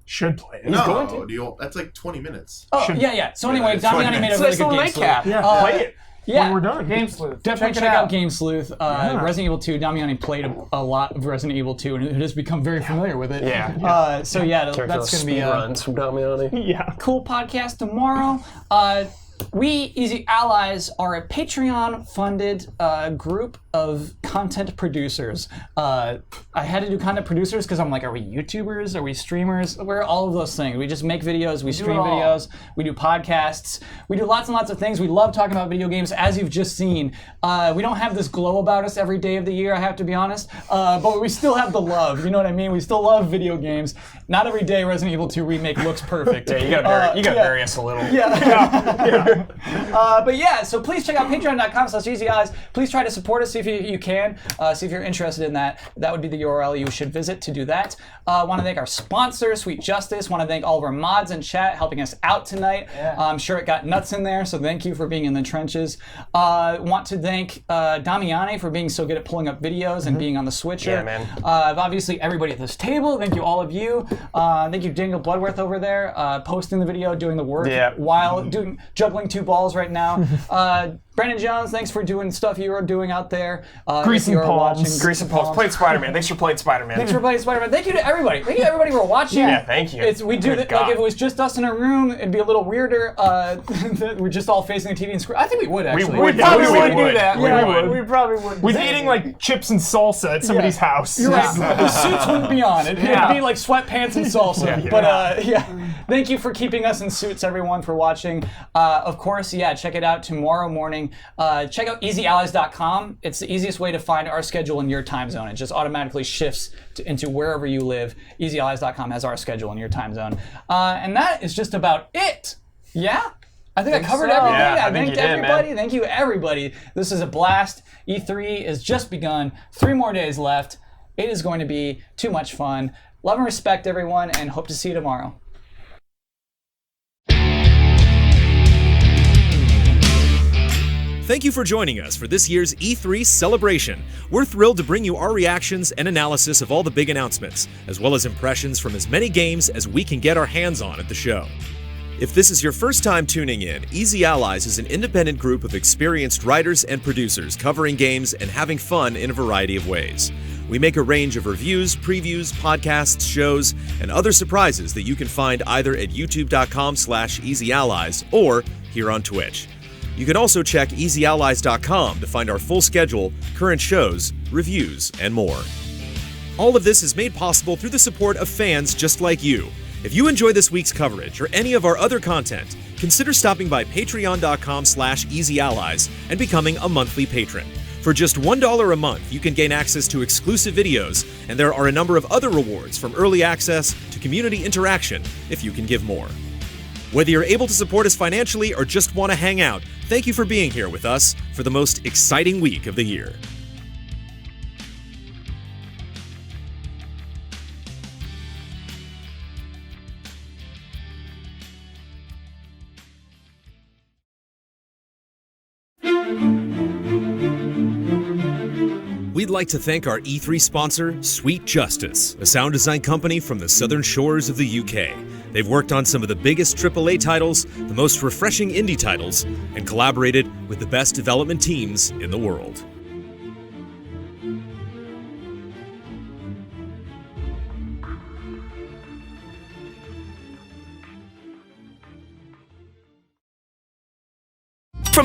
Should play it. No, that's like 20 minutes. Oh, Should- yeah. So anyway, it's 20 Damiani made a minutes. really It's good a game nightcap. sleuth. Yeah, play it. Yeah. When we're done. Game Sleuth. Definitely Check check it out Game Sleuth. Resident Evil 2. Damiani played a lot of Resident Evil 2 and has become very familiar with it. Yeah. So yeah, that's going to be a runs from Damiani. Yeah. cool podcast tomorrow. We, Easy Allies, are a Patreon-funded group of content producers. I had to do content producers because I'm like, are we YouTubers? Are we streamers? We're all of those things. We just make videos, we stream videos, we do podcasts, we do lots and lots of things. We love talking about video games, as you've just seen. We don't have this glow about us every day of the year, I have to be honest, but we still have the love, you know what I mean? We still love video games. Not every day Resident Evil 2 Remake looks perfect. Yeah, you gotta bury us a little. Yeah. But yeah, so please check out patreon.com/easyeyes. Please try to support us if you can. See if you're interested in that. That would be the URL you should visit to do that. Want to thank our sponsor, Sweet Justice. Want to thank all of our mods in chat helping us out tonight. Yeah. I'm sure it got nuts in there, so thank you for being in the trenches. Want to thank Damiani for being so good at pulling up videos and being on the switcher. Yeah, man. Obviously, everybody at this table. Thank you, all of you. Thank you, Dingle Bloodworth over there, posting the video, doing the work while juggling two balls right now. Brandon Jones, thanks for doing stuff you are doing out there. Greasing palms. Greasing palms. Played Spider-Man. Thanks for playing Spider-Man. Thanks for playing Spider-Man. Thank you to everybody. Thank you to everybody for watching. Yeah, thank you. We do that. Like if it was just us in a room, it'd be a little weirder. We're just all facing the TV and screen. I think we would actually. We probably would do that. We probably would. We'd be eating like chips and salsa at somebody's house. You're right. The suits wouldn't be on. It'd be like sweatpants and salsa. But thank you for keeping us in suits, everyone, for watching. Of course, check it out tomorrow morning. Check out easyallies.com. It's the easiest way to find our schedule in your time zone. It just automatically shifts into wherever you live. Easyallies.com has our schedule in your time zone. And that is just about it. Yeah? I think I covered everything. Yeah, I thanked everybody. Thank you, everybody. This is a blast. E3 has just begun. 3 more days left. It is going to be too much fun. Love and respect, everyone, and hope to see you tomorrow. Thank you for joining us for this year's E3 celebration. We're thrilled to bring you our reactions and analysis of all the big announcements, as well as impressions from as many games as we can get our hands on at the show. If this is your first time tuning in, Easy Allies is an independent group of experienced writers and producers covering games and having fun in a variety of ways. We make a range of reviews, previews, podcasts, shows, and other surprises that you can find either at youtube.com/easyallies or here on Twitch. You can also check easyallies.com to find our full schedule, current shows, reviews, and more. All of this is made possible through the support of fans just like you. If you enjoy this week's coverage or any of our other content, consider stopping by patreon.com/easyallies and becoming a monthly patron. For just $1 a month, you can gain access to exclusive videos, and there are a number of other rewards from early access to community interaction if you can give more. Whether you're able to support us financially or just want to hang out, thank you for being here with us for the most exciting week of the year. We'd like to thank our E3 sponsor, Sweet Justice, a sound design company from the southern shores of the UK. They've worked on some of the biggest AAA titles, the most refreshing indie titles, and collaborated with the best development teams in the world.